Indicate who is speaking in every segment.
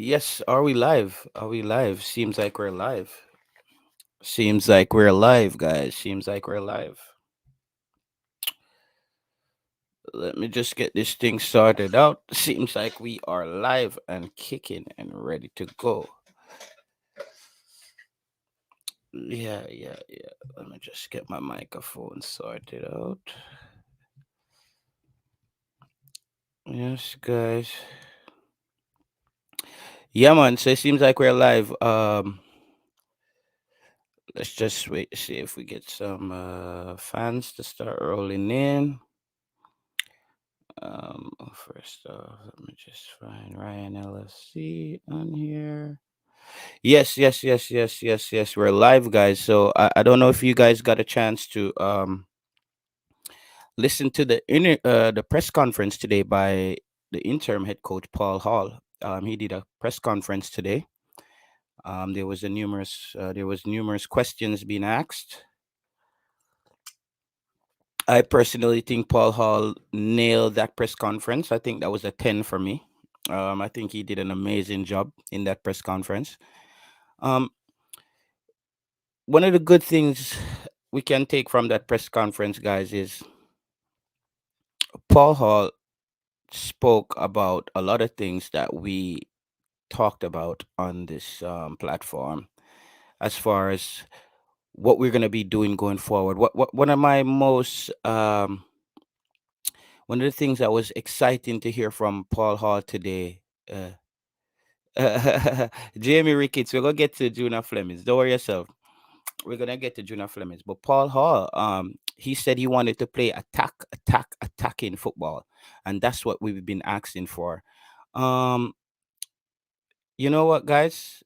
Speaker 1: Yes, are we live? Are we live? Seems like we're live. Seems like we're live, guys. Seems like we're live. Let me just get this thing started out. Seems like we are live and kicking and ready to go. Yeah. Let me just get my microphone sorted out. Yes, guys. Yeah, man. So it seems like we're live. Let's just wait to see if we get some fans to start rolling in. First off, let me just find Ryan LFC on here. Yes. We're live, guys. So I don't know if you guys got a chance to listen to the press conference today by the interim head coach Paul Hall. He did a press conference today. There was numerous questions being asked. I personally think Paul Hall nailed that press conference. I think that was a 10 for me. I think he did an amazing job in that press conference. Um, One of the good things we can take from that press conference, guys, is Paul Hall spoke about a lot of things that we talked about on this platform as far as what we're going to be doing going forward. What One of my most one of the things that was exciting to hear from Paul Hall today. Jamie Ricketts, we're gonna get to Juna Flemings. Don't worry yourself. We're gonna get to Juna Flemings. But Paul Hall, he said he wanted to play attacking football, and that's what we've been asking for. Um, you know what, guys?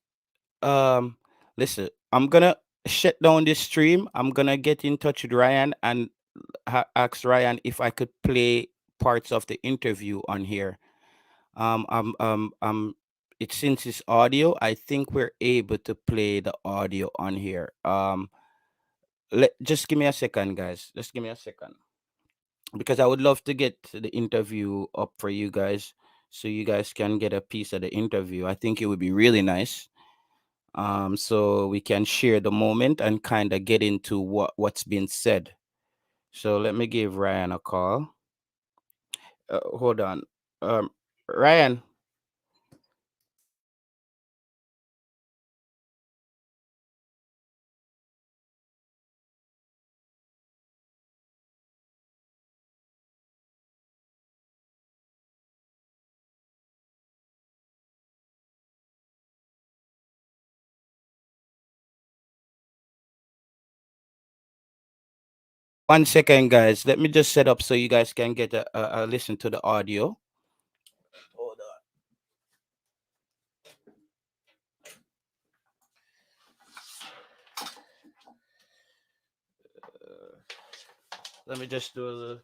Speaker 1: Um, Listen, I'm gonna shut down this stream. I'm gonna get in touch with Ryan and ask Ryan if I could play parts of the interview on here. It since it's audio, I think we're able to play the audio on here. Just give me a second, guys. Just give me a second because I would love to get the interview up for you guys, so you guys can get a piece of the interview. I think it would be really nice. So we can share the moment and kind of get into what's been said. So let me give Ryan a call. Hold on, Ryan. One second, guys. Let me just set up so you guys can get a listen to the audio. Hold on. Let me just do a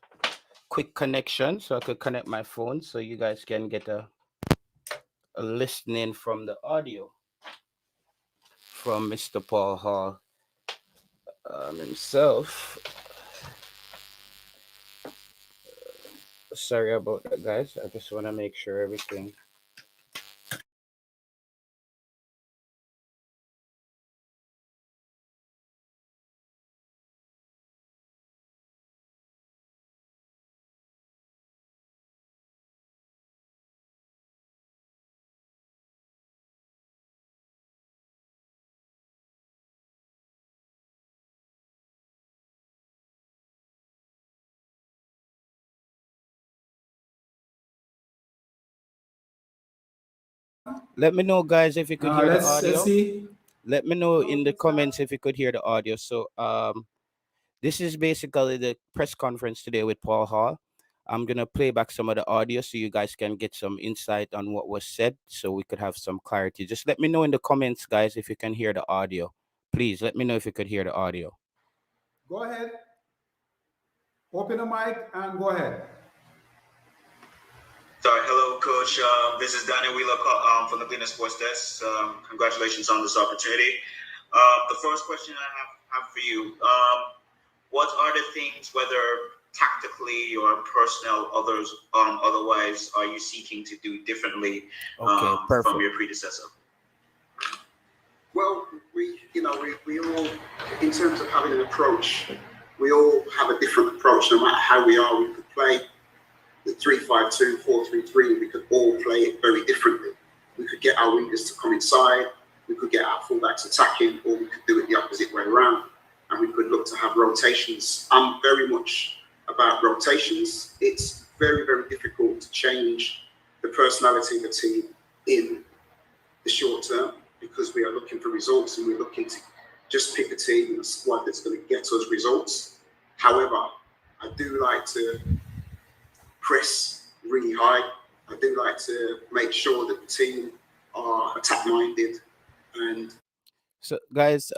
Speaker 1: quick connection so I could connect my phone so you guys can get a listening from the audio from Mr. Paul Hall himself. Sorry about that, guys. I just want to make sure everything. Let me know, guys, if you could hear the
Speaker 2: Let's
Speaker 1: audio.
Speaker 2: see.
Speaker 1: Let me know in the comments if you could hear the audio. So, this is basically the press conference today with Paul Hall. I'm gonna play back some of the audio so you guys can get some insight on what was said, so we could have some clarity. Just let me know in the comments, guys, if you can hear the audio. Please let me know if you could hear the audio.
Speaker 2: Go ahead. Open the mic and go ahead.
Speaker 3: Sorry, hello, Coach. This is Daniel Wheeler from the Cleaner Sports Desk. Congratulations on this opportunity. The first question I have for you: what are the things, whether tactically or personnel otherwise are you seeking to do differently
Speaker 1: Okay,
Speaker 3: from
Speaker 1: perfect.
Speaker 3: your predecessor?
Speaker 4: Well, we all, in terms of having an approach, we all have a different approach. No matter how we are, we could play the 3-5-2, 4-3-3. We could all play it very differently. We could get our wingers to come inside. We could get our fullbacks attacking, or we could do it the opposite way around. And we could look to have rotations. I'm very much about rotations. It's very, very difficult to change the personality of the team in the short term, because we are looking for results and we're looking to just pick a team and a squad that's going to get us results. However, I do like to press really high. I do like to make sure that the team are attack minded. And
Speaker 1: So, guys,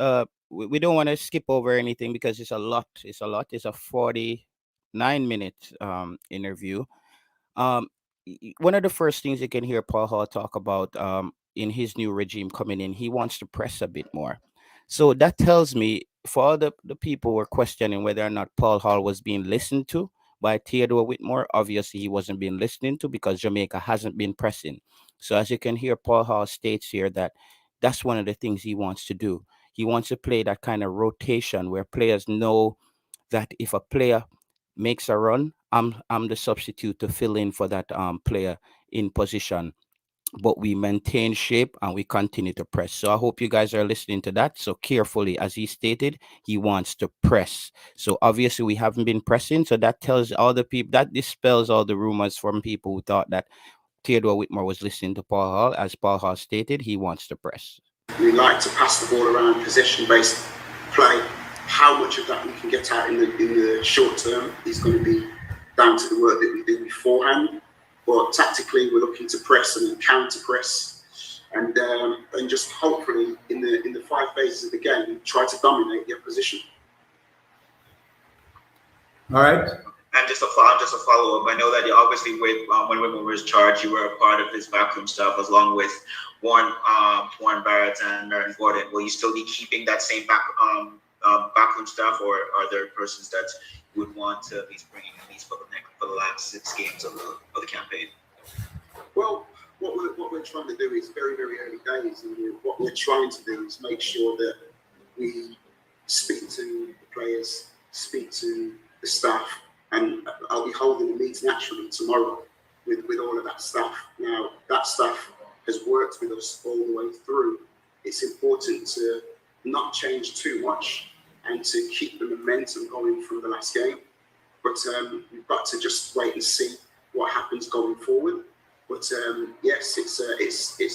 Speaker 1: we don't want to skip over anything because it's a lot. It's a lot. It's a 49-minute interview. Um, One of the first things you can hear Paul Hall talk about in his new regime coming in, he wants to press a bit more. So that tells me, for all the people who were questioning whether or not Paul Hall was being listened to by Theodore Whitmore, obviously he wasn't being listened to because Jamaica hasn't been pressing. So as you can hear, Paul Hall states here that that's one of the things he wants to do. He wants to play that kind of rotation where players know that if a player makes a run, I'm the substitute to fill in for that player in position. But we maintain shape and we continue to press. So I hope you guys are listening to that. So carefully, as he stated, he wants to press. So obviously we haven't been pressing. So that tells all the people, that dispels all the rumors from people who thought that Theodore Whitmore was listening to Paul Hall. As Paul Hall stated, he wants to press.
Speaker 4: we like to pass the ball around, possession-based play. How much of that we can get out in the short term is going to be down to the work that we do beforehand. But tactically, we're looking to press and then counter press, and just hopefully in the 5 phases of the game, try to dominate the opposition.
Speaker 2: All right.
Speaker 3: And just a follow up. I know that you obviously when Whitmore was charged, you were a part of his backroom staff along with Warren Barrett and Marion Gordon. Will you still be keeping that same backroom staff, or are there persons that you would want to at least bring in at least for the last 6 games of the campaign?
Speaker 4: Well, what we're trying to do is very, very early days, and what we're trying to do is make sure that we speak to the players, speak to the staff, and I'll be holding a meeting actually tomorrow with all of that staff. Now, that staff has worked with us all the way through. It's important to not change too much and to keep the momentum going from the last game. But we've got to just wait and see what happens going forward. But yes, it's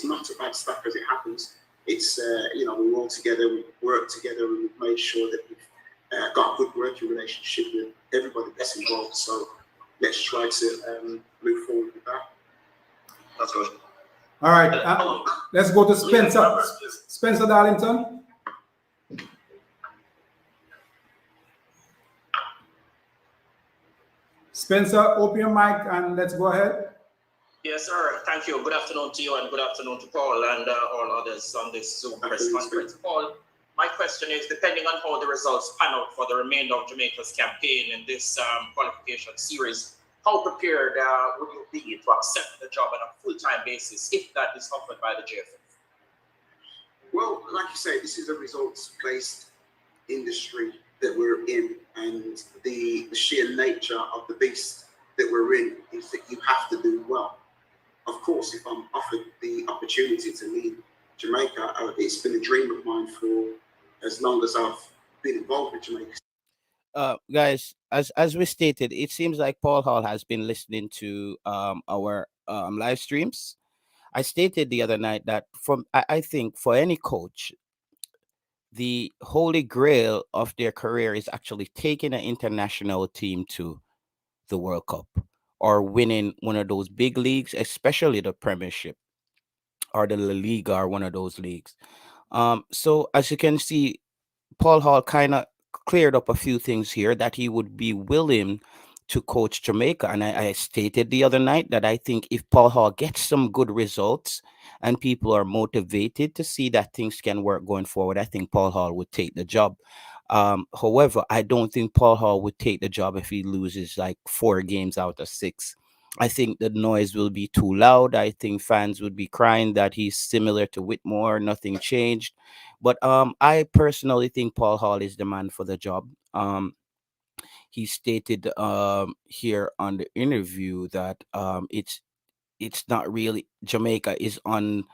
Speaker 4: not a bad staff as it happens. It's we're all together, we work together, and we've made sure that we've got a good working relationship with everybody that's involved. So let's try to move forward with that.
Speaker 3: That's good.
Speaker 2: All right. Let's go to Spencer. Spencer Darlington. Spencer, open your mic and let's go ahead.
Speaker 5: Yes, sir. Thank you. Good afternoon to you and good afternoon to Paul and all others on this Zoom press conference. Paul, my question is, depending on how the results pan out for the remainder of Jamaica's campaign in this qualification series, how prepared would you be to accept the job on a full-time basis if that is offered by the JFF?
Speaker 4: Well, like you say, this is a results-based industry that we're in, and the sheer nature of the beast that we're in is that you have to do well. Of course, if I'm offered the opportunity to lead Jamaica, it's been a dream of mine for as long as I've been involved with Jamaica.
Speaker 1: Guys, as we stated, it seems like Paul Hall has been listening to our live streams. I stated the other night that I think for any coach, the holy grail of their career is actually taking an international team to the World Cup or winning one of those big leagues, especially the Premiership or the La Liga or one of those leagues. So as you can see, Paul Hall kind of cleared up a few things here that he would be willing to coach Jamaica. And I stated the other night that I think if Paul Hall gets some good results and people are motivated to see that things can work going forward, I think Paul Hall would take the job. However, I don't think Paul Hall would take the job if he loses like 4 games out of 6. I think the noise will be too loud. I think fans would be crying that he's similar to Whitmore, nothing changed. But I personally think Paul Hall is the man for the job. He stated here on the interview that it's not really Jamaica is on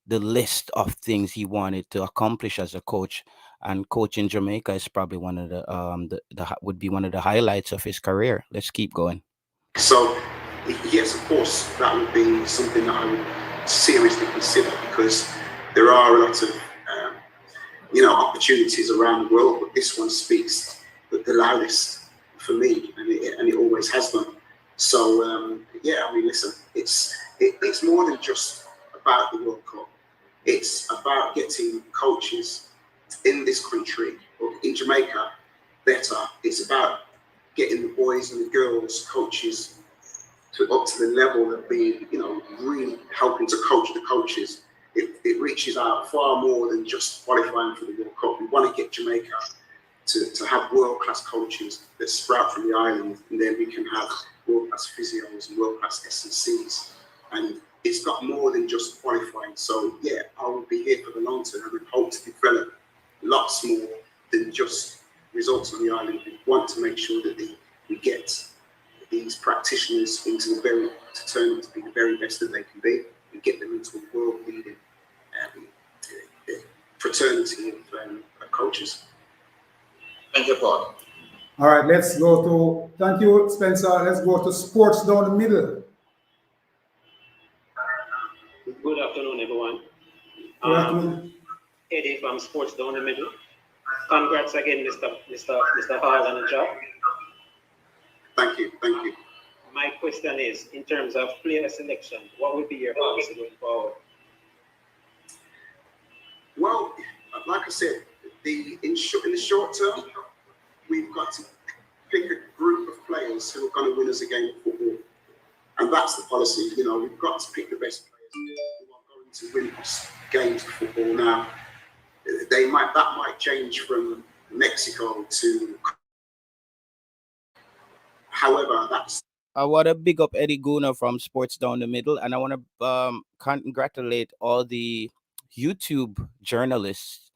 Speaker 1: the list of things he wanted to accomplish as a coach, and coaching Jamaica is probably one of would be one of the highlights of his career. Let's keep going.
Speaker 4: So, yes, of course, that would be something that I would seriously consider, because there are a lot of opportunities around the world, but this one speaks the loudest for me, and it always has done. So yeah, I mean, listen, it's more than just about the World Cup. It's about getting coaches in this country or in Jamaica better. It's about getting the boys and the girls coaches up to the level of being, really helping to coach the coaches. It reaches out far more than just qualifying for the World Cup. We want to get Jamaica to have world-class coaches that sprout from the island, and then we can have world-class physios and world-class SNCs. And it's got more than just qualifying. So yeah, I will be here for the long term. I would hope to develop lots more than just results on the island. We want to make sure that we get these practitioners into to turn them to be the very best that they can be, and get them into a world-leading fraternity of coaches.
Speaker 5: Thank you, Paul.
Speaker 2: All right, let's go to, thank you, Spencer. Let's go to sports down the middle.
Speaker 6: Good afternoon, everyone.
Speaker 2: Good afternoon.
Speaker 6: Eddie from Sports Down the Middle. Congrats again, Mr. Hall, on the job.
Speaker 4: Thank you.
Speaker 6: My question is, in terms of player selection, what would be your policy going forward?
Speaker 4: Well, like I said, in the short term, we've got to pick a group of players who are going to win us a game of football, and that's the policy. We've got to pick the best players who are going to win us games of football. Now, that might change from Mexico to. However, that's.
Speaker 1: I want to big up Eddie Guna from Sports Down the Middle, and I want to congratulate all the YouTube journalists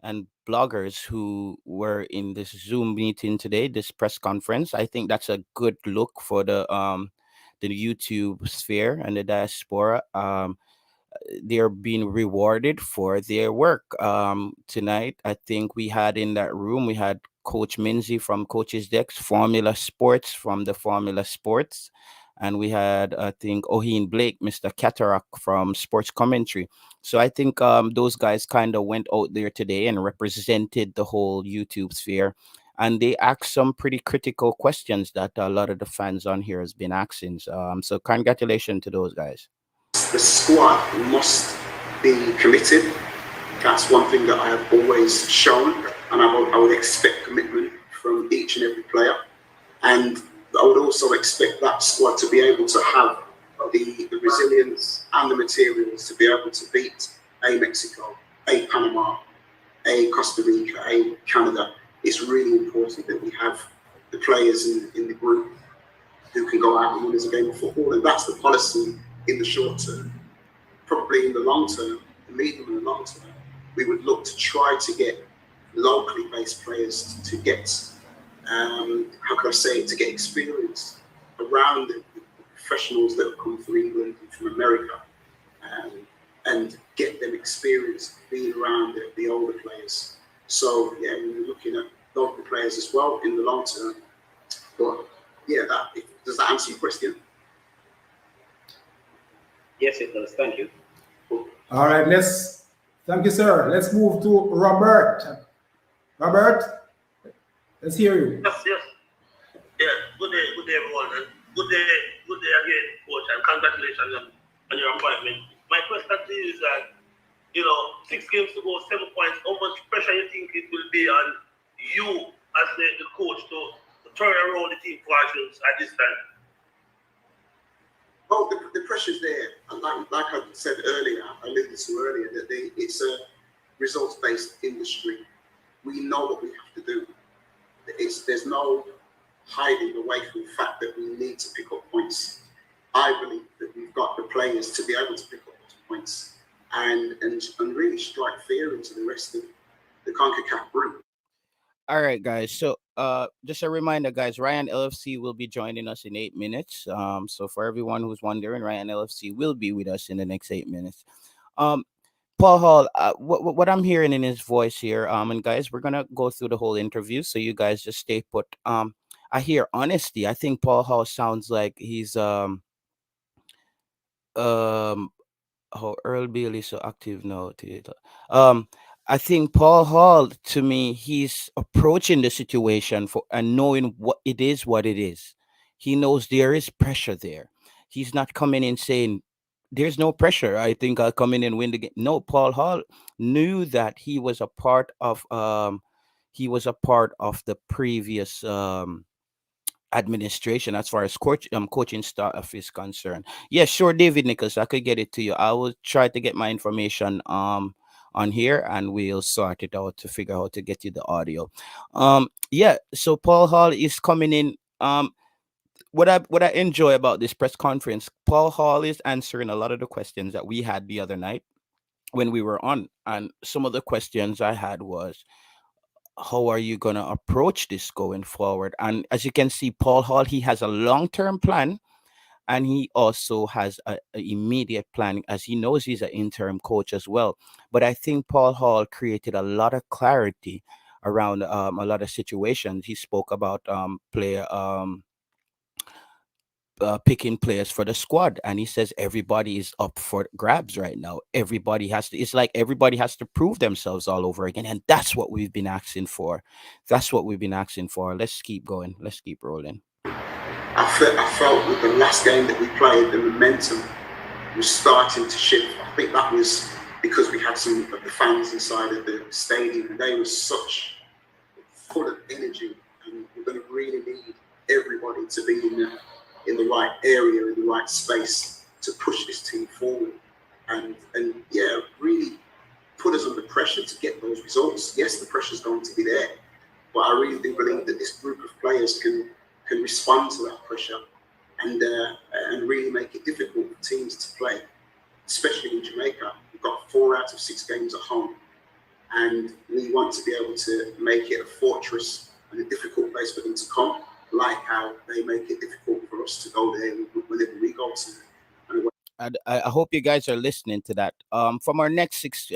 Speaker 1: and bloggers who were in this Zoom meeting today, this press conference. I think that's a good look for the YouTube sphere and the diaspora. They're being rewarded for their work. Tonight, I think we had in that room, we had Coach Minzy from Coach's Decks, Formula Sports from the Formula Sports, and we had, I think, Oheen Blake, Mr. Cataract from Sports Commentary. So I think those guys kind of went out there today and represented the whole YouTube sphere, and they asked some pretty critical questions that a lot of the fans on here has been asking. So congratulations to those guys.
Speaker 4: The squad must be committed. That's one thing that I have always shown, and I would expect commitment from each and every player. And I would also expect that squad to be able to have the resilience and the materials to be able to beat a Mexico, a Panama, a Costa Rica, a Canada. It's really important that we have the players in the group who can go out and win us a game of football, and that's the policy in the short term. Probably in the long term, the medium and the long term, we would look to try to get locally based players to get, to get experience around the professionals that have come from England and from America, and get them experience being around the older players. So yeah, we're looking at local players as well in the long term. But yeah, does that answer your question?
Speaker 6: Yes, it does. Thank you.
Speaker 2: All right, thank you, sir. Let's move to Robert. Robert, let's hear you.
Speaker 7: Yes. Yeah, good day, everyone. And good day again, coach, and congratulations on your appointment. My question to you is that, 6 games to go, 7 points, how much pressure you think it will be on you as the coach to turn around the team fortunes at this time?
Speaker 4: Well, the pressure's there. Like I said earlier, I alluded to earlier, that it's a results-based industry. we know what we have to do. There's no hiding away from the fact that we need to pick up points. I believe that we've got the players to be able to pick up those points and really strike fear into the rest of the CONCACAF group.
Speaker 1: All right, guys. So, just a reminder, guys. Ryan LFC will be joining us in 8 minutes. So for everyone who's wondering, Ryan LFC will be with us in the next 8 minutes. Um, Paul Hall, what I'm hearing in his voice here, and guys, we're gonna go through the whole interview, so you guys just stay put. I hear honesty. I think Paul Hall sounds like he's um how Earl Bailey so active now. Um, I think Paul Hall, to me, he's approaching the situation for and knowing what it is. He knows there is pressure there. He's not coming in saying there's no pressure. I think I'll come in and win the game. No, Paul Hall knew that he was a part of the previous administration as far as coaching staff is concerned. Yeah, sure, David Nichols, I could get it to you. I will try to get my information on here and we'll sort it out to figure out how to get you the audio. Yeah, so Paul Hall is coming in. What I enjoy about this press conference, Paul Hall is answering a lot of the questions that we had the other night when we were on. And some of the questions I had was, how are you going to approach this going forward? And as you can see, Paul Hall, he has a long-term plan and he also has a immediate plan, as he knows he's an interim coach as well. But I think Paul Hall created a lot of clarity around a lot of situations. He spoke about player picking players for the squad, and he says everybody is up for grabs right now. Everybody has to, it's like everybody has to prove themselves all over again, and that's what we've been asking for. That's what we've been asking for. Let's keep going. Let's keep rolling.
Speaker 4: I felt with the last game that we played, the momentum was starting to shift. I think that was because we had some of the fans inside of the stadium, and they were such full of energy, and we're going to really need everybody to be in the right area, in the right space to push this team forward, and yeah, really put us under pressure to get those results. Yes, the pressure's going to be there, but I really do believe that this group of players can respond to that pressure and really make it difficult for teams to play, especially in Jamaica. We've got 4 out of 6 games at home, and we want to be able to make it a fortress and a difficult place for them to come, like how they make it difficult for us to go there whenever we go to.
Speaker 1: I hope you guys are listening to that. From our next 6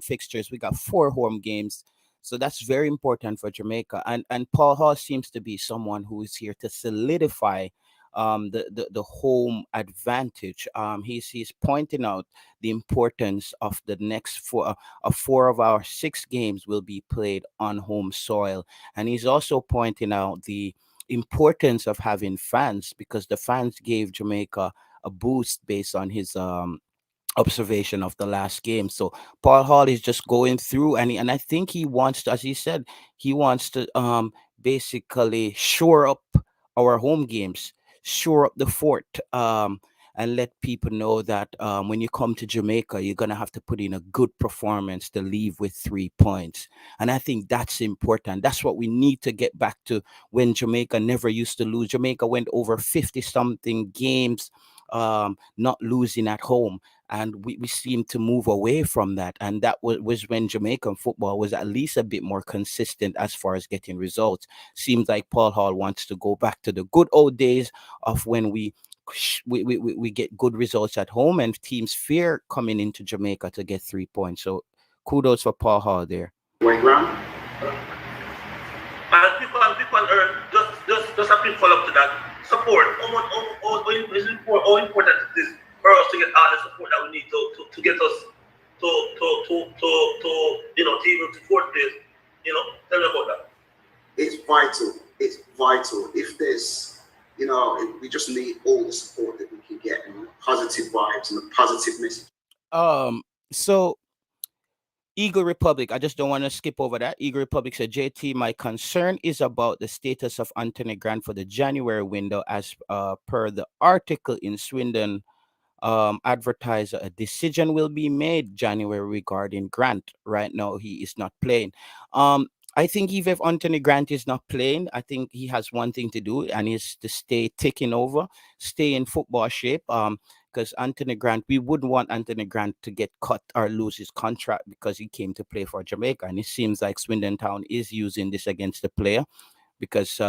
Speaker 1: fixtures, we got 4 home games, so that's very important for Jamaica. And Paul Hall seems to be someone who is here to solidify the home advantage. He's pointing out the importance of the next 4 of our 6 games will be played on home soil, and he's also pointing out the importance of having fans, because the fans gave Jamaica a boost based on his observation of the last game. So Paul Hall is just going through, and I think he wants to, as he said, he wants to basically shore up our home games, shore up the fort, and let people know that when you come to Jamaica, you're gonna have to put in a good performance to leave with 3 points. And I think that's important. That's what we need to get back to, when Jamaica never used to lose. Jamaica went over 50 something games not losing at home, and we seem to move away from that, and that was when Jamaican football was at least a bit more consistent as far as getting results. Seems like Paul Hall wants to go back to the good old days of when we get good results at home and teams fear coming into Jamaica to get 3 points. So kudos for Paul Hall there.
Speaker 4: Wait, round.
Speaker 7: And people earn just a quick follow up to that. Support. How important it is for us to get all the support that we need to get us to even to 4th place. Tell me about that.
Speaker 4: It's vital. It's vital. If there's, we just need all the support that we can get, and positive vibes and a positive message.
Speaker 1: So Eagle Republic, I just don't want to skip over that. Eagle Republic said, JT, my concern is about the status of Anthony Grant for the January window, as per the article in Swindon Advertiser. A decision will be made January regarding Grant. Right now, he is not playing. I think even if Anthony Grant is not playing, I think he has one thing to do, and is to stay taking over, stay in football shape. Because Anthony Grant, we wouldn't want Anthony Grant to get cut or lose his contract because he came to play for Jamaica, and it seems like Swindon Town is using this against the player because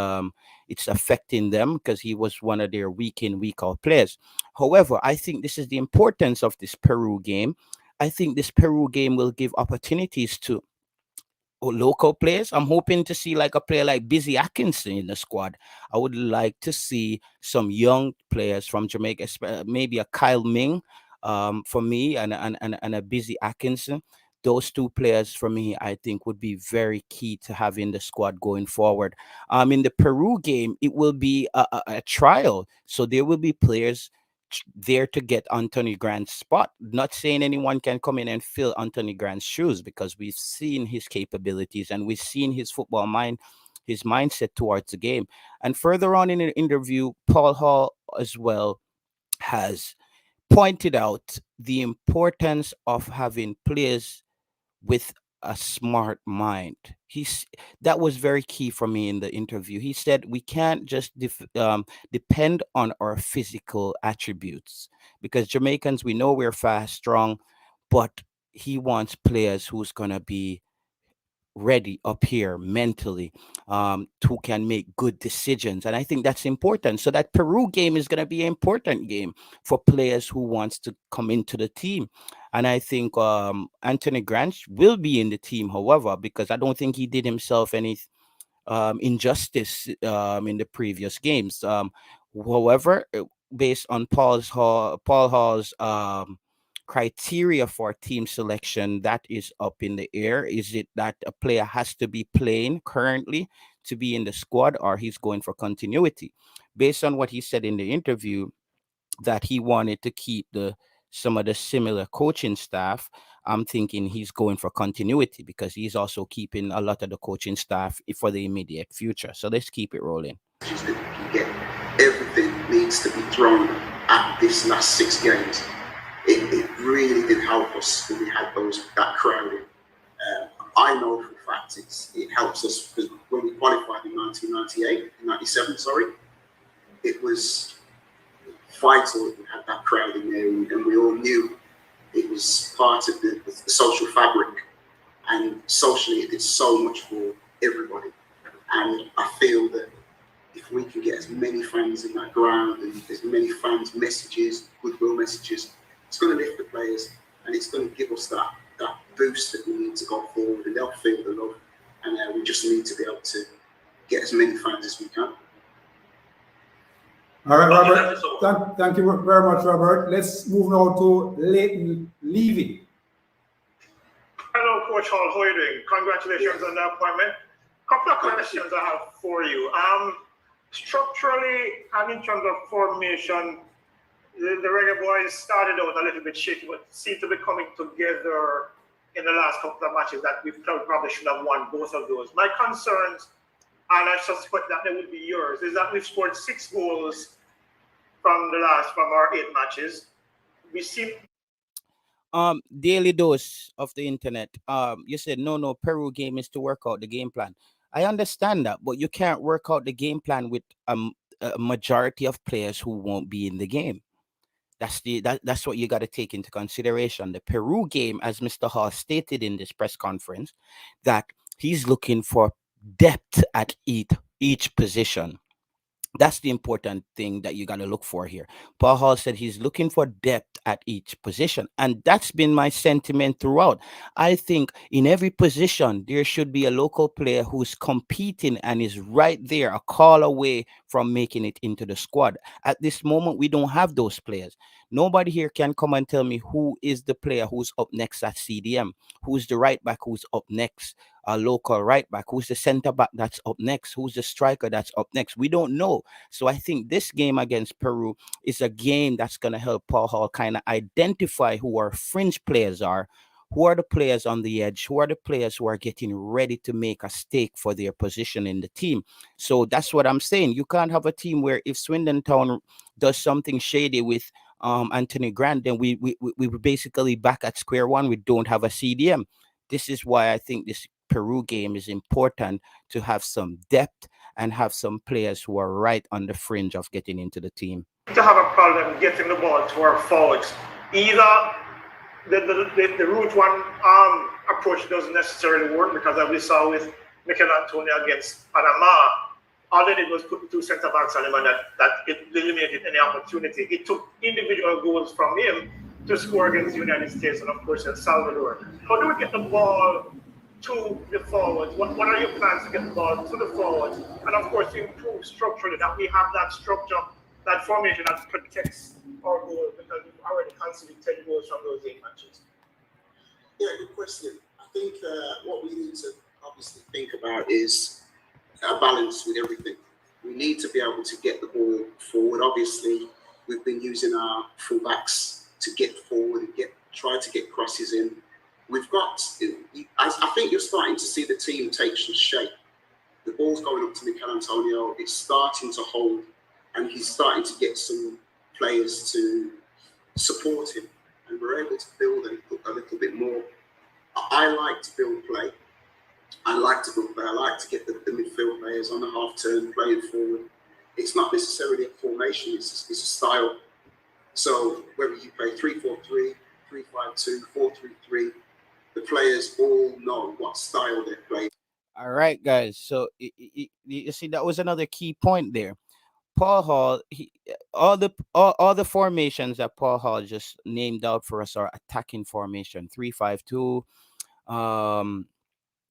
Speaker 1: it's affecting them because he was one of their week in week out players. However, I think this is the importance of this Peru game. I think this Peru game will give opportunities to local players. I'm hoping to see like a player like Busy Atkinson in the squad. I would like to see some young players from Jamaica, maybe a Kyle Ming, for me, and a Busy Atkinson. Those two players for me, I think, would be very key to having the squad going forward. In the Peru game, it will be a trial, so there will be players there to get Anthony Grant's spot. Not saying anyone can come in and fill Anthony Grant's shoes because we've seen his capabilities and we've seen his football mind, his mindset towards the game. And further on in the interview, Paul Hall as well has pointed out the importance of having players with a smart mind. That was very key for me in the interview. He said we can't just depend on our physical attributes because Jamaicans, we know we're fast, strong, but he wants players who's gonna be ready up here mentally, who can make good decisions, and I think that's important. So that Peru game is going to be an important game for players who wants to come into the team, and I think Anthony Grant will be in the team, however, because I don't think he did himself any injustice in the previous games. However, based on Paul Hall's criteria for team selection, that is up in the air. Is it that a player has to be playing currently to be in the squad, or he's going for continuity? Based on what he said in the interview, that he wanted to keep the some of the similar coaching staff. I'm thinking he's going for continuity because he's also keeping a lot of the coaching staff for the immediate future. So let's keep it rolling.
Speaker 4: Everything needs to be thrown at this last 6 games. It really did help us when we had that crowding. I know for a fact it helps us because when we qualified in 97, it was vital that we had that crowd in there, and we all knew it was part of the social fabric, and socially it did so much for everybody. And I feel that if we can get as many fans in that ground and as many fans messages, goodwill messages, it's going to lift the players and it's going to give us that boost that we need to go forward, and they'll feel the love, and we just need to be able to get as many fans as we can.
Speaker 2: All right, Robert. Thank you very much, Robert. Let's move now to Leighton Levy.
Speaker 8: Hello, Coach Hall. How are you doing? Congratulations on the appointment. Couple of questions I have for you. Structurally and in terms of formation, the Reggae Boyz started out a little bit shaky, but seem to be coming together in the last couple of matches that we probably should have won both of those. My concerns, and I suspect that they would be yours, is that we've scored 6 goals from our 8 matches. We seem
Speaker 1: daily dose of the internet. You said no, Peru game is to work out the game plan. I understand that, but you can't work out the game plan with a majority of players who won't be in the game. That's what you got to take into consideration. The Peru game, as Mr. Hall stated in this press conference, that he's looking for depth at each position. That's the important thing that you got to look for here. Paul Hall said he's looking for depth at each position. And that's been my sentiment throughout. I think in every position, there should be a local player who's competing and is right there, a call away from making it into the squad. At this moment, we don't have those players. Nobody here can come and tell me who is the player who's up next at CDM, who's the right back who's up next, a local right back, who's the center back that's up next, who's the striker that's up next. We don't know. So I think this game against Peru is a game that's going to help Paul Hall kind of identify who our fringe players are, who are the players on the edge, who are the players who are getting ready to make a stake for their position in the team. So that's what I'm saying. You can't have a team where if Swindon Town does something shady with Anthony Grant, then we basically back at square one. We don't have a CDM. This is why I think this Peru game is important to have some depth and have some players who are right on the fringe of getting into the team.
Speaker 8: To have a problem getting the ball to our forwards, either the route one approach doesn't necessarily work, because as we saw with Mikel Antonio against Panama, all they did was put the two centre backs on him, and that it eliminated any opportunity. It took individual goals from him to score against the United States and, of course, El Salvador. How do we get the ball to the forwards? What are your plans to get the ball to the forwards? And, of course, to improve structurally, that we have that structure, that formation that protects our goal, because we've already conceded 10 goals from those 8 matches.
Speaker 4: Yeah, good question. I think what we need to obviously think about is a balance with everything. We need to be able to get the ball forward. Obviously, we've been using our fullbacks to get forward and try to get crosses in. We've got, I think you're starting to see the team take some shape. The ball's going up to Mikel Antonio. It's starting to hold, and he's starting to get some players to support him, and we're able to build a little bit more. I like to build play. I like to build play. I like to get the midfield players on the half turn playing forward. It's not necessarily a formation, it's a style. So whether you play 3-4-3, 3-5-2, 4-3-3, the players all know what style they're playing.
Speaker 1: All right, guys. So you see, that was another key point there. Paul Hall, all the formations that Paul Hall just named out for us are attacking formation: 3-5-2.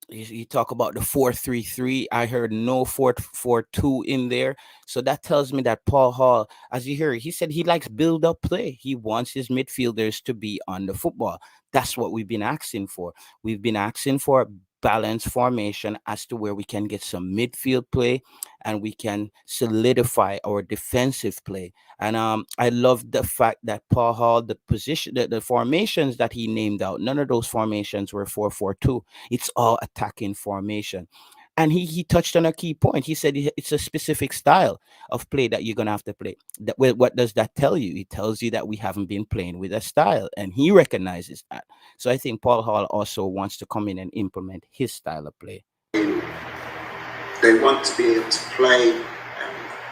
Speaker 1: You talk about the 4-3-3. I heard no 4-4-2 in there. So that tells me that Paul Hall, as you hear, he said he likes build up play. He wants his midfielders to be on the football. That's what we've been asking for. We've been asking for balanced formation as to where we can get some midfield play and we can solidify our defensive play. And I love the fact that Paul Hall, the position, the formations that he named out, none of those formations were 4-4-2. It's all attacking formation. And he touched on a key point. He said it's a specific style of play that you're going to have to play. What does that tell you? It tells you that we haven't been playing with a style, and he recognizes that. So I think Paul Hall also wants to come in and implement his style of play.
Speaker 4: They want to be able to play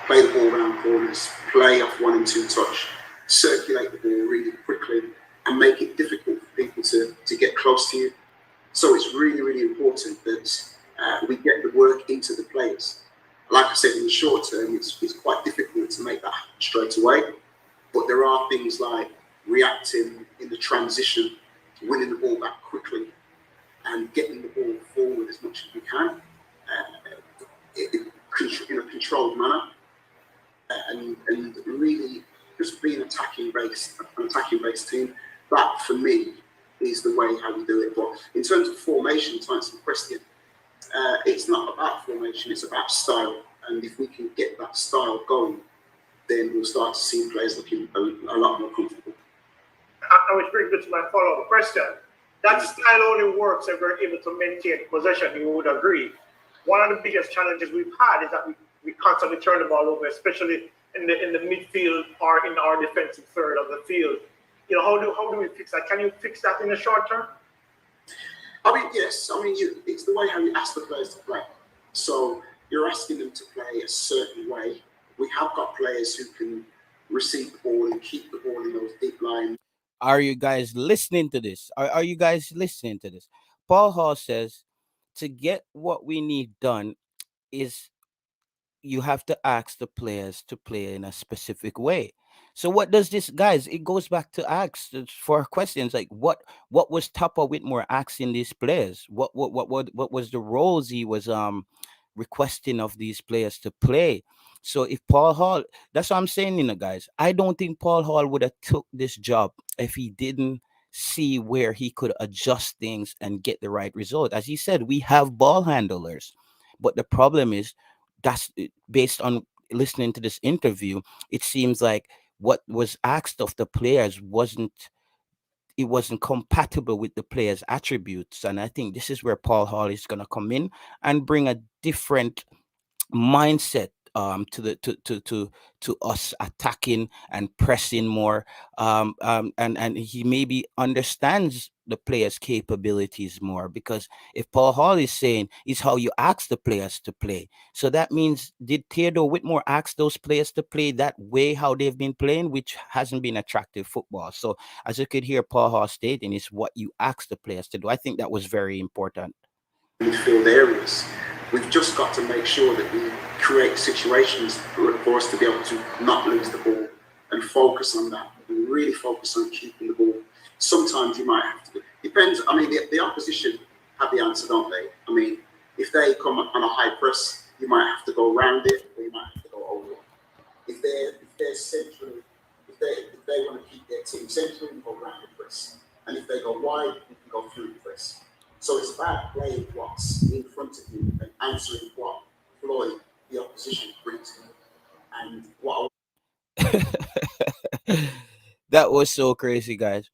Speaker 4: the ball around corners, play off 1 and 2 touch, circulate the ball really quickly, and make it difficult for people to get close to you. So it's really, really important that we get the work into the players. Like I said, in the short term, it's quite difficult to make that happen straight away. But there are things like reacting in the transition, winning the ball back quickly, and getting the ball forward as much as we can in a controlled manner, and really just being an attacking-based team. That, for me, is the way how we do it. But in terms of formation, to answer the question, it's not about formation, it's about style. And if we can get that style going, then we'll start to see players looking a lot more comfortable.
Speaker 8: Which brings me to my follow-up question. That style only works if we're able to maintain possession, you would agree. One of the biggest challenges we've had is that we constantly turn the ball over, especially in the midfield or in our defensive third of the field. You know, how do we fix that? Can you fix that in the short term?
Speaker 4: I mean, yes. I mean, it's the way how you ask the players to play. So you're asking them to play a certain way. We have got players who can receive the ball and keep the ball in those deep lines.
Speaker 1: Are you guys listening to this? Are you guys listening to this? Paul Hall says to get what we need done is you have to ask the players to play in a specific way. So what does this, guys? It goes back to ask for questions like what was Tupper Whitmore asking these players? What was the roles he was requesting of these players to play? So if Paul Hall, that's what I'm saying, guys. I don't think Paul Hall would have took this job if he didn't see where he could adjust things and get the right result. As he said, we have ball handlers, but the problem is that's based on listening to this interview. It seems like what was asked of the players wasn't compatible with the players' attributes, and I think this is where Paul Hall is going to come in and bring a different mindset to us attacking and pressing more, and he maybe understands the players' capabilities more, because if Paul Hall is saying is how you ask the players to play, so that means did Theodore Whitmore ask those players to play that way how they've been playing, which hasn't been attractive football. So as you could hear Paul Hall stating, is what you ask the players to do. I think that was very important.
Speaker 4: Midfield areas. We've just got to make sure that we create situations for us to be able to not lose the ball and focus on that. And really focus on keeping the ball. Sometimes you might have to. Depends. I mean, the opposition have the answer, don't they? I mean, if they come on a high press, you might have to go around it, or you might have to go over it. If they're centrally, if they want to keep their team centrally, you go around the press. And if they go wide, you can go through the press. So it's about playing what's in front of you and answering what Floyd, the opposition, brings to you. And what
Speaker 1: That was so crazy, guys.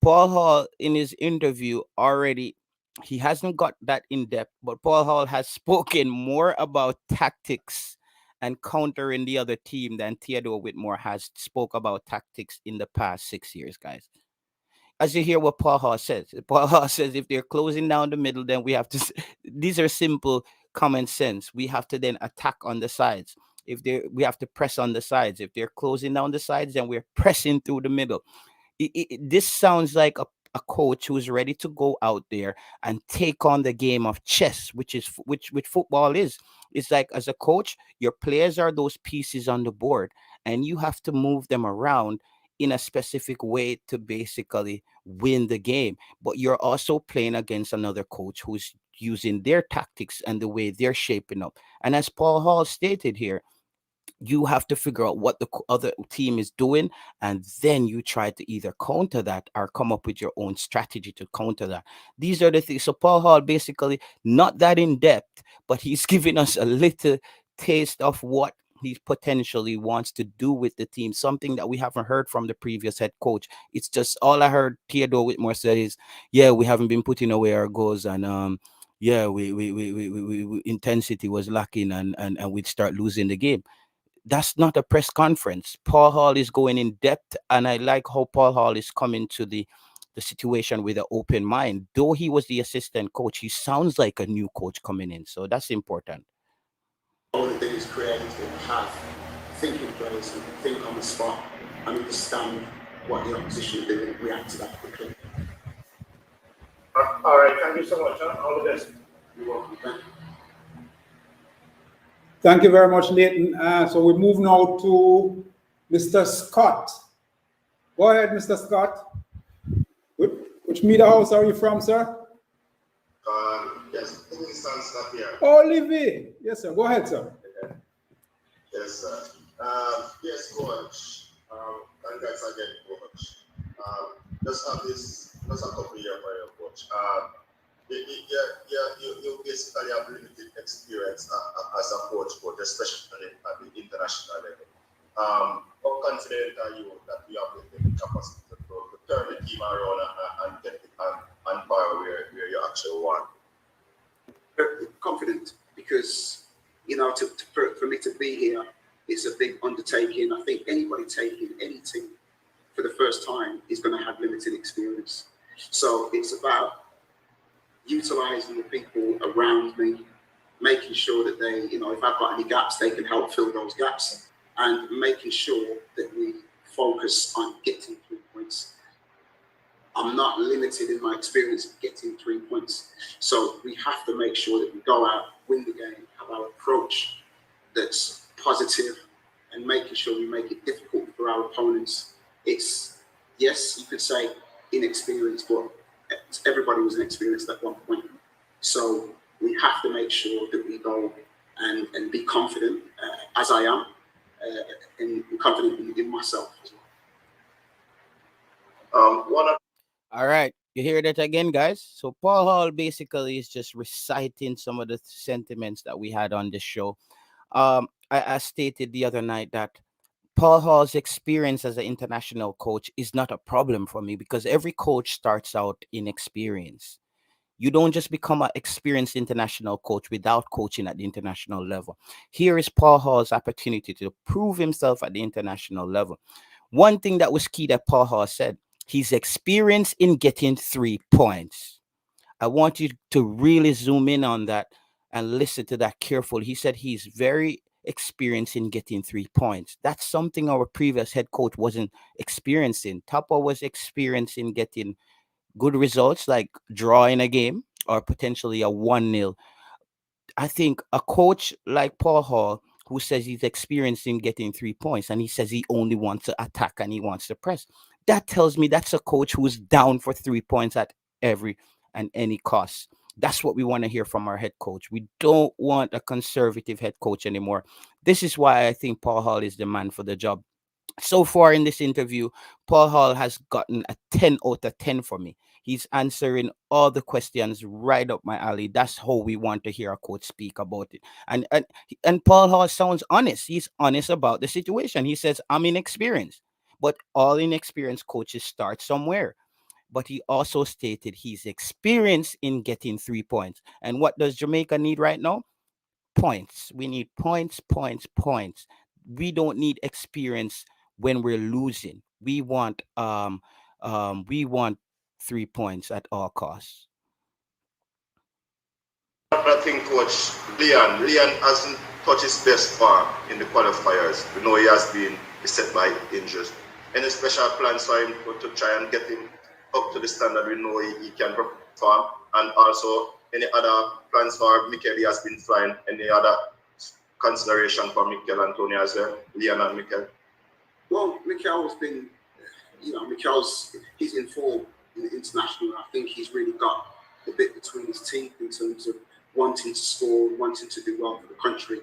Speaker 1: Paul Hall in his interview already, he hasn't got that in depth, but Paul Hall has spoken more about tactics and countering the other team than Theodore Whitmore has spoke about tactics in the past 6 years, guys. As you hear what Paul Hall says, Paul Hall says if they're closing down the middle, then we have to. These are simple common sense. We have to then attack on the sides. If they, we have to press on the sides. If they're closing down the sides, then we're pressing through the middle. This sounds like a coach who's ready to go out there and take on the game of chess, which is which football is. It's like, as a coach, your players are those pieces on the board, and you have to move them around in a specific way to basically win the game. But you're also playing against another coach who's using their tactics and the way they're shaping up. And as Paul Hall stated here, you have to figure out what the other team is doing, and then you try to either counter that or come up with your own strategy to counter that. These are the things. So Paul Hall basically not that in depth, but he's giving us a little taste of what he potentially wants to do with the team, something that we haven't heard from the previous head coach. It's just all I heard Theodore Whitmore say is, yeah, we haven't been putting away our goals, and yeah, we intensity was lacking, and we'd start losing the game. That's not a press conference. Paul Hall is going in depth, and I like how Paul Hall is coming to the situation with an open mind. Though he was the assistant coach, he sounds like a new coach coming in, so that's important.
Speaker 4: all the things creative have thinking players and think on the spot and understand what the opposition are doing and react to that quickly.
Speaker 8: All right, thank you so much. All the best.
Speaker 4: You're welcome. Thank you.
Speaker 2: Thank you very much, Nathan. So we move now to Mr. Scott. Go ahead, Mr. Scott. Which media house are you from, sir?
Speaker 9: Yes, Livingston Scott here.
Speaker 2: Oh, Livy. Yes, sir. Go ahead, sir.
Speaker 9: Yes, sir. Yes, coach. Congrats again, coach. Just have this, just a couple years for your coach. You basically have limited experience as a coach, especially at the international level. How confident are you that you have the capacity to turn the team around and get it on par where you actually want?
Speaker 4: Confident, because for me to be here, it's a big undertaking. I think anybody taking any team for the first time is going to have limited experience. So it's about utilizing the people around me, making sure that they, if I've got any gaps, they can help fill those gaps, and making sure that we focus on getting 3 points. I'm not limited in my experience of getting 3 points. So we have to make sure that we go out, win the game, have our approach that's positive, and making sure we make it difficult for our opponents. It's, yes, you could say inexperience, but everybody was inexperienced at one point. So we have to make sure that we go and be confident, as I am, and confident in myself as well.
Speaker 1: All right, you hear that again, guys? So Paul Hall basically is just reciting some of the sentiments that we had on the show. I stated the other night that Paul Hall's experience as an international coach is not a problem for me, because every coach starts out in experience. You don't just become an experienced international coach without coaching at the international level. Here is Paul Hall's opportunity to prove himself at the international level. One thing that was key that Paul Hall said, he's experienced in getting 3 points. I want you to really zoom in on that and listen to that carefully. He said he's very experienced in getting 3 points. That's something our previous head coach wasn't experiencing. Tapa was experienced in getting good results like drawing a game or potentially a 1-0. I think a coach like Paul Hall, who says he's experienced in getting 3 points and he says he only wants to attack and he wants to press, that tells me that's a coach who's down for 3 points at every and any cost. That's what we want to hear from our head coach. We don't want a conservative head coach anymore. This is why I think Paul Hall is the man for the job. So far in this interview, Paul Hall has gotten a 10 out of 10 for me. He's answering all the questions right up my alley. That's how we want to hear a coach speak about it. And Paul Hall sounds honest. He's honest about the situation. He says, I'm inexperienced. But all inexperienced coaches start somewhere. But he also stated he's experienced in getting 3 points. And what does Jamaica need right now? Points. We need points, points, points. We don't need experience when we're losing. We want 3 points at all costs.
Speaker 9: I think Coach Leon hasn't touched his best form in the qualifiers. We know he has been beset by injuries. Any special plans for him to try and get him up to the standard we know he can perform? And also, any other plans for Mikel? He has been flying. Any other consideration for Mikel Antonio as well? Leon and Mikel?
Speaker 4: Well, Mikel's been, he's in form in the international. I think he's really got a bit between his teeth in terms of wanting to score, wanting to do well for the country.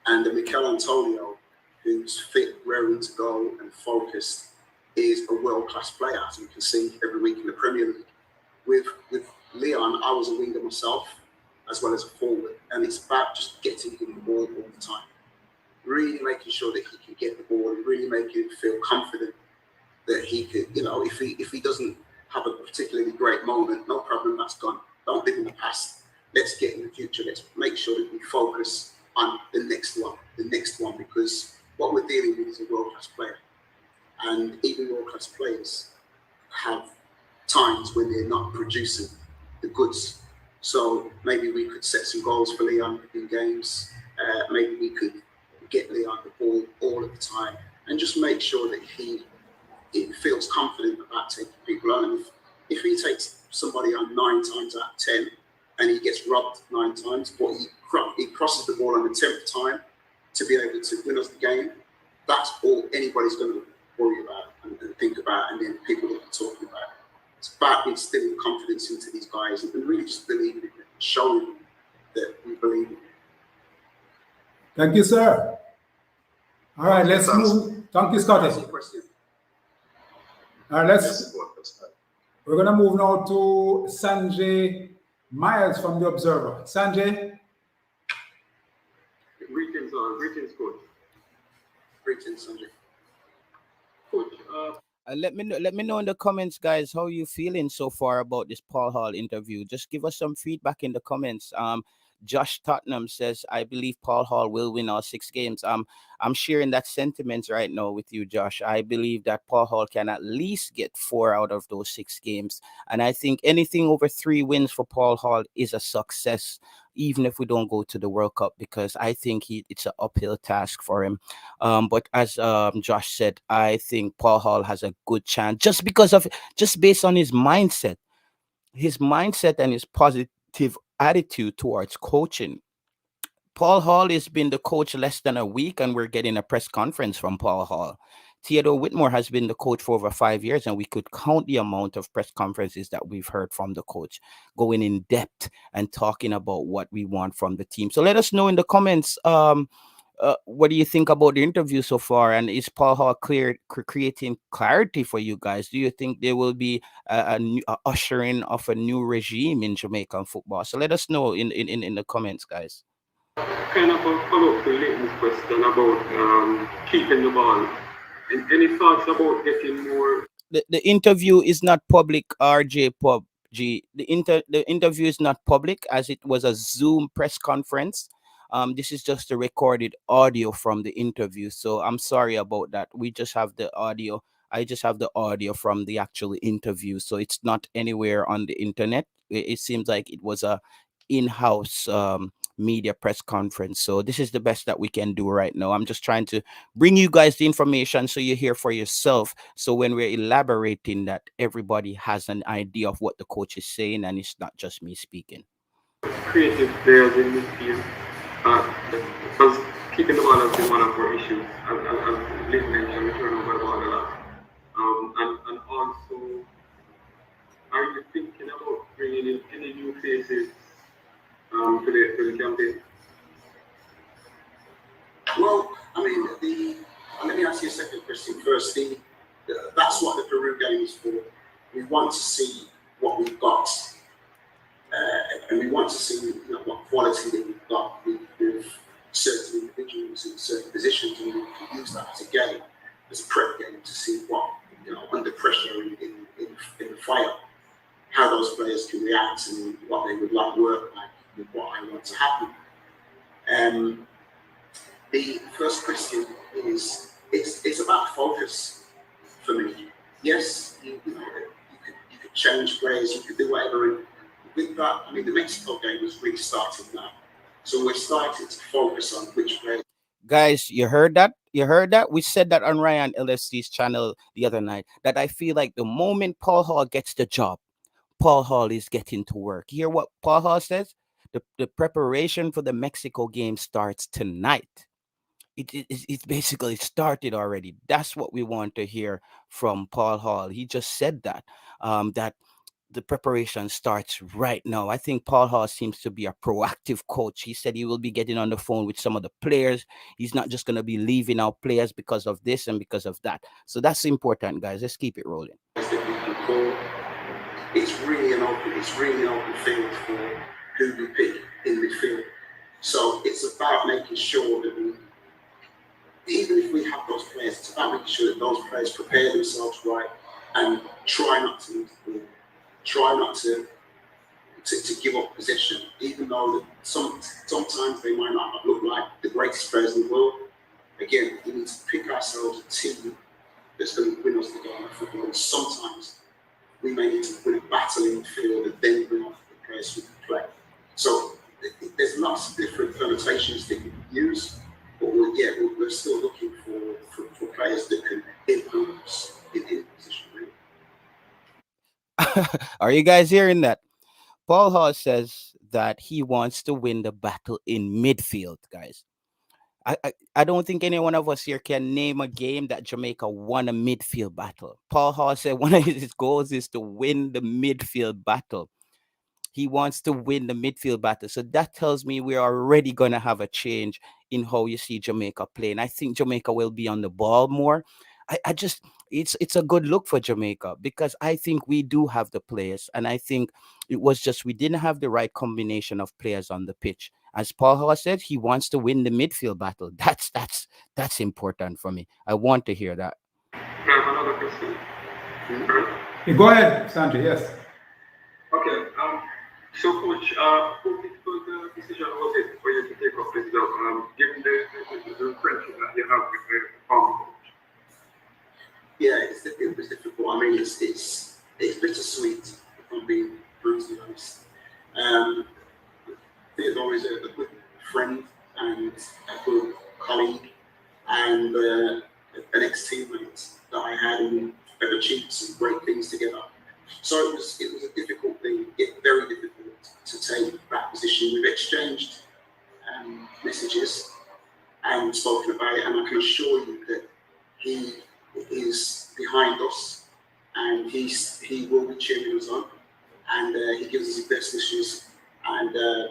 Speaker 4: And the Mikel Antonio, who's fit, raring to go and focused, is a world-class player, as we can see every week in the Premier League. With Leon, I was a winger myself, as well as a forward. And it's about just getting him the ball all the time. Really making sure that he can get the ball and really making him feel confident that he could, if he doesn't have a particularly great moment, no problem, that's gone. Don't live in the past. Let's get in the future. Let's make sure that we focus on the next one, because what we're dealing with is a world-class player. And even world-class players have times when they're not producing the goods. So maybe we could set some goals for Leon in games. Maybe we could get Leon the ball all of the time and just make sure that he feels confident about taking people on. And if he takes somebody on 9 times out of 10 and he gets robbed 9 times, but he crosses the ball on the 10th time to be able to win us the game, that's all anybody's going to worry about and think about, and then people will be talking about. It's about instilling confidence into these guys and really just believing in it, showing them that we believe in it.
Speaker 2: Thank you, sir. All right, let's move. Thank you, Scotty. All right, we're going to move now to Sanjay Miles from The Observer. Sanjay?
Speaker 10: Greetings, Coach.
Speaker 4: Greetings, Sanjay.
Speaker 10: Coach,
Speaker 1: let me know in the comments, guys, how you feeling so far about this Paul Hall interview. Just give us some feedback in the comments. Josh Tottenham says, I believe Paul Hall will win all 6 games. I'm sharing that sentiment right now with you, Josh. I believe that Paul Hall can at least get 4 out of those 6 games. And I think anything over 3 wins for Paul Hall is a success, even if we don't go to the World Cup, because I think it's an uphill task for him. But as Josh said, I think Paul Hall has a good chance just based on his mindset and his positive attitude towards coaching. Paul Hall has been the coach less than a week, and we're getting a press conference from Paul Hall. Theodore Whitmore has been the coach for over 5 years, and we could count the amount of press conferences that we've heard from the coach, going in depth and talking about what we want from the team. So let us know in the comments, what do you think about the interview so far? And is Paul Hall creating clarity for you guys? Do you think there will be a ushering of a new regime in Jamaican football? So let us know in the comments, guys.
Speaker 10: kind of a follow-up to Leighton's question about keeping the ball. Any thoughts about getting more?
Speaker 1: The interview is not public, RJ Pub. The interview is not public as it was a Zoom press conference. This is just a recorded audio from the interview. So I'm sorry about that. We just have the audio. I just have the audio from the actual interview. So it's not anywhere on the internet. It seems like it was a in-house media press conference. So this is the best that we can do right now. I'm just trying to bring you guys the information so you hear for yourself. So when we're elaborating that, everybody has an idea of what the coach is saying and it's not just me speaking.
Speaker 10: Creative players in midfield, because keeping the ball has been one of our issues, and Lynn mentioned, we turn over the ball a lot. And also, are you thinking about bringing in any new faces for the campaign?
Speaker 4: Well, I mean, let me ask you a second question first. That's what the Peru game is for. We want to see what we've got, and we want to see what quality that we've got with certain individuals in certain positions, and we can use that as a game, as a prep game, to see what, under pressure in the fight, how those players can react and what they would like work like, and what I want to happen. The first question is, it's about focus for me. Yes, you could change players, you could do whatever. And with that, I mean, the Mexico game was really starting now. So we're starting to focus on which players.
Speaker 1: Guys, you heard that? You heard that? We said that on Ryan LFC's channel the other night, that I feel like the moment Paul Hall gets the job, Paul Hall is getting to work. You hear what Paul Hall says? The preparation for the Mexico game starts tonight. It's basically started already. That's what we want to hear from Paul Hall. He just said that, that the preparation starts right now. I think Paul Hall seems to be a proactive coach. He said he will be getting on the phone with some of the players. He's not just going to be leaving out players because of this and because of that. So that's important, guys. Let's keep it rolling.
Speaker 4: It's really an open field for who we pick in midfield. So it's about making sure that we, even if we have those players, it's about making sure that those players prepare themselves right and try not to lose the ball, try not to give up possession, even though that sometimes they might not look like the greatest players in the world. Again, we need to pick ourselves a team that's going to win us the game of football. And sometimes we may need to win a battle in the field and then bring off the players who can play. So there's lots of different permutations that you can use, but we're still looking for players that can influence in any position, really.
Speaker 1: Are you guys hearing that? Paul Hall says that he wants to win the battle in midfield, guys. I don't think any one of us here can name a game that Jamaica won a midfield battle. Paul Hall said one of his goals is to win the midfield battle. He wants to win the midfield battle. So that tells me we're already going to have a change in how you see Jamaica playing. I think Jamaica will be on the ball more. I just, it's a good look for Jamaica because I think we do have the players. And I think it was just we didn't have the right combination of players on the pitch. As Paul Hall said, he wants to win the midfield battle. That's important for me. I want to hear that.
Speaker 10: I have another question.
Speaker 2: Go ahead, Sanjay, yes.
Speaker 10: Okay, so coach, how difficult the decision was it for you to take up this job, given the friendship that you have with the former coach?
Speaker 4: Yeah, it was difficult. I mean, it's bittersweet, if I'm being brutally honest. Theodore is a good friend and a good colleague and an ex-teammate that I had, and have achieved some great things together. So it was a difficult thing, very difficult to take that position. We've exchanged messages and spoken about it, and I can assure you that he is behind us and he will be cheering us on, and he gives us his best wishes, and I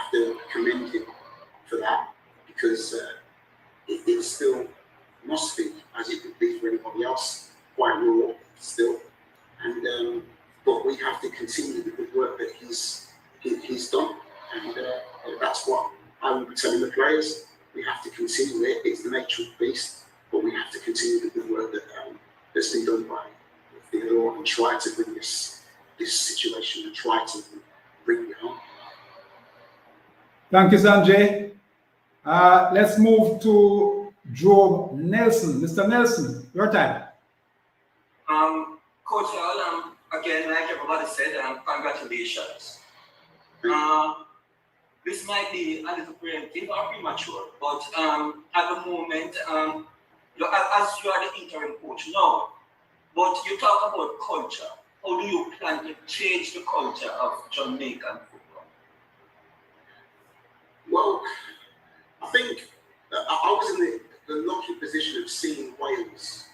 Speaker 4: have to commend him for that because it still must be, as it would be for anybody else, quite raw still. And but we have to continue the good work that he's done, and that's what I will be telling the players. We have to continue it. It's the nature of the beast, but we have to continue the good work that's been done by Theodore and try to bring this this situation and try to bring it home.
Speaker 2: Thank you, Sanjay. Let's move to Joe Nelson. Mr. Nelson, your time.
Speaker 11: Coach Al, again, like everybody said, congratulations. This might be a little preemptive or premature, but at the moment, as you are the interim coach now, but you talk about culture. How do you plan to change the culture of Jamaican football?
Speaker 4: Well, I think I was in the lucky position of seeing Wales,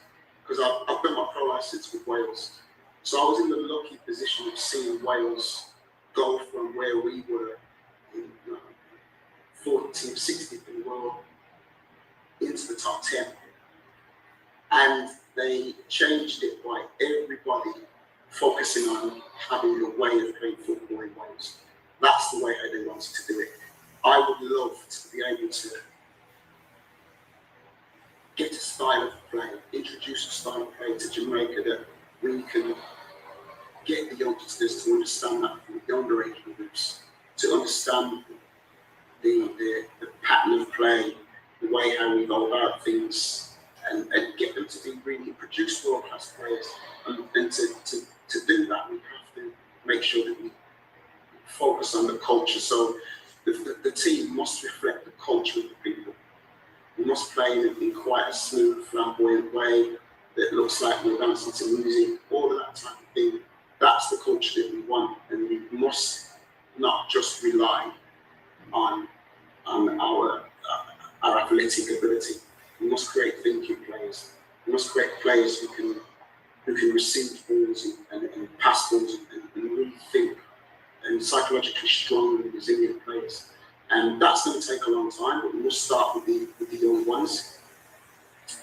Speaker 4: because I've done my pro license with Wales. So I was in the lucky position of seeing Wales go from where we were in 14th, 16th in the world into the top 10. And they changed it by everybody focusing on having a way of playing football in Wales. That's the way they wanted to do it. I would love to be able to get a style of play, introduce a style of play to Jamaica that we can get the youngsters to understand that from younger age groups, to understand the pattern of play, the way how we go about things, and get them to be really produce world-class players. And to do that, we have to make sure that we focus on the culture. So the team must reflect the culture of the people. We must play in quite a smooth, flamboyant way that looks like we're dancing to music, all of that type of thing. That's the culture that we want, and we must not just rely on our athletic ability. We must create thinking players. We must create players who can receive balls and pass balls and really think, and psychologically strong and resilient players. And that's going to take a long time, but we must start with the young ones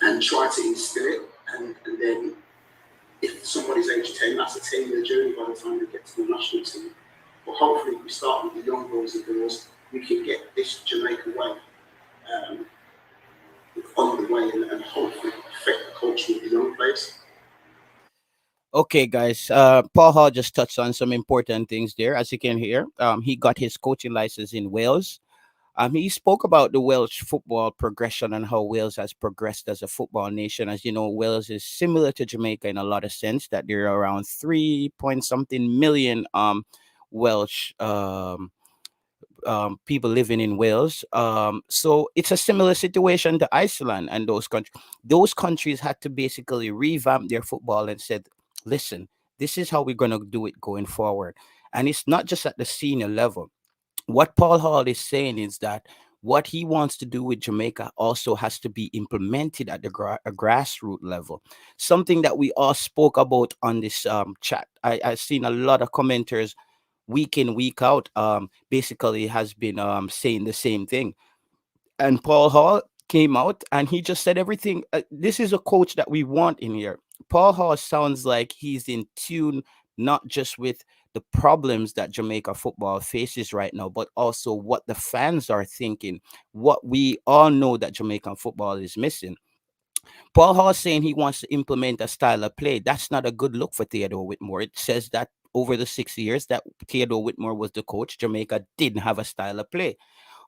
Speaker 4: and try to instill it. And then if somebody's age 10, that's a 10-year journey by the time they get to the national team. But hopefully, if we start with the young boys and girls, we can get this Jamaican way on the way and hopefully affect the culture of the young players.
Speaker 1: Okay, guys. Paul Hall just touched on some important things there. As you can hear, he got his coaching license in Wales. He spoke about the Welsh football progression and how Wales has progressed as a football nation. As you know, Wales is similar to Jamaica in a lot of sense, that there are around 3 point something million Welsh people living in Wales. So it's a similar situation to Iceland and those countries. Those countries had to basically revamp their football and said, listen, this is how we're going to do it going forward. And it's not just at the senior level. What Paul Hall is saying is that what he wants to do with Jamaica also has to be implemented at the grassroots level. Something that we all spoke about on this chat. I've seen a lot of commenters week in, week out, basically has been saying the same thing. And Paul Hall came out and he just said everything. This is a coach that we want in here. Paul Hall sounds like he's in tune, not just with the problems that Jamaica football faces right now, but also what the fans are thinking, what we all know that Jamaican football is missing. Paul Hall saying he wants to implement a style of play. That's not a good look for Theodore Whitmore. It says that over the 6 years that Theodore Whitmore was the coach, Jamaica didn't have a style of play.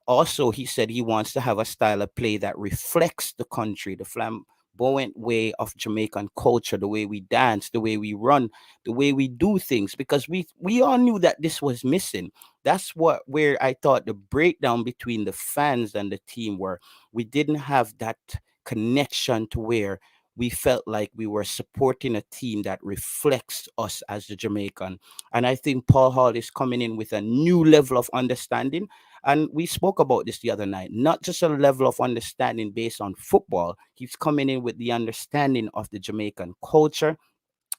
Speaker 1: Also, he said he wants to have a style of play that reflects the country, the flamboyant way of Jamaican culture, the way we dance, the way we run, the way we do things, because we all knew that this was missing. That's where I thought the breakdown between the fans and the team were. We didn't have that connection to where we felt like we were supporting a team that reflects us as the Jamaican. And I think Paul Hall is coming in with a new level of understanding. And we spoke about this the other night, not just a level of understanding based on football. He's coming in with the understanding of the Jamaican culture,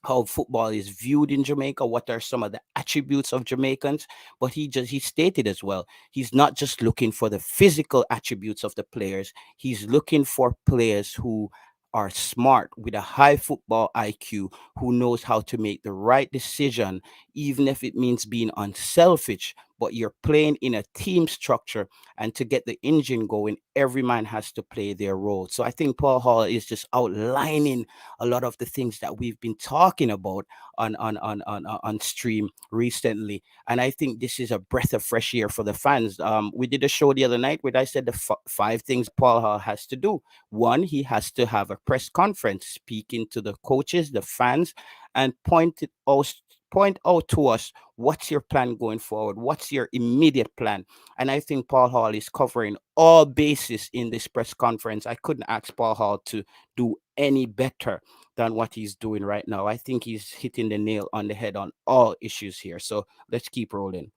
Speaker 1: how football is viewed in Jamaica, what are some of the attributes of Jamaicans. But he stated as well, he's not just looking for the physical attributes of the players, he's looking for players who are smart with a high football IQ, who knows how to make the right decision, even if it means being unselfish, but you're playing in a team structure, and to get the engine going, every man has to play their role. So I think Paul Hall is just outlining a lot of the things that we've been talking about on stream recently. And I think this is a breath of fresh air for the fans. We did a show the other night where I said the five things Paul Hall has to do. One, he has to have a press conference speaking to the coaches, the fans, and point out to us what's your plan going forward, what's your immediate plan. And I think Paul Hall is covering all bases in this press conference. I couldn't ask Paul Hall to do any better than what he's doing right now. I think he's hitting the nail on the head on all issues here. So let's keep rolling.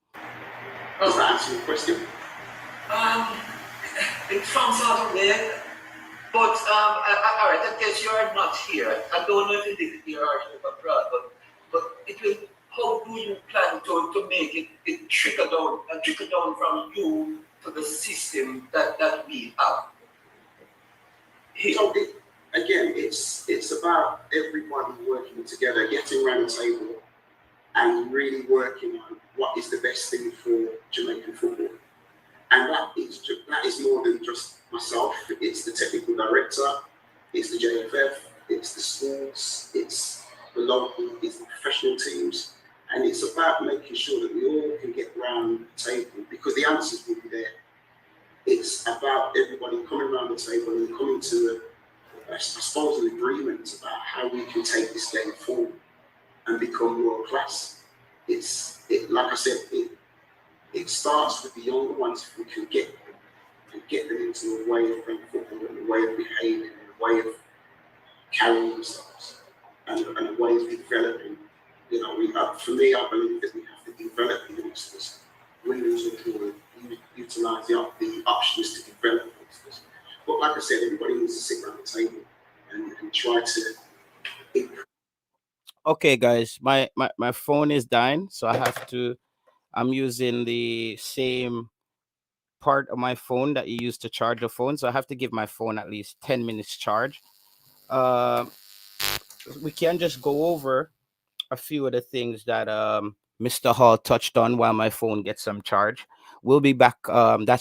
Speaker 4: Does that answer your question?
Speaker 11: In some sort of way, but all right, I guess you are not here. I don't know if you live here or you live abroad, but it will. How do you plan to make it trickle down from you to the system that we have?
Speaker 4: So again, it's about everybody working together, getting around the table, and really working on what is the best thing for Jamaican football. And that is more than just myself. It's the technical director, it's the JFF, it's the schools, it's the local, it's the professional teams. And it's about making sure that we all can get around the table, because the answers will be there. It's about everybody coming around the table and coming to, I suppose, an agreement about how we can take this game forward and become world class. Like I said, it starts with the younger ones. If we can get them into a way of playing football, and a way of behaving, and a way of carrying themselves, and a way of developing. You know, for me, I believe that we have to develop the youngsters, win, lose or draw, utilise the options to develop youngsters. But like I said, everybody needs to sit around the table and try to improve.
Speaker 1: Okay, guys, my phone is dying, so I'm using the same part of my phone that you use to charge the phone, so I have to give my phone at least 10 minutes charge. We can just go over a few of the things that Mr. Hall touched on while my phone gets some charge. We'll be back.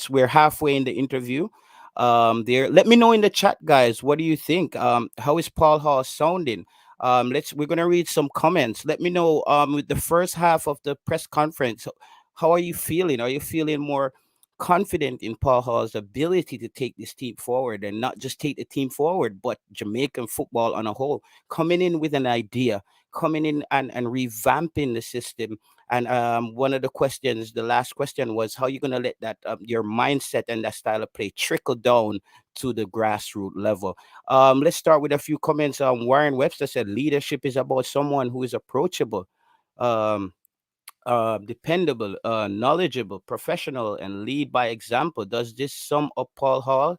Speaker 1: We're halfway in the interview. There. Let me know in the chat, guys. What do you think? How is Paul Hall sounding? We're gonna read some comments. Let me know. With the first half of the press conference, how are you feeling? Are you feeling more confident in Paul Hall's ability to take this team forward, and not just take the team forward, but Jamaican football on a whole, coming in with an idea, coming in and revamping the system? And one of the questions, the last question, was how you going to let that your mindset and that style of play trickle down to the grassroots level. Let's start with a few comments. Warren Webster said leadership is about someone who is approachable, um, dependable, knowledgeable, professional, and lead by example. Does this sum up Paul Hall?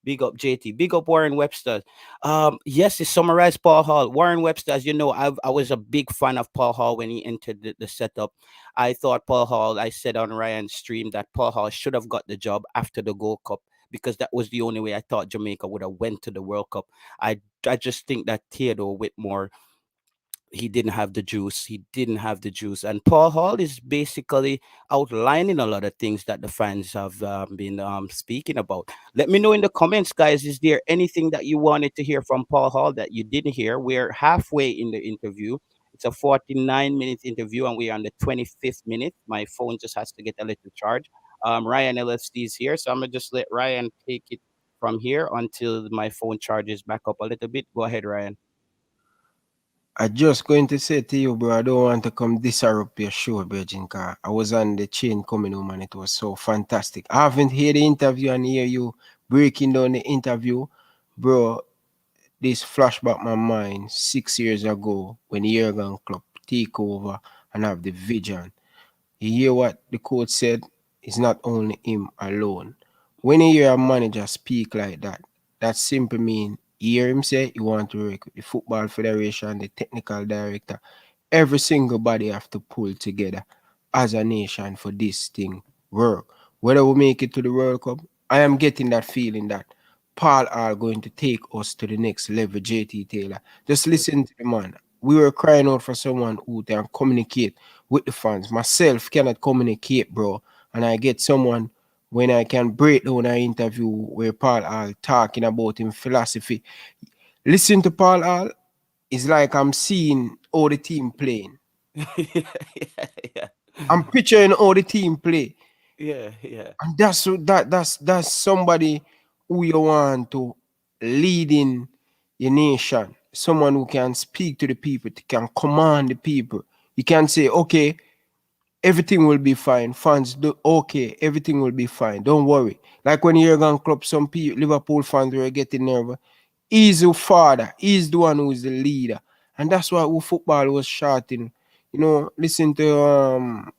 Speaker 1: Big up JT. Big up Warren Webster. Yes, it summarized Paul Hall. Warren Webster, as you know, I was a big fan of Paul Hall when he entered the setup. I thought Paul Hall, I said on Ryan's stream that Paul Hall should have got the job after the Gold Cup, because that was the only way I thought Jamaica would have went to the World Cup. I just think that Theodore Whitmore, he didn't have the juice. He didn't have the juice. And Paul Hall is basically outlining a lot of things that the fans have been speaking about. Let me know in the comments, guys. Is there anything that you wanted to hear from Paul Hall that you didn't hear? We're halfway in the interview. It's a 49-minute interview, and we're on the 25th minute. My phone just has to get a little charge. Ryan LFC is here, so I'm going to just let Ryan take it from here until my phone charges back up a little bit. Go ahead, Ryan.
Speaker 12: I just going to say to you, bro, I don't want to come disrupt your show, Virgin, because I was on the chain coming home and it was so fantastic. I haven't heard the interview and hear you breaking down the interview. Bro, this flashback my mind 6 years ago when the Jurgen Club take over and have the vision. You hear what the coach said? It's not only him alone. When you hear a manager speak like that, that simply means you hear him say you want to work with the Football Federation, the technical director. Every single body have to pull together as a nation for this thing work. Whether we make it to the World Cup, I am getting that feeling that Paul are going to take us to the next level. JT Taylor, just listen to the man. We were crying out for someone who can communicate with the fans. Myself cannot communicate, bro. And I get someone when I can break down an interview where Paul Hall talking about him philosophy. Listen to Paul Hall, it's like I'm seeing all the team playing.
Speaker 1: Yeah.
Speaker 12: I'm picturing all the team play.
Speaker 1: Yeah, yeah.
Speaker 12: And that's somebody who you want to lead in your nation. Someone who can speak to the people, can command the people. You can say, okay, everything will be fine. Fans do okay, everything will be fine. Don't worry. Like when Jurgen Klopp, some people, Liverpool fans were getting nervous. He's the father. He's the one who is the leader. And that's why football was shouting. You know, listen to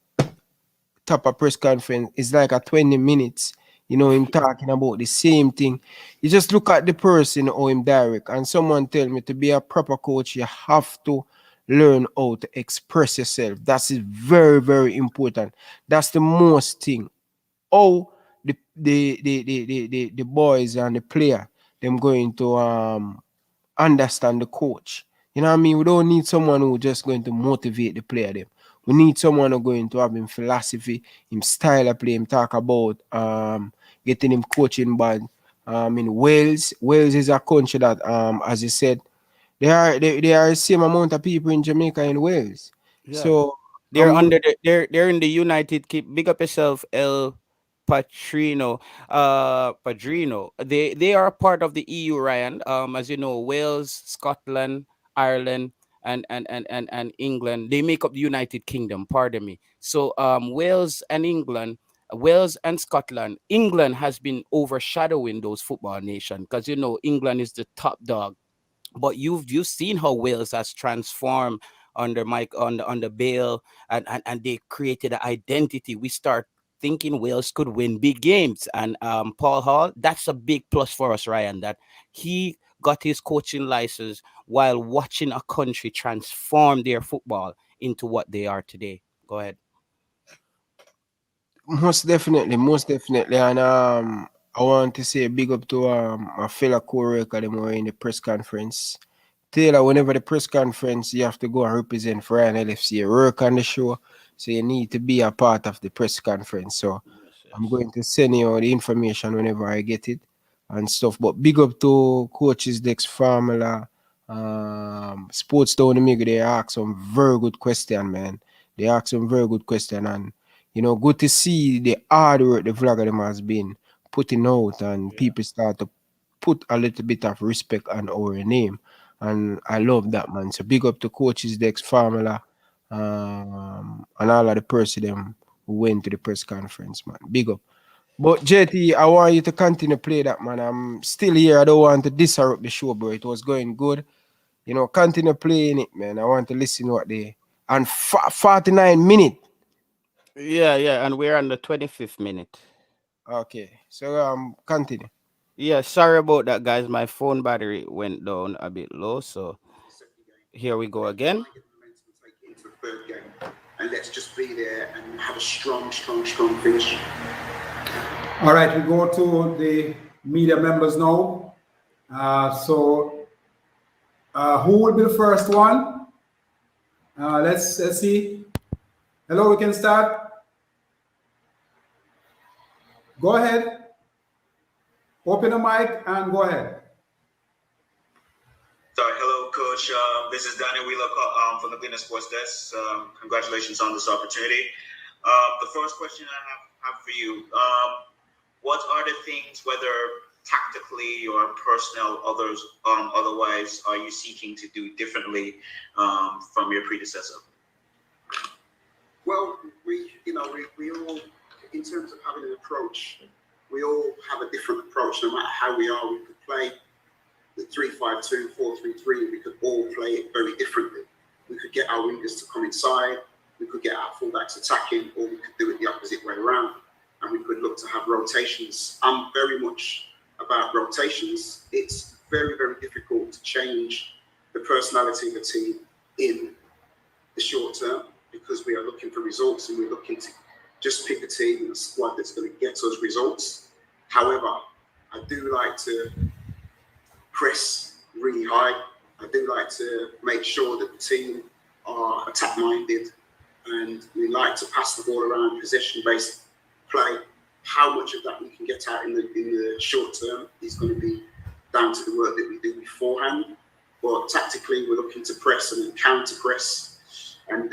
Speaker 12: top of press conference. It's like a 20 minutes. You know, him talking about the same thing. You just look at the person or him direct. And someone tell me to be a proper coach, you have to learn how to express yourself. That is very, very important. That's the most thing. Oh, the boys and the player, them going to understand the coach. You know what I mean? We don't need someone who just going to motivate the player them. We need someone who going to have him philosophy, him style of play, him talk about getting him coaching bad. In Wales. Wales is a country that as you said, they are the same amount of people in Jamaica and Wales.
Speaker 1: Yeah.
Speaker 12: So
Speaker 1: They're under they're in the United Keep. Big up yourself, El Patrino. Padrino. They are part of the EU, Ryan. As you know, Wales, Scotland, Ireland, and England. They make up the United Kingdom, pardon me. So Wales and England, Wales and Scotland. England has been overshadowing those football nations because you know England is the top dog, but you've seen how Wales has transformed under Mike on the Bale, and they created an identity. We start thinking Wales could win big games, and Paul Hall, that's a big plus for us, Ryan, that he got his coaching license while watching a country transform their football into what they are today. Go ahead.
Speaker 12: most definitely. And I want to say big up to my fellow co-worker them who were in the press conference. Taylor, whenever the press conference, you have to go and represent for Ryan LFC, work on the show. So you need to be a part of the press conference. So I'm going to send you the information whenever I get it and stuff. But big up to coaches Dex Formula, Sports Down the Migo. They ask some very good question, man. They ask some very good question, and you know, good to see the hard work the vlogger them has been putting out, and people start to put a little bit of respect on our name. And I love that, man. So big up to coaches Dex Formula, and all of the person them who went to the press conference, man. Big up. But JT, I want you to continue play that, man. I'm still here. I don't want to disrupt the show, bro. It was going good. You know, continue playing it, man. I want to listen what they and 49 minutes.
Speaker 1: Yeah, yeah, and we're on the 25th minute.
Speaker 12: Okay, so continue.
Speaker 1: Yeah, sorry about that, guys. My phone battery went down a bit low, so here we go again.
Speaker 4: And let's just be there and have a strong finish.
Speaker 2: All right, we go to the media members now. Who will be the first one? Let's see. Hello, we can start. Go ahead. Open the mic and go ahead.
Speaker 3: Sorry, hello, Coach. This is Daniel Wheeler from the Glenna Sports Desk. Congratulations on this opportunity. The first question I have for you, what are the things, whether tactically or personnel, otherwise, are you seeking to do differently from your predecessor?
Speaker 4: Well, we all, in terms of having an approach, we all have a different approach. No matter how we are, we could play the 3-5-2, 4-3-3. We could all play it very differently. We could get our wingers to come inside. We could get our fullbacks attacking, or we could do it the opposite way around. And we could look to have rotations. I'm very much about rotations. It's very, very difficult to change the personality of the team in the short term, because we are looking for results and we're looking to just pick a team and a squad that's going to get us results. However, I do like to press really high. I do like to make sure that the team are attack-minded. and we like to pass the ball around, possession-based play. How much of that we can get out in the short term is going to be down to the work that we do beforehand. But tactically, we're looking to press and counter press, and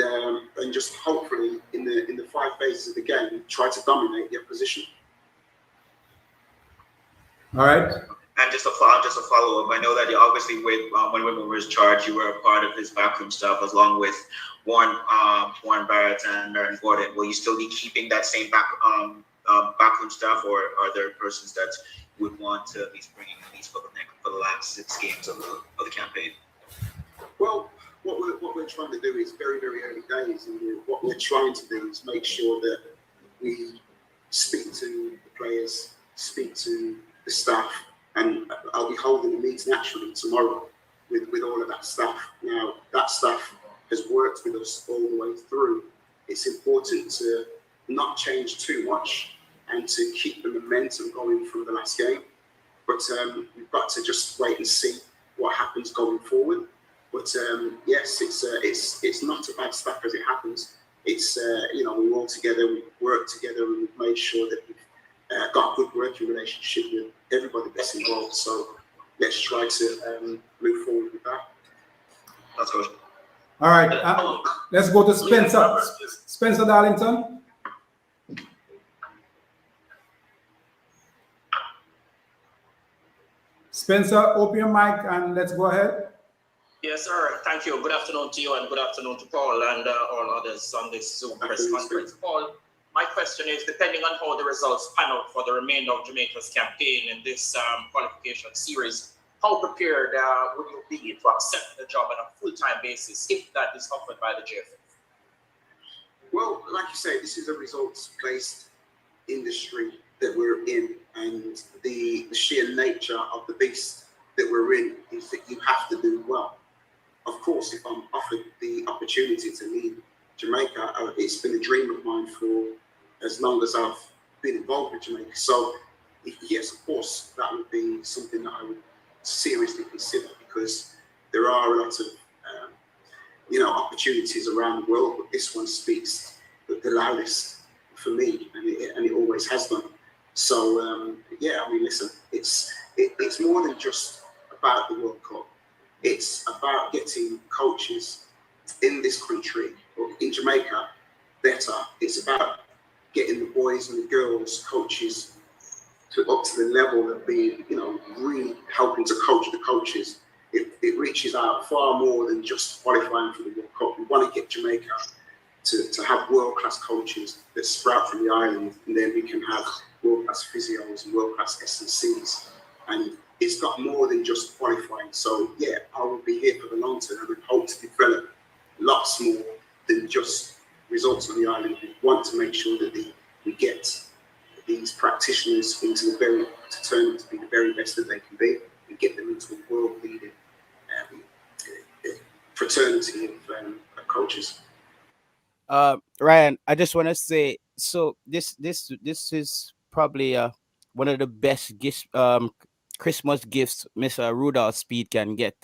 Speaker 4: just hopefully in the 5 phases of the game, try to dominate the opposition.
Speaker 2: All right.
Speaker 3: And just a follow up. I know that you obviously when Whitman was charged, you were a part of his backroom staff along with Warren Barrett and Aaron Gordon. Will you still be keeping that same backroom staff, or are there persons that would want to at least bring in at least for the last 6 games of the campaign?
Speaker 4: Well, what we're trying to do is very, very early days, and what we're trying to do is make sure that we speak to the players, speak to the staff, and I'll be holding a meeting actually tomorrow with all of that staff. Now, that staff has worked with us all the way through. It's important to not change too much and to keep the momentum going from the last game. But we've got to just wait and see what happens going forward. But yes, it's not a bad staff as it happens. It's we're all together, we work together, and we've made sure that we've got a good working relationship with everybody that's involved. So let's try to move forward with that.
Speaker 3: That's good.
Speaker 2: All right, let's go to Spencer. Spencer Darlington. Spencer, open your mic and let's go ahead.
Speaker 5: Yes, sir. Thank you. Good afternoon to you and good afternoon to Paul and all others on this Zoom press conference. Paul, my question is, depending on how the results pan out for the remainder of Jamaica's campaign in this qualification series, how prepared would you be to accept the job on a full-time basis if that is offered by the JFF?
Speaker 4: Well, like you say, this is a results-based industry that we're in, and the sheer nature of the beast that we're in is that you have to do well. Of course, if I'm offered the opportunity to lead Jamaica, it's been a dream of mine for as long as I've been involved with Jamaica. So, yes, of course, that would be something that I would seriously consider, because there are a lot of opportunities around the world, but this one speaks the loudest for me, and it always has done. So yeah, I mean, listen, it's more than just about the World Cup. It's about getting coaches in this country or in Jamaica better. It's about getting the boys and the girls coaches up to the level of being, really helping to coach the coaches. It reaches out far more than just qualifying for the World Cup. We want to get Jamaica to have world-class coaches that sprout from the island, and then we can have world-class physios and world-class S&Cs. And it's got more than just qualifying. So yeah, I will be here for the long term. I would hope to develop lots more than just results on the island. We want to make sure that we get these practitioners into to turn them to be the very best that they can be, and get them into a world-leading fraternity of coaches.
Speaker 1: Ryan, I just want to say, so this is probably one of the best gifts, Christmas gifts Mr. Rudolph Speed can get.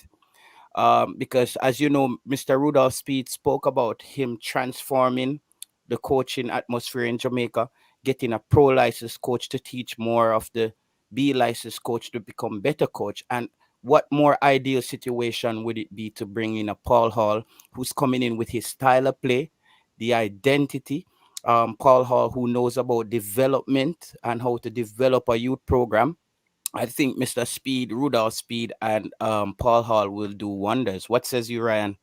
Speaker 1: Because as you know, Mr. Rudolph Speed spoke about him transforming the coaching atmosphere in Jamaica, getting a pro licensed coach to teach more of the B licensed coach to become better coach. And what more ideal situation would it be to bring in a Paul Hall, who's coming in with his style of play, the identity. Paul Hall, who knows about development and how to develop a youth program. I think Mr. Speed, Rudolph Speed, and Paul Hall will do wonders. What says you, Ryan?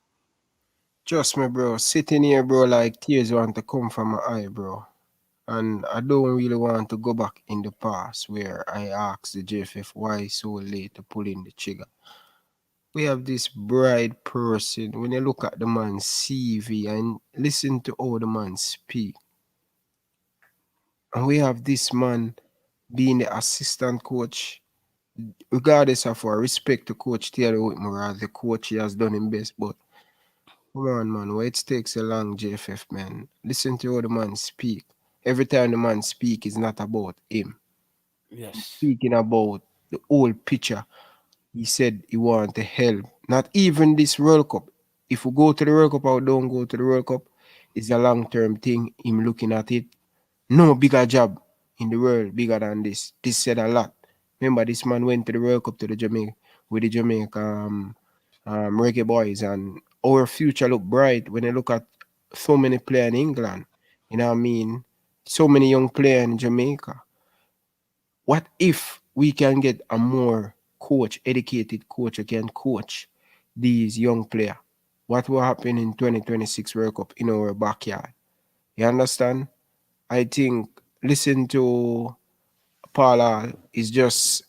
Speaker 12: Trust me, bro. Sitting here, bro, like tears want to come from my eye, bro. And I don't really want to go back in the past where I asked the JFF why so late to pull in the trigger. We have this bright person. When you look at the man's CV and listen to how the man speak, and we have this man being the assistant coach, regardless of our respect to Coach Taylor Whitmore as the coach, he has done him best, but come on, man, why it takes a long, JFF, man? Listen to how the man speak. Every time the man speak, it's not about him.
Speaker 1: Yes.
Speaker 12: He's speaking about the whole picture. He said he want to help. Not even this World Cup. If we go to the World Cup or don't go to the World Cup, is a long-term thing. Him looking at it. No bigger job in the world bigger than this. This said a lot. Remember, this man went to the World Cup to the Jamaica with the Jamaica Reggae Boyz, and our future look bright when you look at so many players in England. You know what I mean? So many young players in Jamaica. What if we can get a more educated coach who can coach these young players? What will happen in 2026 World Cup in our backyard? You understand? I think listen to Paula is just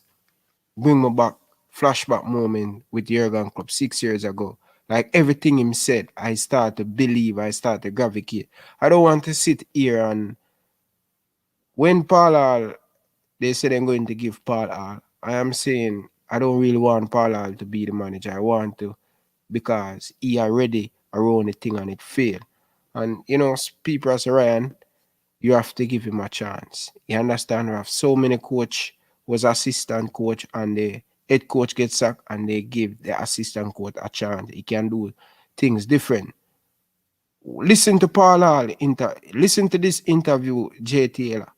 Speaker 12: bring me back flashback moment with Jurgen Klopp 6 years ago. Like everything him said, I start to believe, I start to gravitate. I don't want to sit here and when Paula they said they're going to give Paula, I am saying I don't really want Paula to be the manager. I want to because he already around the thing and it failed. And you know, people as Ryan, you have to give him a chance. You understand? We have so many coach was assistant coach and the head coach gets sacked and they give the assistant coach a chance. He can do things different. Listen to Paul Hall, listen to this interview, J. Taylor.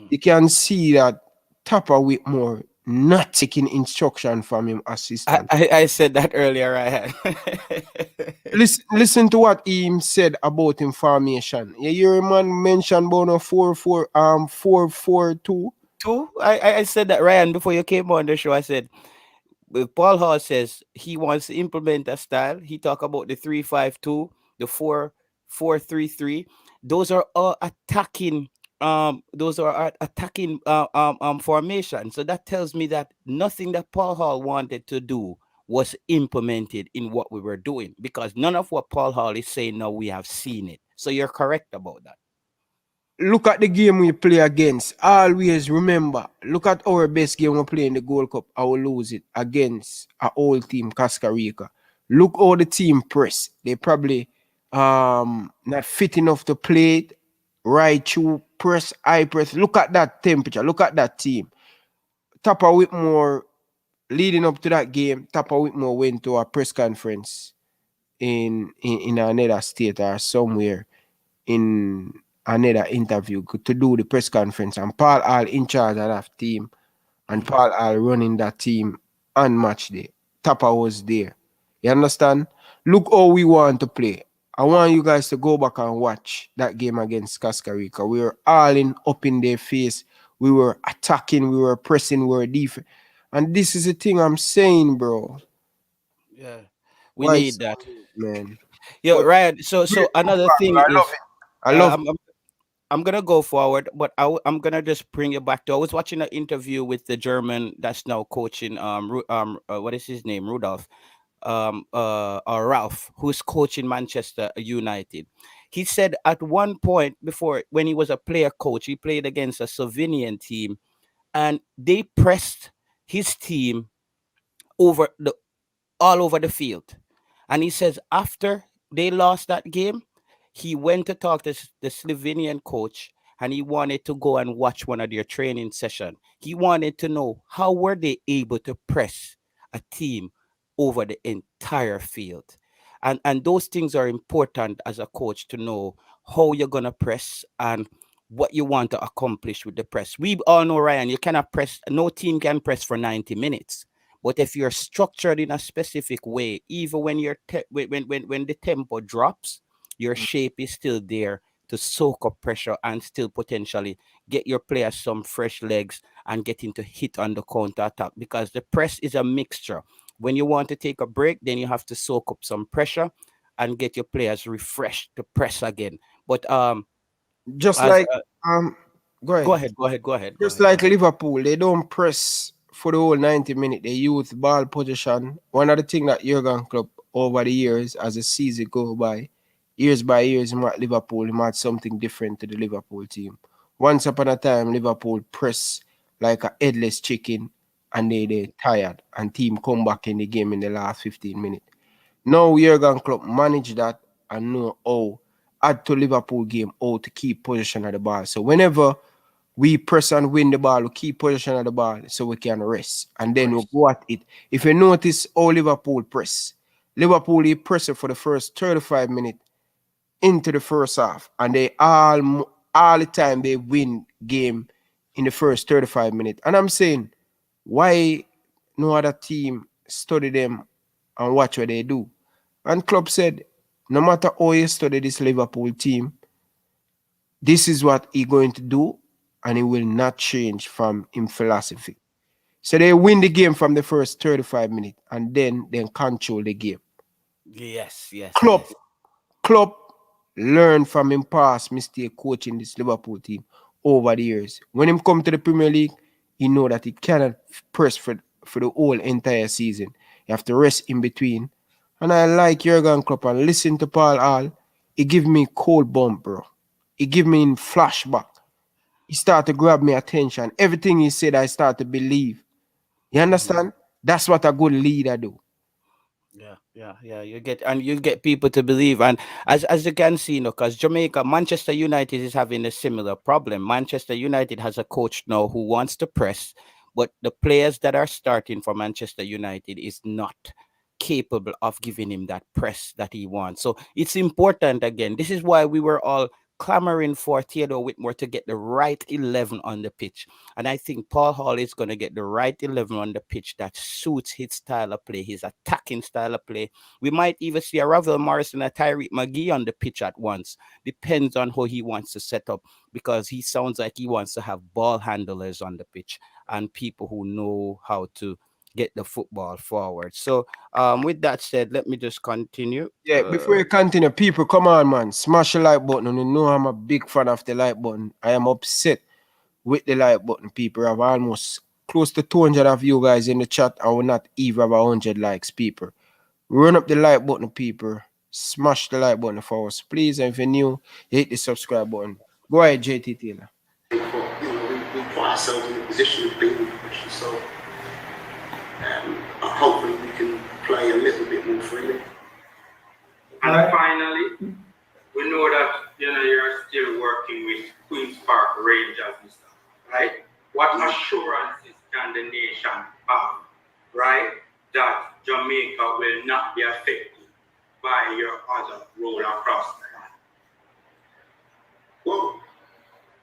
Speaker 12: You can see that Tapa Whitmore not taking instruction from him assistant.
Speaker 1: I said that earlier, Ryan.
Speaker 12: Listen to what he said about him formation. You hear a man mention about a 4-4-2.
Speaker 1: I said that, Ryan, before you came on the show. I said Paul Hall says he wants to implement a style. He talk about the 3-5-2, the 4-4-3-3. Those are all attacking. Those are attacking formation. So that tells me that nothing that Paul Hall wanted to do was implemented in what we were doing, because none of what Paul Hall is saying now we have seen it. So you're correct about that.
Speaker 12: Look at the game we play against. Always remember, look at our best game we play in the Gold Cup. I will lose it against our old team, Costa Rica. Look how the team press. They probably not fit enough to play it. Right through press, high press. Look at that temperature. Look at that team. Tapa Whitmore, leading up to that game, Tapa Whitmore went to a press conference in another state or somewhere in another interview to do the press conference, and Paul Hall in charge of that team and Paul Hall running that team on match day. Tapa was there. You understand? Look how we want to play. I want you guys to go back and watch that game against Costa Rica. We were all in up in their face. We were attacking, we were pressing, we were defense. And this is the thing I'm saying, bro.
Speaker 1: Yeah. We need that.
Speaker 12: Man.
Speaker 1: Yeah,
Speaker 12: But
Speaker 1: Ryan. So another thing
Speaker 12: I
Speaker 1: is
Speaker 12: love it. I love it.
Speaker 1: I'm gonna go forward, but I'm gonna just bring you back to. I was watching an interview with the German that's now coaching. What is his name? Rudolph. Or Ralph, who's coaching Manchester United. He said at one point before, when he was a player coach, he played against a Slovenian team, and they pressed his team over the all over the field. And he says after they lost that game, he went to talk to the Slovenian coach, and he wanted to go and watch one of their training session. He wanted to know how were they able to press a team over the entire field. And those things are important as a coach, to know how you're gonna press and what you want to accomplish with the press. We all know, Ryan, you cannot press, no team can press for 90 minutes. But if you're structured in a specific way, even when when the tempo drops, your shape is still there to soak up pressure and still potentially get your players some fresh legs and get into hit on the counter attack, because the press is a mixture. When you want to take a break, then you have to soak up some pressure and get your players refreshed to press again. But
Speaker 12: just
Speaker 1: as,
Speaker 12: like
Speaker 1: go ahead.
Speaker 12: Just like Liverpool, they don't press for the whole 90 minutes. They use ball position. One of the things that Jurgen Klopp over the years, as the season go by years, him at Liverpool, he had something different to the Liverpool team. Once upon a time, Liverpool press like a headless chicken, and they tired, and team come back in the game in the last 15 minutes. Now Jurgen Klopp manage that and know how add to Liverpool game how to keep possession of the ball. So whenever we press and win the ball, we keep possession of the ball so we can rest. And then we go at it. If you notice how Liverpool press, Liverpool he press it for the first 35 minutes. into the first half, and they all the time they win game in the first 35 minutes. And I'm saying, why no other team study them and watch what they do? And Klopp said, no matter how you study this Liverpool team, this is what he's going to do, and he will not change from his philosophy. So they win the game from the first 35 minutes, and then they control the game.
Speaker 1: Yes.
Speaker 12: Klopp learned from him past mistake coaching this Liverpool team over the years. When him come to the Premier League, he know that he cannot press for the whole entire season. You have to rest in between. And I like Jurgen Klopp and listen to Paul Hall. He give me cold bump, bro. He give me in flashback. He start to grab me attention. Everything he said, I start to believe. You understand? That's what a good leader do.
Speaker 1: Yeah. You get people to believe, and as you can see, because Jamaica, Manchester United is having a similar problem. Manchester United has a coach now who wants to press, but the players that are starting for Manchester United is not capable of giving him that press that he wants. So it's important again. This is why we were all clamoring for Theodore Whitmore to get the right 11 on the pitch. And I think Paul Hall is going to get the right 11 on the pitch that suits his style of play, his attacking style of play. We might even see a Ravel Morrison, a Tyreek McGee on the pitch at once. Depends on how he wants to set up, because he sounds like he wants to have ball handlers on the pitch and people who know how to get the football forward. So with that said, let me just continue.
Speaker 12: Yeah, before you continue, people, come on, man. Smash the like button. And you know I'm a big fan of the like button. I am upset with the like button, people. I have almost close to 200 of you guys in the chat. I will not even have 100 likes, people. Run up the like button, people. Smash the like button for us, please. And if you're new, hit the subscribe button. Go ahead, JT Taylor.
Speaker 4: We put ourselves in a position of being pushed, so hopefully we can play a little bit more freely.
Speaker 10: And finally, we know that you're still working with Queen's Park Rangers and stuff, right? What assurances can the nation have, right, that Jamaica will not be affected by your other role across the land?
Speaker 4: Well,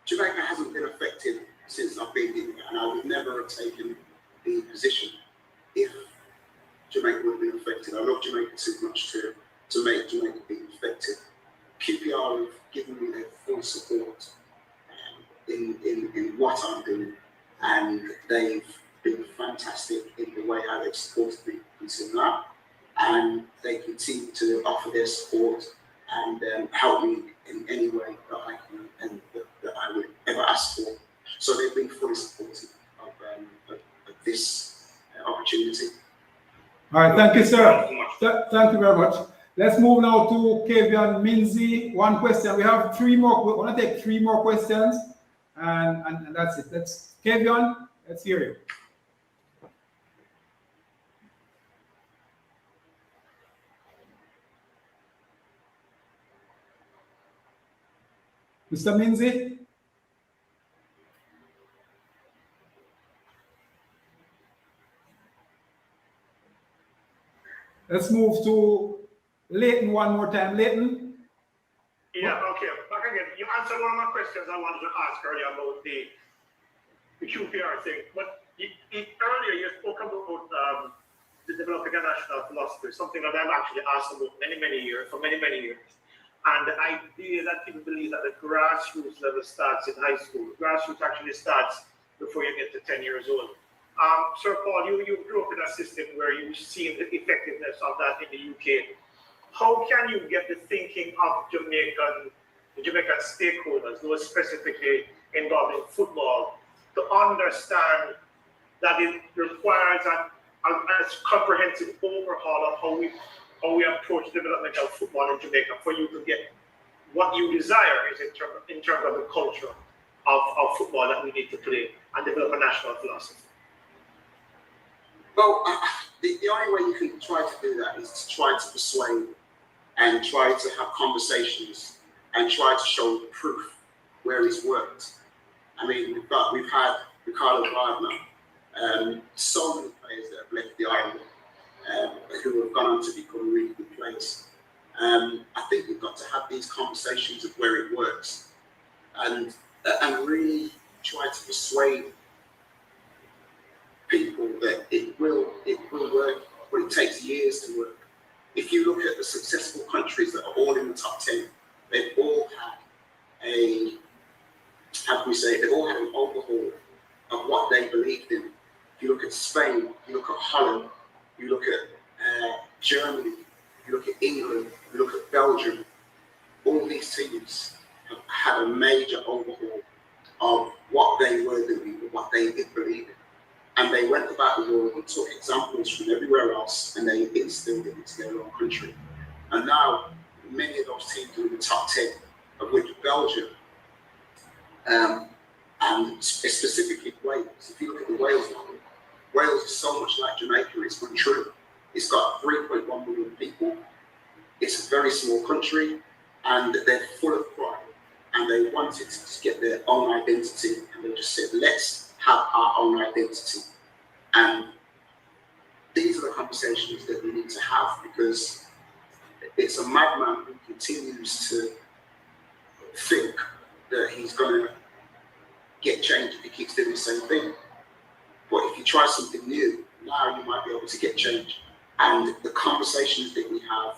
Speaker 4: Jamaica hasn't been affected since I've been here, and I would never have taken the position if Jamaica would have been affected. I love Jamaica too much to make Jamaica be affected. QPR have given me their full support in what I'm doing, and they've been fantastic in the way how they've supported me until now, and they continue to offer their support and help me in any way that I can and that I would ever ask for. So they've been fully supportive of this opportunity.
Speaker 2: All right, thank you, sir. Thank you very much. Let's move now to Kevian Minzy. One question. We have three more. We want to take three more questions, and that's it. Let's Kevian. Let's hear you. Mr. Minzy? Let's move to Leighton one more time. Leighton?
Speaker 8: Yeah, okay. Back again. You answered one of my questions I wanted to ask earlier about the QPR thing. But earlier you spoke about the developing a national philosophy, something that I've actually asked about for many years. And the idea that people believe that the grassroots level starts in high school. Grassroots actually starts before you get to 10 years old. Sir Paul, you grew up in a system where you've seen the effectiveness of that in the UK. How can you get the thinking of Jamaican stakeholders, those specifically involved in football, to understand that it requires a comprehensive overhaul of how we approach development of football in Jamaica for you to get what you desire is in terms of the culture of football that we need to play and develop a national philosophy?
Speaker 4: Well, the only way you can try to do that is to try to persuade and try to have conversations and try to show proof where it's worked. I mean, we've had Ricardo Wagner, so many players that have left the island who have gone on to become really good players. I think we've got to have these conversations of where it works, and really try to persuade people that it will work, but it takes years to work. If you look at the successful countries that are all in the top 10, they've all had a, how can we say, they've all had an overhaul of what they believed in. If you look at Spain, you look at Holland, you look at Germany, you look at England, you look at Belgium, all these teams have had a major overhaul of what they were doing, what they did believe in. And they went about the world and took examples from everywhere else and they instilled it into their own country. And now many of those teams are in the top 10, of which Belgium, and specifically Wales. If you look at the Wales model, Wales is so much like Jamaica, it's untrue. It's got 3.1 million people. It's a very small country, and they're full of pride, and they wanted to get their own identity, and they just said, let's have our own identity. And these are the conversations that we need to have, because it's a madman who continues to think that he's going to get change if he keeps doing the same thing. But if you try something new, now you might be able to get change. And the conversations that we have,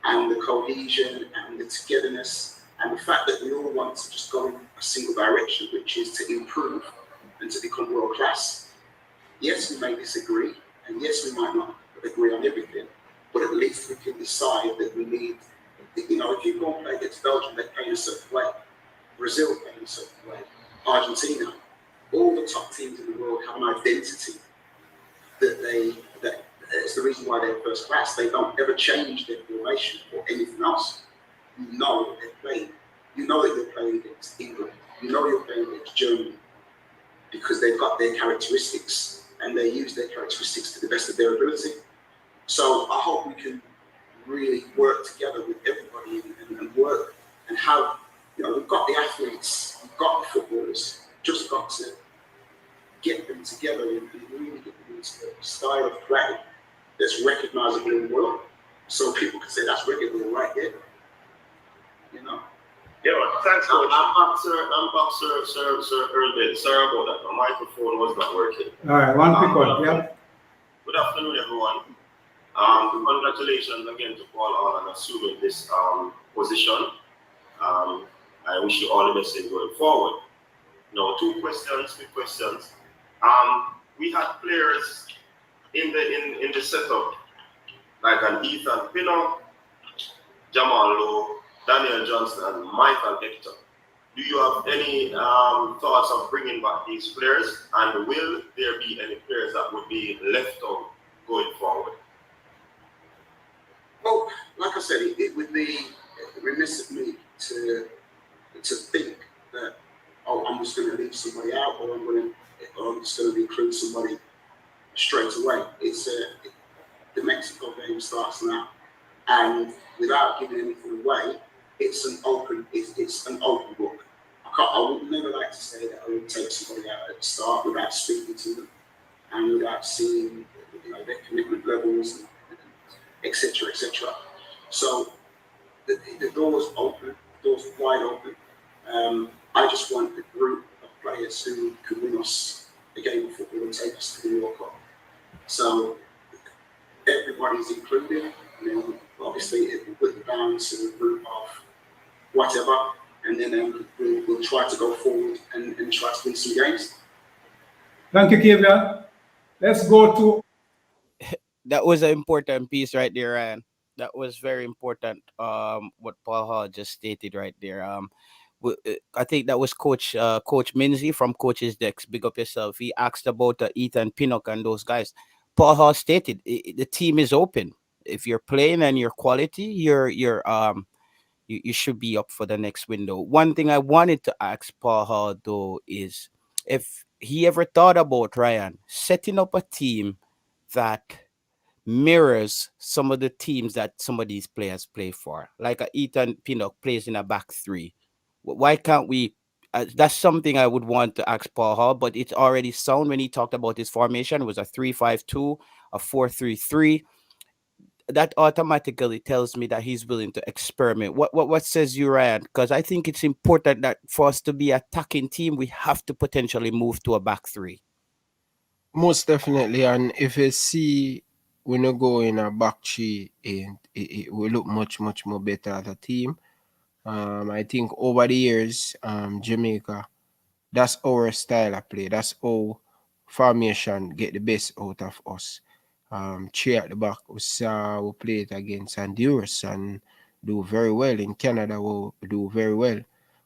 Speaker 4: and the cohesion, and the togetherness, and the fact that we all want to just go in a single direction, which is to improve and to become world class. Yes, we may disagree, and yes, we might not agree on everything, but at least we can decide that we need, you know, if you go and play against Belgium, they play in a certain way. Brazil play in a certain way. Argentina, all the top teams in the world have an identity that it's the reason why they're first class. They don't ever change their formation or anything else. You know that they're playing. You know that you're playing against England. You know you're playing against Germany, because they've got their characteristics and they use their characteristics to the best of their ability. So I hope we can really work together with everybody and work and have, you know, we've got the athletes, we've got the footballers, just got to get them together and really get them into a style of play that's recognizable in the world, so people can say that's Reggae Boyz right there. You know?
Speaker 7: Yeah, well, thanks, Coach. I'm back, sir, early. Sorry about that. My microphone was not working.
Speaker 2: All right, one quick one. Yeah.
Speaker 7: Good afternoon, everyone. Congratulations again to Paul on assuming this position. I wish you all the best in going forward. Now, quick questions. We had players in the setup like an Ethan Pinnock, Jamal Lowe, Daniel Johnson, and Michael Hector. Do you have any thoughts of bringing back these players, and will there be any players that would be left out going forward?
Speaker 4: Well, like I said, it would be remiss of me to think that, oh, I'm just going to leave somebody out, or I'm just going to include somebody straight away. It's the Mexico game starts now, and without giving anything away, it's an open book. I would never like to say that I would take somebody out at the start without speaking to them and without seeing, you know, their commitment levels, etc., etc. So the door's open, the door's wide open. I just want a group of players who can win us a game of football and take us to the World Cup. So everybody's included. And then obviously it will put it down to a group of whatever, and then we'll try to go forward and try to win some games.
Speaker 2: Thank you, Kevin. Let's go to.
Speaker 1: That was an important piece right there, Ryan. That was very important. What Paul Hall just stated right there. I think that was Coach Minzy from Coach's Decks. Big up yourself. He asked about Ethan Pinnock and those guys. Paul Hall stated the team is open. If you're playing and you're quality, you should be up for the next window. One thing I wanted to ask Paul Hall though is if he ever thought about, Ryan, setting up a team that mirrors some of the teams that some of these players play for. Like Ethan Pinnock plays in a back three. Why can't we? That's something I would want to ask Paul Hall, but it's already sound when he talked about his formation. It was a 3-5-2, a 4-3-3. that automatically tells me that he's willing to experiment. What says you, Ryan? Because I think it's important that for us to be attacking team, we have to potentially move to a back three.
Speaker 12: Most definitely, and if you see when you go in a back three, it will look much more better as a team. I think over the years, Jamaica, that's our style of play. That's how formation get the best out of us. Three at the back, we play it against Honduras and do very well. In Canada, we do very well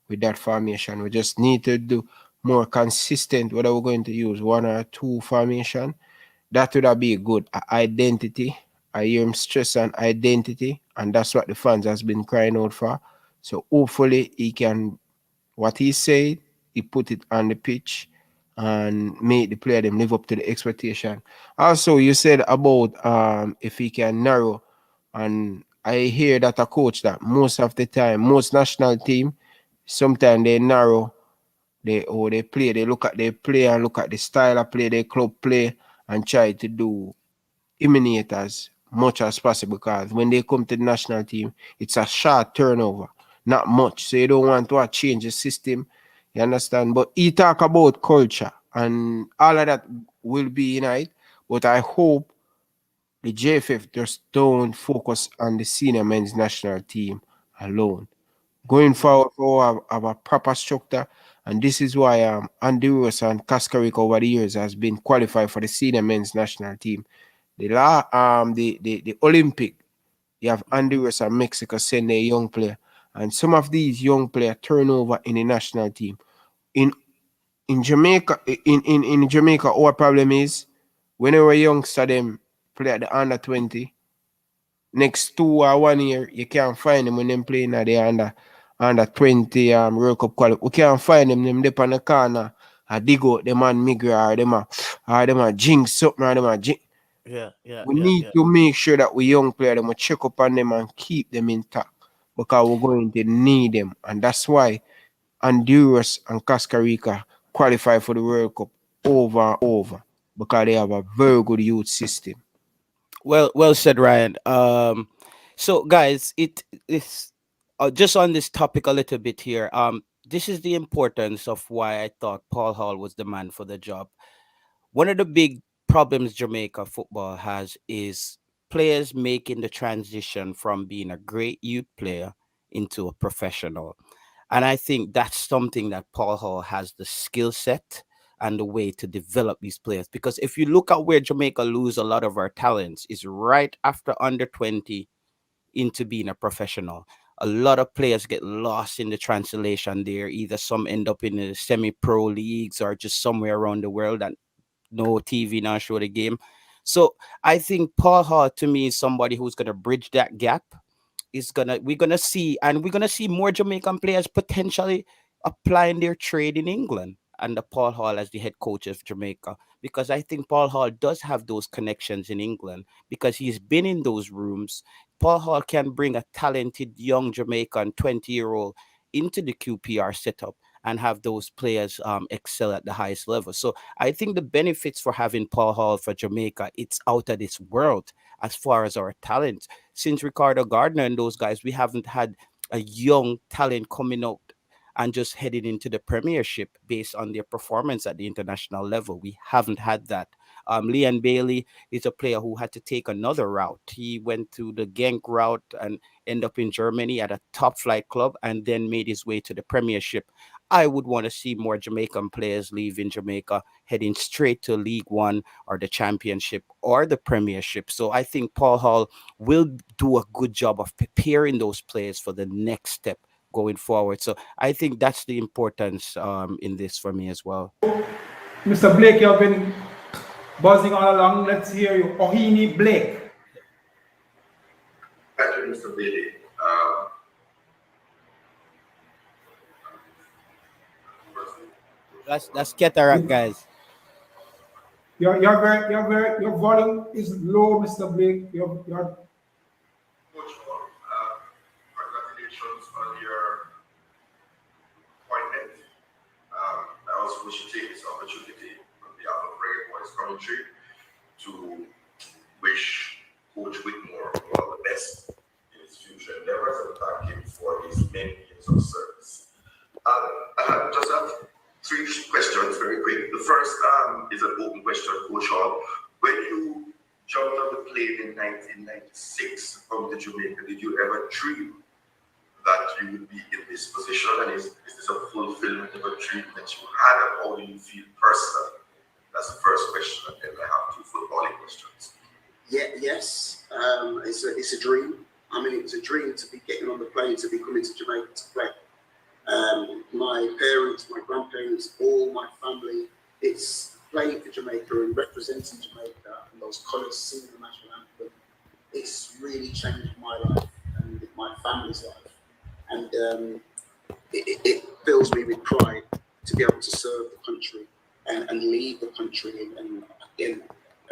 Speaker 12: with that formation. We just need to do more consistent, whether we're going to use one or two formation. That would be a good identity. I hear him stress on identity, and that's what the fans has been crying out for. So hopefully he can, what he said, he put it on the pitch and make the player them live up to the expectation. Also, you said about if he can narrow, and I hear that a coach that most of the time, most national team, sometimes they narrow, they play, they look at their play and look at the style of play, their club play, and try to do eliminate as much as possible, because when they come to the national team, it's a short turnover, not much. So you don't want to change the system. You understand? But he talk about culture and all of that will be in it. But I hope the JFF just don't focus on the senior men's national team alone. Going forward, we'll have a proper structure, and this is why Honduras and Costa Rica over the years has been qualified for the senior men's national team. The Olympic, you have Honduras and Mexico send their young player, and some of these young players turn over in the national team. In Jamaica, in Jamaica, our problem is when we were youngster, them play at the under 20. Next 2 or 1 year, you can't find them when them playing at the under 20 World Cup quality. We can't find them dip on the corner. I dig out them and migra or them a jinx something or them a jinx. We need to make sure that we young players them check up on them and keep them intact, because we're going to need them. And that's why Honduras and Costa Rica qualify for the World Cup over and over, because they have a very good youth system.
Speaker 1: Well said, Ryan. So guys, it is just on this topic a little bit here. This is the importance of why I thought Paul Hall was the man for the job. One of the big problems Jamaica football has is players making the transition from being a great youth player into a professional. And I think that's something that Paul Hall has the skill set and the way to develop these players. Because if you look at where Jamaica lose a lot of our talents is right after under 20 into being a professional. A lot of players get lost in the translation there. Either some end up in the semi-pro leagues or just somewhere around the world and no TV now show the game. So I think Paul Hall to me is somebody who's gonna bridge that gap. We're gonna see, and we're gonna see more Jamaican players potentially applying their trade in England under Paul Hall as the head coach of Jamaica, because I think Paul Hall does have those connections in England because he's been in those rooms. Paul Hall can bring a talented young Jamaican 20-year-old into the QPR setup and have those players excel at the highest level. So I think the benefits for having Paul Hall for Jamaica, it's out of this world as far as our talent. Since Ricardo Gardner and those guys, we haven't had a young talent coming out and just heading into the Premiership based on their performance at the international level. We haven't had that. Leon Bailey is a player who had to take another route. He went to the Genk route and ended up in Germany at a top flight club and then made his way to the Premiership. I would want to see more Jamaican players leaving Jamaica, heading straight to League One or the Championship or the Premiership. So I think Paul Hall will do a good job of preparing those players for the next step going forward. So I think that's the importance in this for me as well.
Speaker 2: Mr. Blake, you have been buzzing all along. Let's hear you. Ohini Blake.
Speaker 9: Thank you, Mr. Bailey.
Speaker 1: That's cataract, guys.
Speaker 2: Your volume is low, Mr. Blake. Your
Speaker 9: Coach, congratulations on your appointment. I also wish to take this opportunity on behalf of Reggae Boyz commentary to wish Coach Whitmore well question, Coach Hall. When you jumped on the plane in 1996 from the Jamaica, did you ever dream that you would be in this position? And is this a fulfillment of a dream that you had? And how do you feel personally? That's the first question. And then I have two footballing questions.
Speaker 4: Yes. It's a dream. I mean, it was a dream to be getting on the plane, to be coming to Jamaica to play. My parents, my grandparents, all my family, it's playing for Jamaica and representing Jamaica and those colours, singing the national anthem. It's really changed my life and my family's life. And it fills me with pride to be able to serve the country and lead the country and again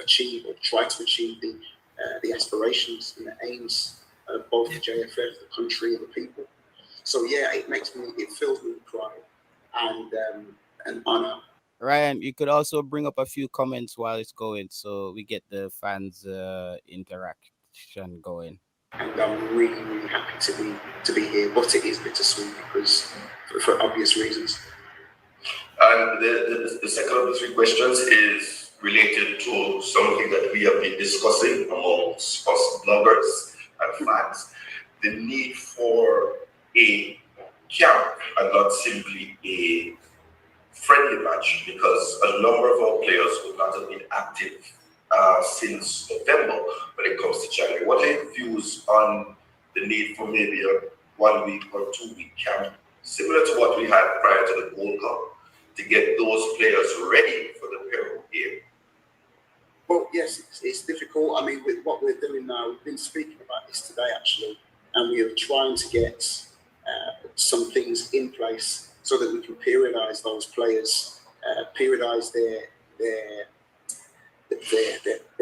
Speaker 4: achieve or try to achieve the aspirations and the aims of both the JFF, the country, and the people. So yeah, it fills me with pride and honor.
Speaker 1: Ryan, you could also bring up a few comments while it's going, so we get the fans' interaction going.
Speaker 4: And I'm really, really happy to be here, but it is bittersweet because for obvious reasons.
Speaker 9: And the second of the three questions is related to something that we have been discussing amongst us bloggers and fans: the need for a camp and not simply a friendly match, because a number of our players would not have been active since November when it comes to January. What are your views on the need for maybe a 1 week or 2 week camp, similar to what we had prior to the Gold Cup, to get those players ready for the Peru game?
Speaker 4: Well, yes, it's difficult. I mean, with what we're doing now, we've been speaking about this today actually, and we are trying to get some things in place so that we can periodise those players, periodise their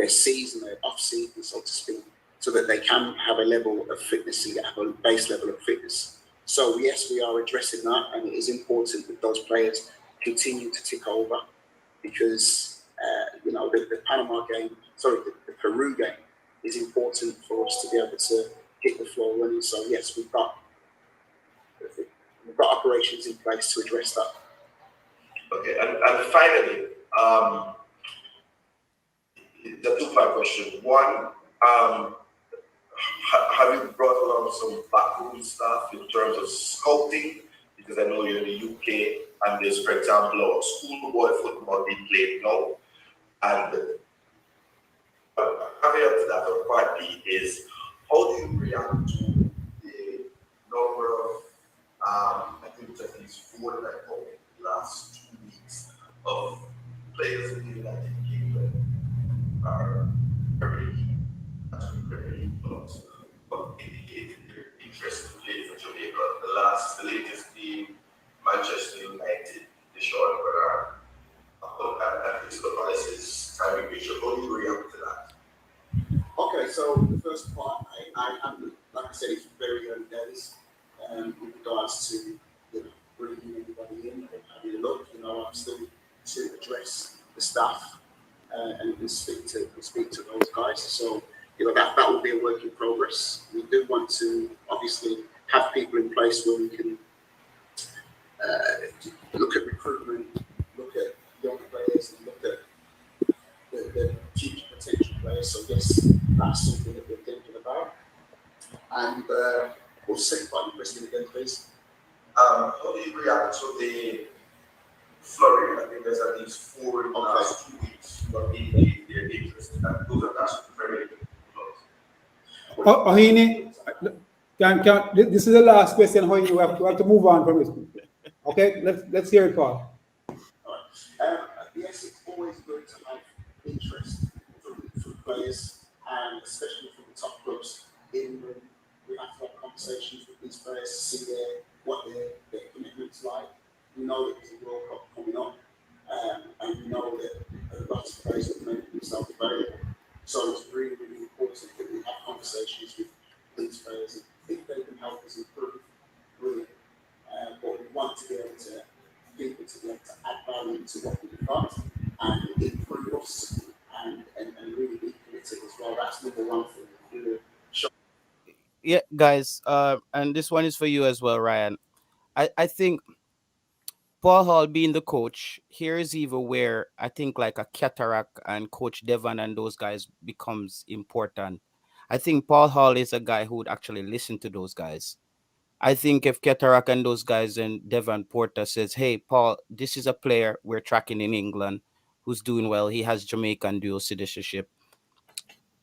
Speaker 4: season, their off season, so to speak, so that they can have a level of fitness and have a base level of fitness. So yes, we are addressing that, and it is important that those players continue to tick over, because the Panama game, the Peru game is important for us to be able to get the floor running. So yes, we've got operations in place to address that.
Speaker 9: Okay, and finally, the two-part question. One, have you brought along some backroom staff in terms of scouting? Because I know you're in the UK, and there's, for example, schoolboy football being played now. And caveat to that, or part B, is how do you react to the number of, I think it's at least 4 that I called in the last 2 weeks, of players in the United Kingdom are very clubs, but indicating their interest to play for Jamaica. The latest being Manchester United, the short where at least the policies timing ratio. How do you react to that?
Speaker 4: Okay, so the first part, I like I said, it's very early days in regards to bringing anybody in or having a look. I'm still to address the staff and speak to those guys. So that will be a work in progress. We do want to obviously have people in place where we can look at recruitment, look at young players, and look at the future potential players. So yes, that's something that we're thinking about. And what's the second part of the question again, please?
Speaker 9: How do you react to the flurry? I think there's at least 4 in the last 2 weeks who have indicated their interest, and those are that's very good.
Speaker 2: Ohini, this is the last question. Ohini, we have to move on from this. Okay, let's hear it, Paul.
Speaker 4: All right. Yes, it's always good to have interest from players, and especially from the top clubs. We have to have conversations with these players to see what their commitment's like. We know that there's a World Cup coming up, and we know that a lot of players will make themselves available. So it's really, really important that we have conversations with these players. If they can help us improve, brilliant. But we want to be able to people to be able to add value to what we've got and improve us and really be committed as well. That's number one thing.
Speaker 1: Yeah, guys, and this one is for you as well, Ryan. I think Paul Hall being the coach, here is even where I think like a Cataract and Coach Devon and those guys becomes important. I think Paul Hall is a guy who would actually listen to those guys. I think if Cataract and those guys and Devon Porter says, "Hey, Paul, this is a player we're tracking in England who's doing well. He has Jamaican dual citizenship.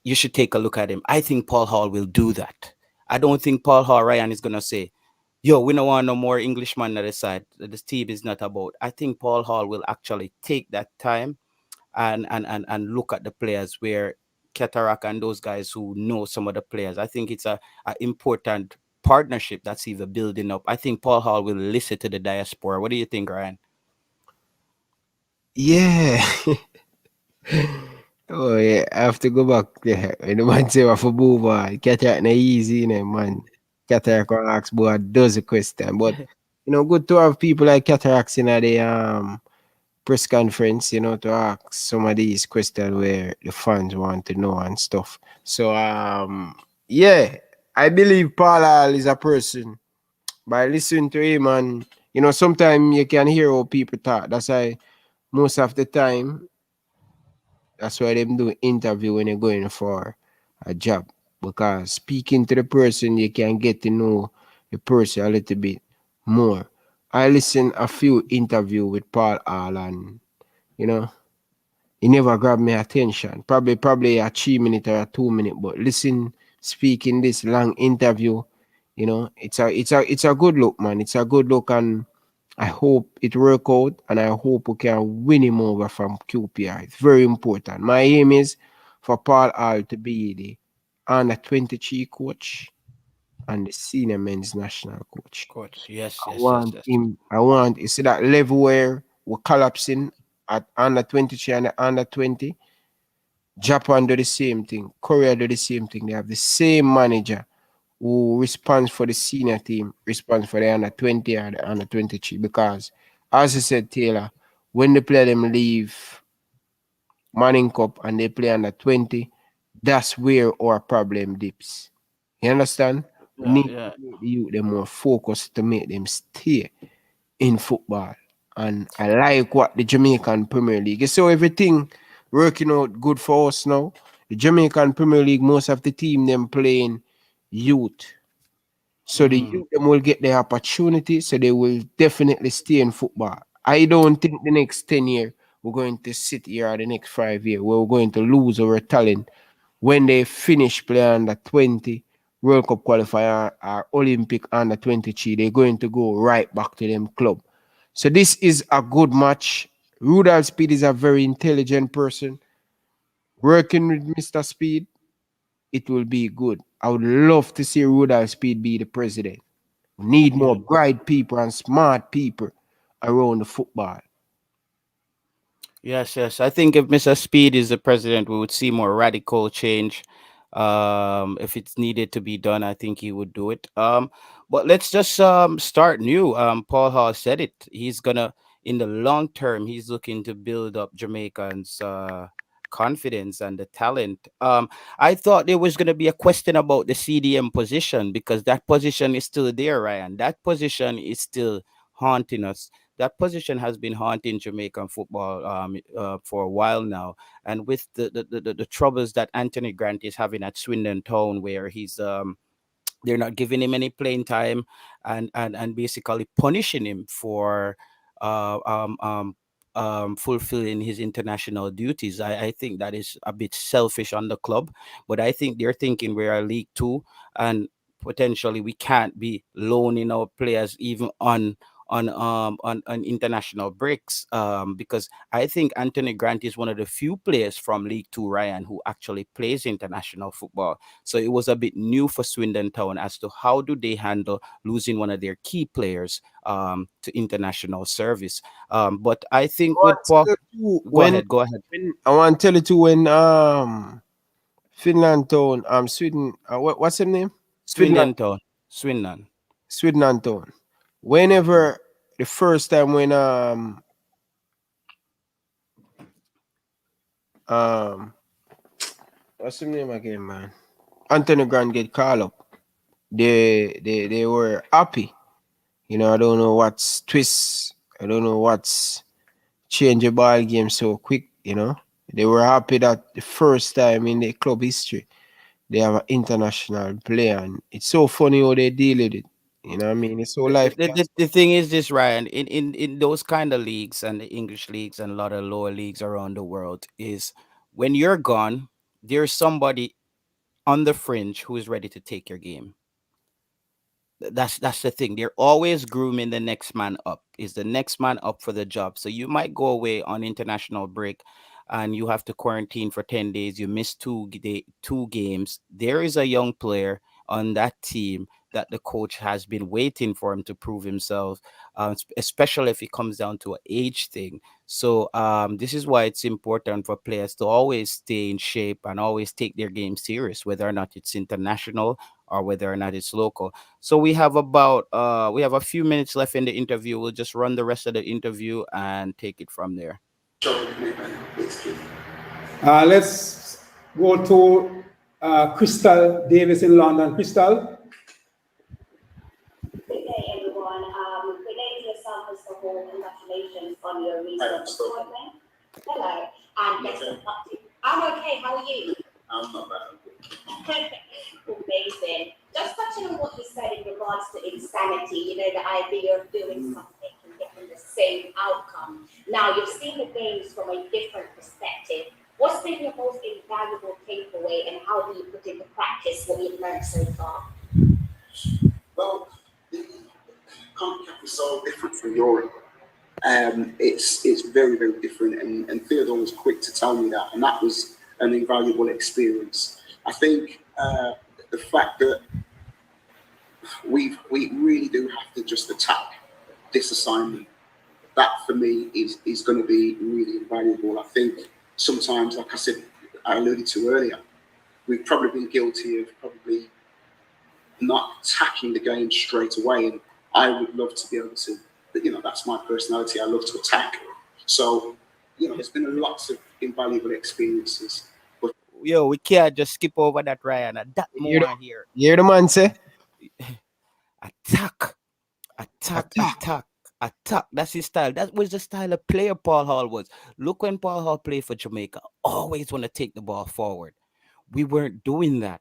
Speaker 1: You should take a look at him." I think Paul Hall will do that. I don't think Paul Hall Ryan is gonna say, "Yo, we don't want no more Englishman on the side. This team is not about." I think Paul Hall will actually take that time and look at the players where Cataract and those guys who know some of the players. I think it's a important partnership that's even building up. I think Paul Hall will listen to the diaspora. What do you think, Ryan?
Speaker 12: Yeah. Oh yeah, I have to go back there. When the man say for move on, Cataract na easy, man. Cataract can ask boy a dozen question. But good to have people like Cataracts in the press conference, to ask some of these questions where the fans want to know and stuff. So yeah, I believe Paul Hall is a person. By listening to him and sometimes you can hear how people talk. That's why most of the time that's why them do interview when you're going for a job. Because speaking to the person, you can get to know the person a little bit more. I listened a few interview with Paul Hall and he never grabbed my attention. Probably a 3 minute or a 2 minute, but listen, speaking this long interview, it's a good look, man. It's a good look, and I hope it work out, and I hope we can win him over from QPR. It's very important. My aim is for Paul Hall to be the under 23 coach and the senior men's national coach.
Speaker 1: Coach, yes,
Speaker 12: I
Speaker 1: yes, yes,
Speaker 12: want
Speaker 1: yes.
Speaker 12: him. I want you see that level where we're collapsing at under 23 and under 20. Japan do the same thing. Korea do the same thing. They have the same manager who responds for the senior team, responds for the under 20 or the under 23. Because, as I said, Taylor, when they play them leave Manning Cup and they play under 20, that's where our problem dips. You understand? We
Speaker 1: Yeah,
Speaker 12: need
Speaker 1: yeah.
Speaker 12: to make the youth them more focused to make them stay in football. And I like what the Jamaican Premier League. You saw everything working out good for us now. The Jamaican Premier League, most of the team them playing youth. So the youth them will get the opportunity, so they will definitely stay in football. I don't think the next 10 years we're going to sit here, or the next 5 years where we're going to lose our talent when they finish playing under 20 World Cup qualifier or Olympic under 23. They're going to go right back to them club. So this is a good match. Rudolph Speed is a very intelligent person. Working with Mr. Speed, it will be good. I would love to see Rudolph Speed be the president. We need more bright people and smart people around the football.
Speaker 1: Yes, yes. I think if Mr. Speed is the president, we would see more radical change. If it's needed to be done, I think he would do it. But let's just start new. Paul Hall said it. He's gonna in the long term, he's looking to build up Jamaicans' confidence and the talent. I thought there was gonna be a question about the CDM position because that position is still there, Ryan. That position is still haunting us. That position has been haunting Jamaican football for a while now. And with the troubles that Anthony Grant is having at Swindon Town, where he's they're not giving him any playing time and basically punishing him for uh, um, um, fulfilling his international duties. I think that is a bit selfish on the club, but I think they're thinking we're a League Two and potentially we can't be loaning our players even on international breaks because I think Anthony Grant is one of the few players from League Two, Ryan, who actually plays international football. So it was a bit new for Swindon Town as to how do they handle losing one of their key players to international service. But I think with Paul, go
Speaker 12: When,
Speaker 1: ahead, go ahead.
Speaker 12: when I want to tell you too when Finland Town Sweden what's her name? Finland
Speaker 1: Swindon Town, Swindon.
Speaker 12: Sweden Town. Whenever the first time when um what's his name again, man? Anthony Grant get called up. They were happy. I don't know what's twist I don't know what's changed the ball game so quick, you know. They were happy that the first time in the club history they have an international player, and it's so funny how they deal with it. You know what I mean? It's so life.
Speaker 1: The thing is this, Ryan, in those kind of leagues and the English leagues and a lot of lower leagues around the world, is when you're gone, there's somebody on the fringe who is ready to take your game. That's the thing. They're always grooming the next man up. Is the next man up for the job? So you might go away on international break, and you have to quarantine for 10 days. You miss two games. There is a young player on that team that the coach has been waiting for him to prove himself, especially if it comes down to an age thing. So this is why it's important for players to always stay in shape and always take their game serious, whether or not it's international or whether or not it's local. So we have a few minutes left in the interview. We'll just run the rest of the interview and take it from there.
Speaker 2: Let's go to Crystal Davis in London. Crystal.
Speaker 13: Good day, everyone. Good day to yourself, Mr. Hall. Congratulations on your recent appointment. Hello. And best of luck to you. I'm okay. How are you?
Speaker 9: I'm not bad.
Speaker 13: Amazing. Just touching on what you said in regards to insanity, you know, the idea of doing something and getting the same outcome. Now, you've seen the games from a different perspective. What's been your most invaluable takeaway, and how do you put into practice what you've learned so far?
Speaker 4: Well, CONCACAF is so different from Europe. It's very, very different, and Theodore was quick to tell me that, and that was an invaluable experience. I think the fact that we really do have to just attack this assignment, that for me is going to be really invaluable. I think sometimes, like I said, I alluded to earlier, we've probably been guilty of probably not attacking the game straight away, and I would love to be able to, you know, that's my personality. I love to attack. So, you know, there's been lots of invaluable experiences. But
Speaker 1: yo, we can't just skip over that, Ryan. That more here.
Speaker 12: You hear the man say?
Speaker 1: Attack. That's his style. That was the style of player Paul Hall was. Look, when Paul Hall played for Jamaica, always want to take the ball forward. We weren't doing that.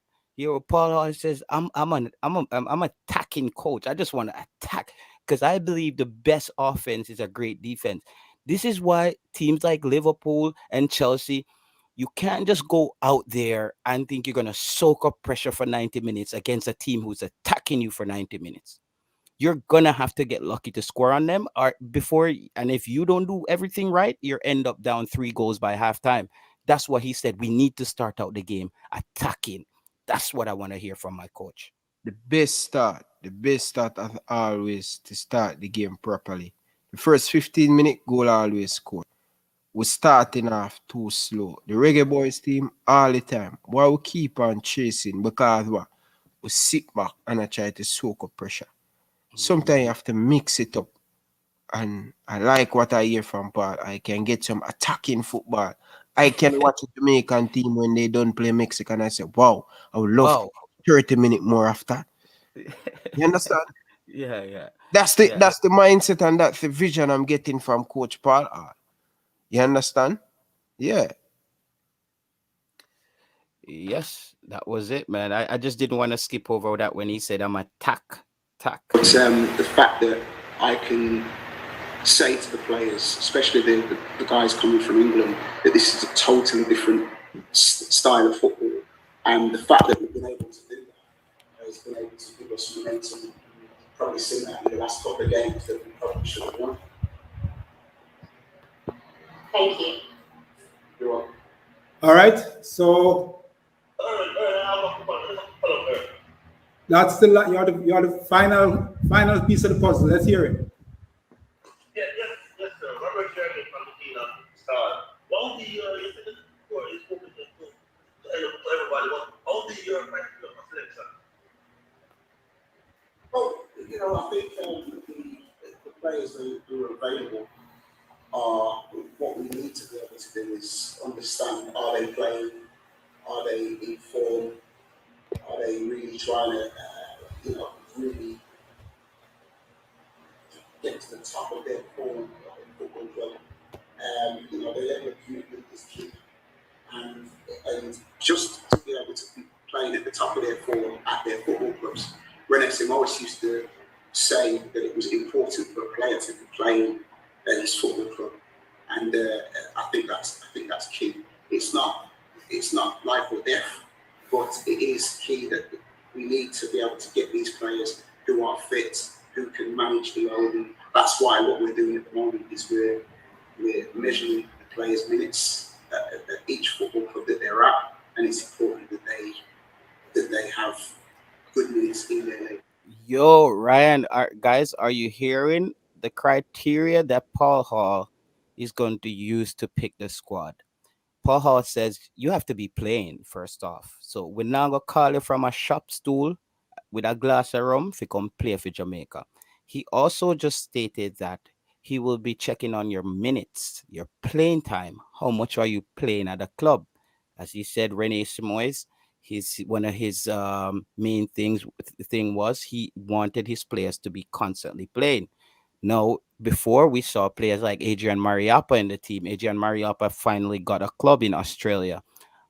Speaker 1: Paul Hall says, I'm attacking coach. I just want to attack, because I believe the best offense is a great defense. This is why teams like Liverpool and Chelsea, you can't just go out there and think you're going to soak up pressure for 90 minutes against a team who's attacking you for 90 minutes. You're going to have to get lucky to score on them, and if you don't do everything right, you end up down 3 goals by halftime. That's what he said. We need to start out the game attacking. That's what I want to hear from my coach.
Speaker 12: The best start is always to start the game properly. The first 15-minute goal always score. We're starting off too slow. The Reggae Boyz team all the time. Why we keep on chasing? Because what? We sit back and I try to soak up pressure. Sometimes you have to mix it up. And I like what I hear from Paul. I can get some attacking football. I can watch a Jamaican team when they don't play Mexican. I say, wow, I would love 30 minutes more after. You understand?
Speaker 1: Yeah.
Speaker 12: That's the mindset, and that's the vision I'm getting from Coach Paul. You understand? Yeah.
Speaker 1: Yes, that was it, man. I just didn't want to skip over that when he said I'm attack.
Speaker 4: But the fact that I can say to the players, especially the guys coming from England, that this is a totally different style of football, and the fact that we've been able to do that has been able to give us momentum. You've probably seen that in the last couple of games that we probably should have won.
Speaker 13: Thank you.
Speaker 4: You're welcome.
Speaker 2: All right, so that's you're the final piece of the puzzle. Let's hear it.
Speaker 7: Yes, sir. Robert Jeremy from the Kina Star. All the you said this before is open to everybody. All the criteria for selection.
Speaker 4: Well, you know, I think the players who are available are what we need to be able to do is understand: are they playing? Are they in form? Are they really trying to, really get to the top of their form in football club. You know, the level of commitment is key. And just to be able to be playing at the top of their form at their football clubs. Ren FC Morris used to say that it was important for a player to be playing at his football club, and I think that's key. It's not life or death, but it is key that we need to be able to get these players who are fit, who can manage the load. And that's why what we're doing at the moment is we're measuring the players' minutes at each football club that they're at, and it's important that they have good minutes in their league.
Speaker 1: Yo, Ryan, guys, are you hearing the criteria that Paul Hall is going to use to pick the squad? Paul Hall says you have to be playing first off. So we're not gonna call you from a shop stool with a glass of rum if you come play for Jamaica. He also just stated that he will be checking on your minutes, your playing time. How much are you playing at the club? As he said, Rene Simoes, his one of his main thing was he wanted his players to be constantly playing. Now, before we saw players like Adrian Mariappa in the team. Adrian Mariappa finally got a club in Australia.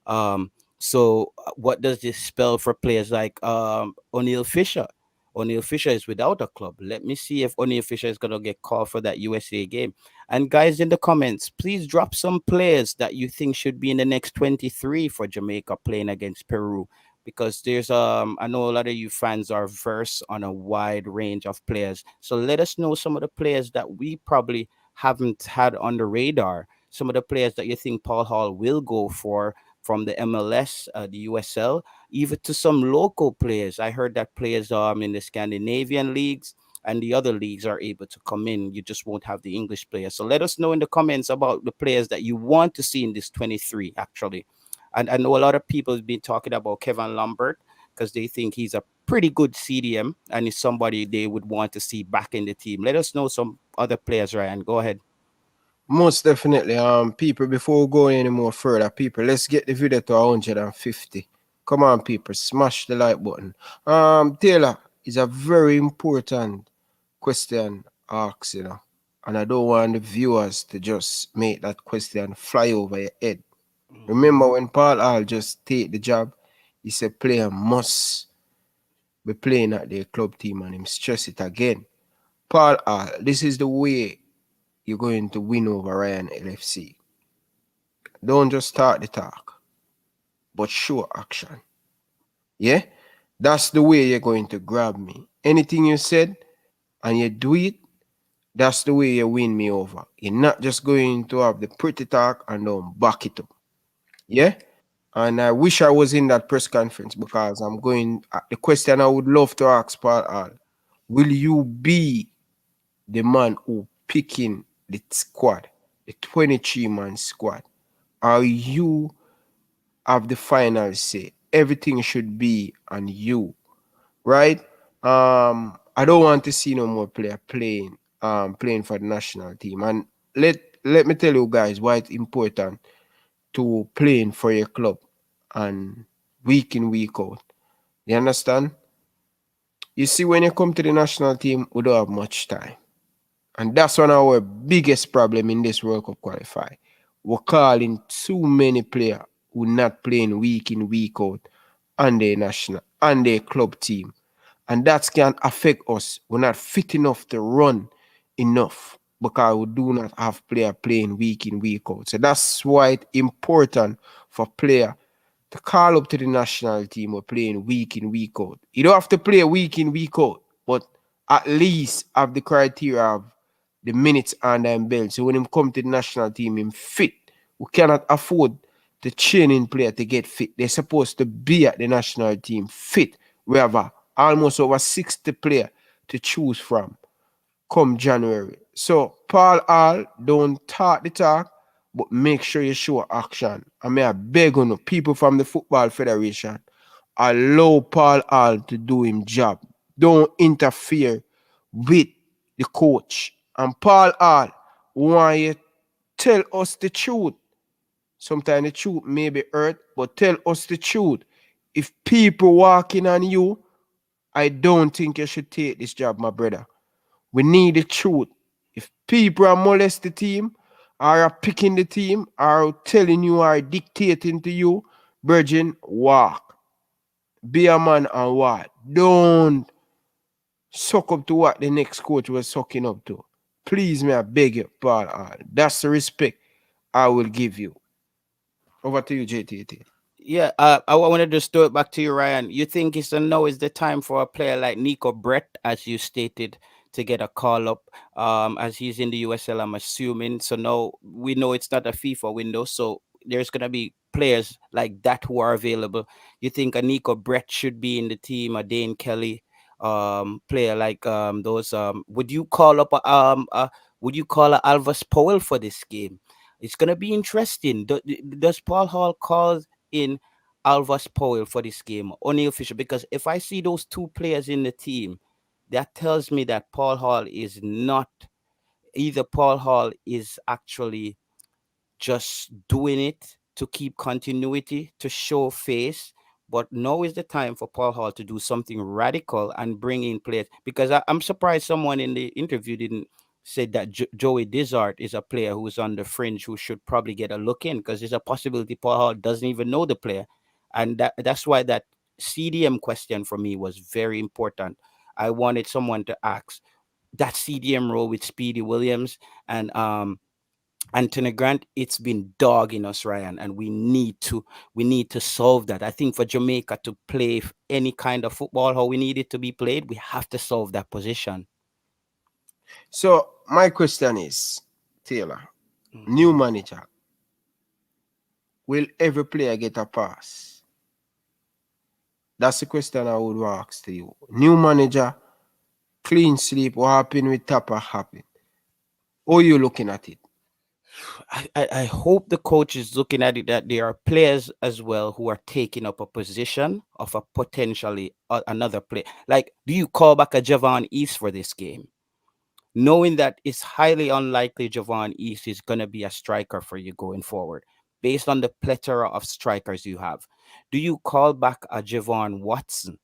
Speaker 1: What does this spell for players like O'Neill Fisher? O'Neill Fisher is without a club. Let me see if O'Neill Fisher is gonna get called for that USA game. And guys, in the comments, please drop some players that you think should be in the next 23 for Jamaica playing against Peru. Because there's I know a lot of you fans are versed on a wide range of players. So let us know some of the players that we probably haven't had on the radar. Some of the players that you think Paul Hall will go for from the MLS, the USL, even to some local players. I heard that players in the Scandinavian leagues and the other leagues are able to come in. You just won't have the English players. So let us know in the comments about the players that you want to see in this 23, actually. And I know a lot of people have been talking about Kevin Lambert because they think he's a pretty good CDM and is somebody they would want to see back in the team. Let us know some other players, Ryan. Go ahead.
Speaker 12: Most definitely. People, before we go any more further, people, let's get the video to 150. Come on, people, smash the like button. Taylor, is a very important question asked, you know, and I don't want the viewers to just make that question fly over your head. Remember when Paul Hall just take the job, he said player must be playing at their club team, and him stress it again. Paul Hall, this is the way you're going to win over Ryan LFC. Don't just start the talk, but show action. Yeah? That's the way you're going to grab me. Anything you said and you do it, that's the way you win me over. You're not just going to have the pretty talk and don't back it up. Yeah? And I wish I was in that press conference because I'm going. The question I would love to ask Paul Hall, will you be the man who picking the squad, the 23-man squad? Or you have the final say? Everything should be on you, right? I don't want to see no more player playing for the national team. And let me tell you guys why it's important to playing for your club and week in, week out. You understand? You see, when you come to the national team, we don't have much time. And that's one of our biggest problem in this World Cup qualify. We're calling too many players who not playing week in, week out on their national, on their club team. And that can affect us. We're not fit enough to run enough because we do not have player playing week in, week out. So that's why it's important for player to call up to the national team or playing week in, week out. You don't have to play week in, week out, but at least have the criteria of the minutes on them belt. So when him come to the national team, him fit. We cannot afford the training player to get fit. They're supposed to be at the national team fit. We have almost over 60 players to choose from come January. So Paul Hall, don't talk the talk, but make sure you show action. I mean, I beg on people from the Football Federation, allow Paul Hall to do his job. Don't interfere with the coach. And Paul Hall, want you tell us the truth. Sometimes the truth may be hurt, but tell us the truth. If people walking on you, I don't think you should take this job, my brother. We need the truth. If people are molesting the team, or are picking the team, or telling you, or dictating to you, virgin, walk. Be a man and what? Don't suck up to what the next coach was sucking up to. Please, me, I beg you, Paul. That's the respect I will give you. Over to you, JTT.
Speaker 1: Yeah, I wanted to throw it back to you, Ryan. You think it's a now is the time for a player like Nico Brett, as you stated, to get a call up, as he's in the USL, I'm assuming. So now we know it's not a FIFA window, so there's gonna be players like that who are available. You think a Nico Brett should be in the team, a Dane Kelly, player like those would you call up would you call a Alvis Powell for this game? It's gonna be interesting. Does Paul Hall call in Alvis Powell for this game, O'Neal Fisher? Because if I see those two players in the team, that tells me that Paul Hall is not either. Paul Hall is actually just doing it to keep continuity, to show face. But now is the time for Paul Hall to do something radical and bring in players. Because I'm surprised someone in the interview didn't say that Joey Dizart is a player who's on the fringe who should probably get a look in, because there's a possibility Paul Hall doesn't even know the player. And that's why that CDM question for me was very important. I wanted someone to ask that CDM role with Speedy Williams and Anthony Grant. It's been dogging us, Ryan, and we need to solve that. I think for Jamaica to play any kind of football how we need it to be played, we have to solve that position.
Speaker 12: So my question is, Taylor, new manager, will every player get a pass? That's the question I would ask to you. New manager, clean sleep, what happened with Tapper happened? How are you looking at it?
Speaker 1: I hope the coach is looking at it that there are players as well who are taking up a position of a potentially another player. Like, do you call back a Javon East for this game, knowing that it's highly unlikely Javon East is going to be a striker for you going forward, based on the plethora of strikers you have? Do you call back a Javon Watson?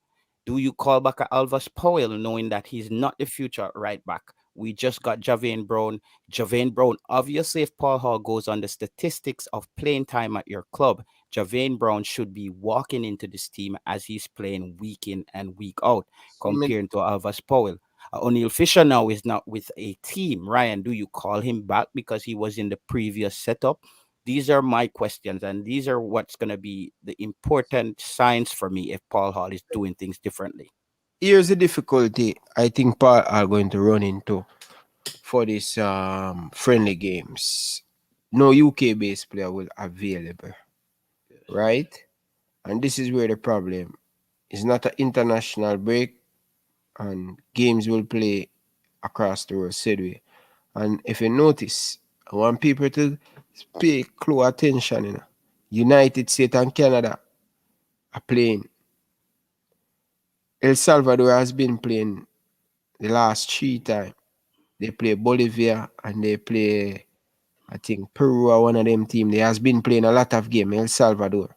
Speaker 1: Do you call back a Alvis Powell, knowing that he's not the future right back? We just got Javane Brown. Javane Brown, obviously, if Paul Hall goes on the statistics of playing time at your club, Javane Brown should be walking into this team as he's playing week in and week out, compared to Alvis Powell. O'Neal Fisher now is not with a team. Ryan, do you call him back because he was in the previous setup? These are my questions, and these are what's going to be the important signs for me if Paul Hall is doing things differently.
Speaker 12: Here's the difficulty I think Paul are going to run into for this friendly games. No UK-based player will available, right? And this is where the problem is. Not an international break, and games will play across the world, said we. And if you notice, I want people to pay close attention. United States and Canada are playing. El Salvador has been playing the last 3 times. They play Bolivia and they play, I think, Peru or one of them teams. They has been playing a lot of games, El Salvador.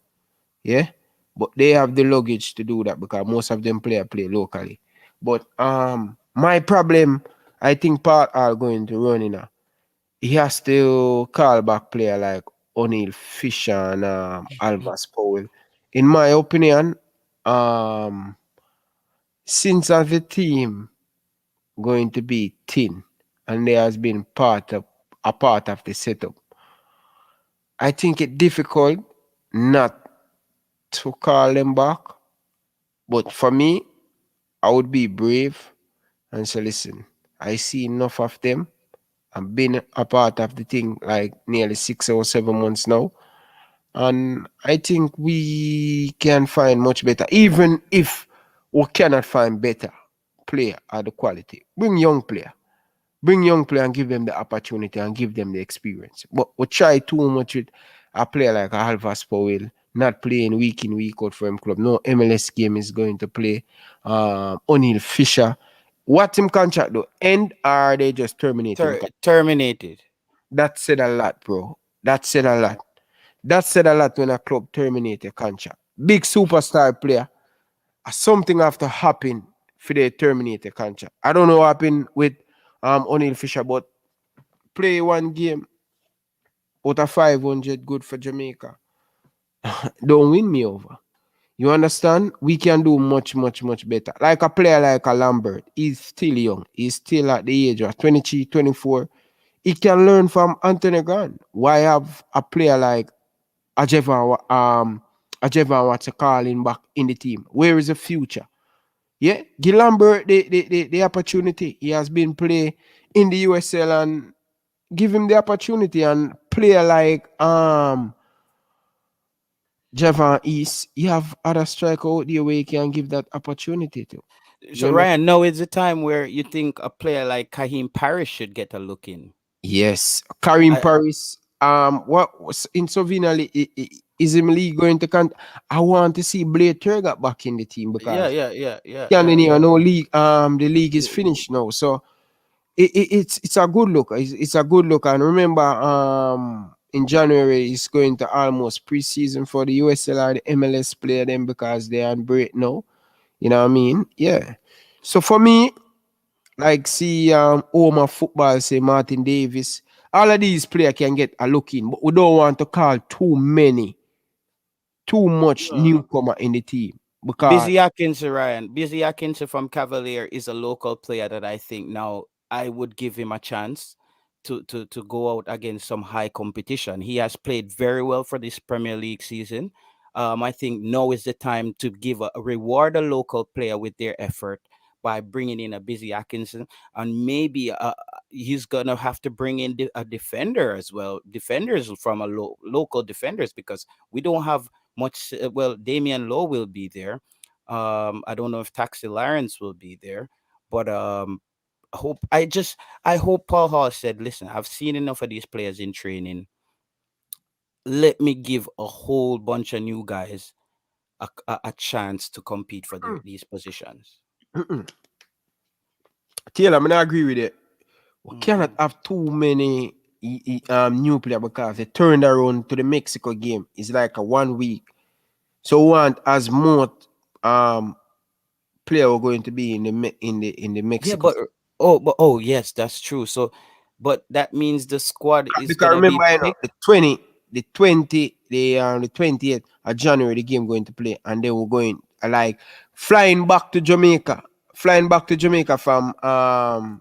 Speaker 12: Yeah? But they have the luggage to do that because most of them play locally. But my problem, I think Paul are going to run in. He has to call back player like O'Neal Fisher and Alvis Powell. In my opinion, since as the team going to be thin and they has been a part of the setup, I think it's difficult not to call them back. But for me, I would be brave and say, listen, I see enough of them. I've been a part of the thing like nearly 6 or 7 months now. And I think we can find much better, even if we cannot find better player at the quality. Bring young player and give them the opportunity and give them the experience. But we try too much with a player like Alvis Powell, not playing week in, week out for him club. No MLS game is going to play. O'Neal Fisher. What him contract do? End or they just terminate him?
Speaker 1: Terminated.
Speaker 12: That said a lot, bro. That said a lot. That said a lot when a club terminate a contract. Big superstar player. Something have to happen for they terminate a contract. I don't know what happened with O'Neal Fisher, but play one game out of 500 good for Jamaica. Don't win me over. You understand? We can do much, much, much better. Like a player like a Lambert, he's still young. He's still at the age of 23, 24. He can learn from Anthony Grant. Why have a player like Ajevan what's calling back in the team? Where is the future? Yeah, give Lambert the opportunity. He has been play in the USL and give him the opportunity, and player like Javon East, you have other striker out there where you can give that opportunity to.
Speaker 1: So Ryan, now is the time where you think a player like Kaheem Parrish should get a look in.
Speaker 12: Yes, Kareem Paris. What was in Slovenia? Is him league going to I want to see Blade Turgot back in the team because
Speaker 1: yeah.
Speaker 12: No league. The league is finished now, so it's a good look. It's a good look, and remember, in January it's going to almost preseason for the USL or the MLS player them because they're on break now. You know what I mean? Yeah. So for me, like see Omar football, say Martin Davis, all of these players can get a look in, but we don't want to call too much newcomer in the team. Because
Speaker 1: Busy Atkinson, Ryan. Busy Atkinson from Cavalier is a local player that I think now I would give him a chance to go out against some high competition. He has played very well for this Premier League season. I think now is the time to give a reward a local player with their effort by bringing in a Busy Atkinson, and maybe he's gonna have to bring in a defender as well. Defenders from a local defenders, because we don't have much. Well, Damian Lowe will be there. I don't know if Taxi Lawrence will be there, but I hope Paul Hall said, listen, I've seen enough of these players in training. Let me give a whole bunch of new guys a chance to compete for these positions.
Speaker 12: Taylor, I agree with it. We cannot have too many new players because they turned around to the Mexico game. It's like a 1 week. So we want as more player are going to be in the Mexico.
Speaker 1: Yeah, but yes, that's true. So, but that means the squad is
Speaker 12: because
Speaker 1: gonna
Speaker 12: remember,
Speaker 1: be
Speaker 12: the 20th of January the game going to play, and they were going like flying back to Jamaica from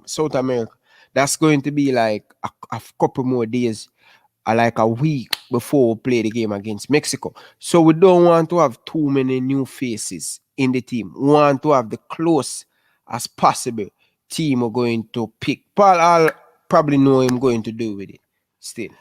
Speaker 12: South America. That's going to be like a couple more days, like a week before we play the game against Mexico. So we don't want to have too many new faces in the team. We want to have the close as possible team we're going to pick. Paul, I'll probably know him going to do with it still.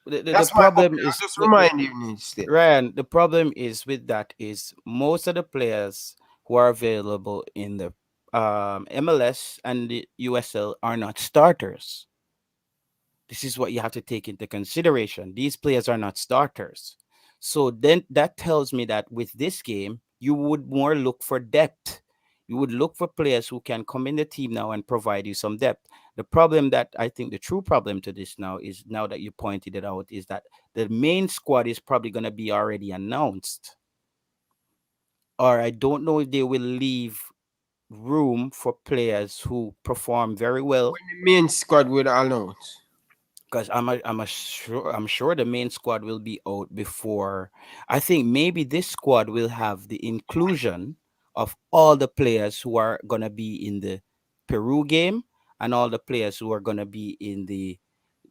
Speaker 1: The problem is
Speaker 12: just remind you still.
Speaker 1: Ryan, the problem is with that is most of the players who are available in the MLS and the USL are not starters. This is what you have to take into consideration. These players are not starters. So then that tells me that with this game, you would more look for depth. You would look for players who can come in the team now and provide you some depth. The problem that I think the true problem to this now is, now that you pointed it out, is that the main squad is probably going to be already announced. Or I don't know if they will leave room for players who perform very well.
Speaker 12: When the main squad will announce.
Speaker 1: Because I'm sure the main squad will be out before. I think maybe this squad will have the inclusion of all the players who are gonna be in the Peru game and all the players who are gonna be in the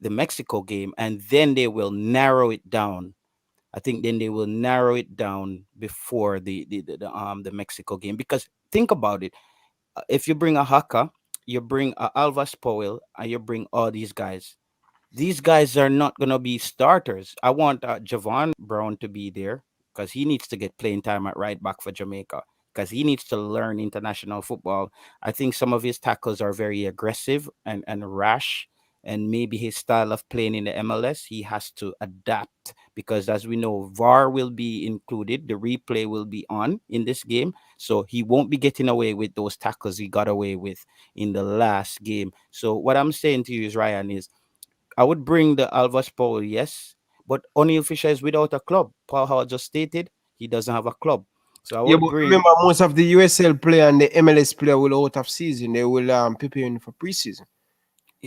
Speaker 1: Mexico game, and then they will narrow it down. I think then they will narrow it down before the Mexico game. Because think about it, if you bring a Haka, you bring a Alvas Powell, and you bring all these guys. These guys are not going to be starters. I want Javon Brown to be there because he needs to get playing time at right back for Jamaica, because he needs to learn international football. I think some of his tackles are very aggressive and rash, and maybe his style of playing in the MLS, he has to adapt, because as we know, VAR will be included. The replay will be on in this game. So he won't be getting away with those tackles he got away with in the last game. So what I'm saying to you is, Ryan, is I would bring the Alvas Powell, yes, but O'Neal Fisher is without a club. Paul Howard just stated he doesn't have a club. So I would
Speaker 12: but
Speaker 1: bring.
Speaker 12: remember, most of the USL player and the MLS player will out of season. They will prepare for preseason.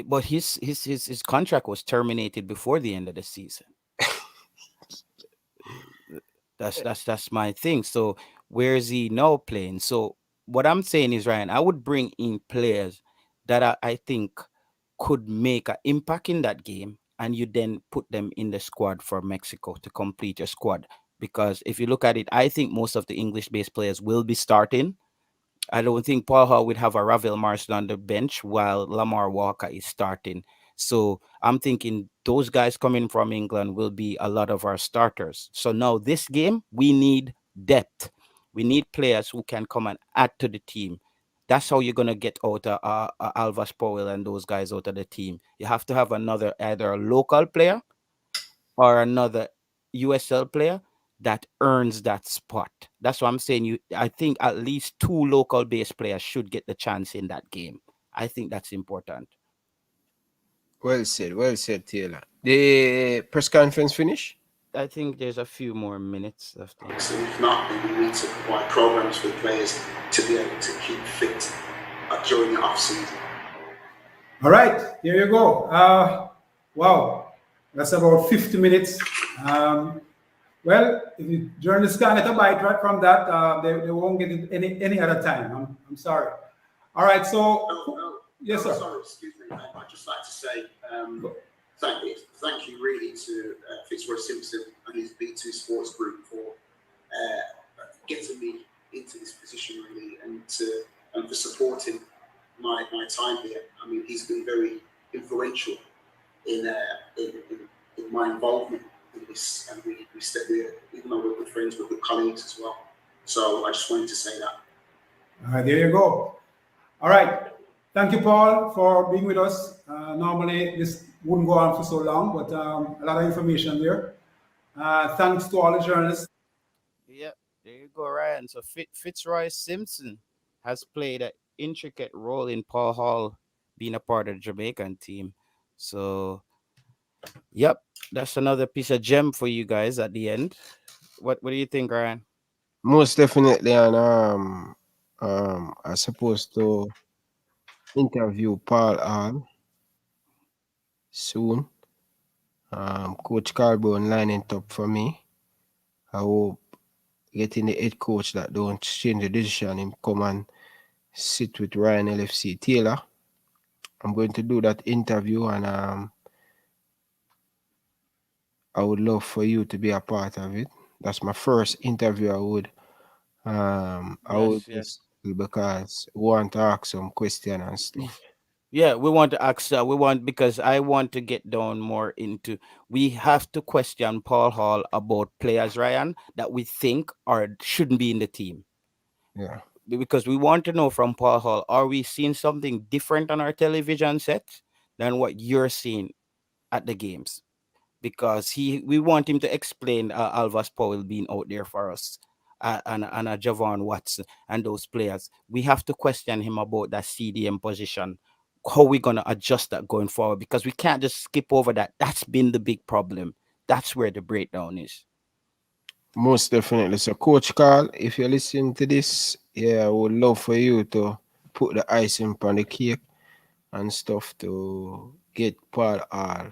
Speaker 1: But his contract was terminated before the end of the season. That's my thing. So where is he now playing? So what I'm saying is, Ryan, I would bring in players that I think could make an impact in that game, and you then put them in the squad for Mexico to complete your squad. Because if you look at it, I think most of the English-based players will be starting. I don't think Paul Hall would have a Ravel Marston on the bench while Lamar Walker is starting. So I'm thinking those guys coming from England will be a lot of our starters. So now this game, we need depth. We need players who can come and add to the team. That's how you're gonna get out Alvas Powell and those guys out of the team. You have to have another either a local player or another USL player that earns that spot. That's what I'm saying. I think at least two local based players should get the chance in that game. I think that's important.
Speaker 12: Well said, Taylor. The press conference finish?
Speaker 1: I think there's a few more minutes left.
Speaker 4: So if not, then we need to provide programs for players to be able to keep fit during the off season.
Speaker 2: All right, here you go. Wow, that's about 50 minutes. Well, if you journalists can't get a bite right from that, they won't get it any other time. I'm sorry. All right, so yes, sir.
Speaker 4: Sorry, excuse me. I'd just like to say thank you really to Fitzroy Simpson and his B2 Sports Group for getting me into this position really, and for supporting my time here. I mean, he's been very influential in my involvement in this, and we stay there, even though we're good friends, we're good colleagues as well. So I just wanted to say that.
Speaker 2: All right, there you go. All right. Thank you, Paul, for being with us. Normally, this wouldn't go on for so long, but a lot of information there. Thanks to all the journalists.
Speaker 1: Yep, there you go, Ryan. So Fitzroy Simpson has played an intricate role in Paul Hall being a part of the Jamaican team. So, yep, that's another piece of gem for you guys at the end. What do you think, Ryan?
Speaker 12: Most definitely, and I supposed to interview Paul Hall soon. Coach Carbone lining up for me. I hope getting the head coach that don't change the decision, him come and sit with Ryan LFC. Taylor, I'm going to do that interview, and I would love for you to be a part of it. That's my first interview. Just because we want to ask some question and stuff.
Speaker 1: Yeah, we want to ask. Because I want to get down more into. We have to question Paul Hall about players, Ryan, that we think shouldn't be in the team.
Speaker 12: Yeah.
Speaker 1: Because we want to know from Paul Hall, are we seeing something different on our television set than what you're seeing at the games? Because we want him to explain Alvas Powell being out there for us, and Javon Watson and those players. We have to question him about that CDM position. How we gonna adjust that going forward? Because we can't just skip over that. That's been the big problem. That's where the breakdown is.
Speaker 12: Most definitely. So, Coach Carl, if you're listening to this, I would love for you to put the icing on the cake and stuff to get Paul Hall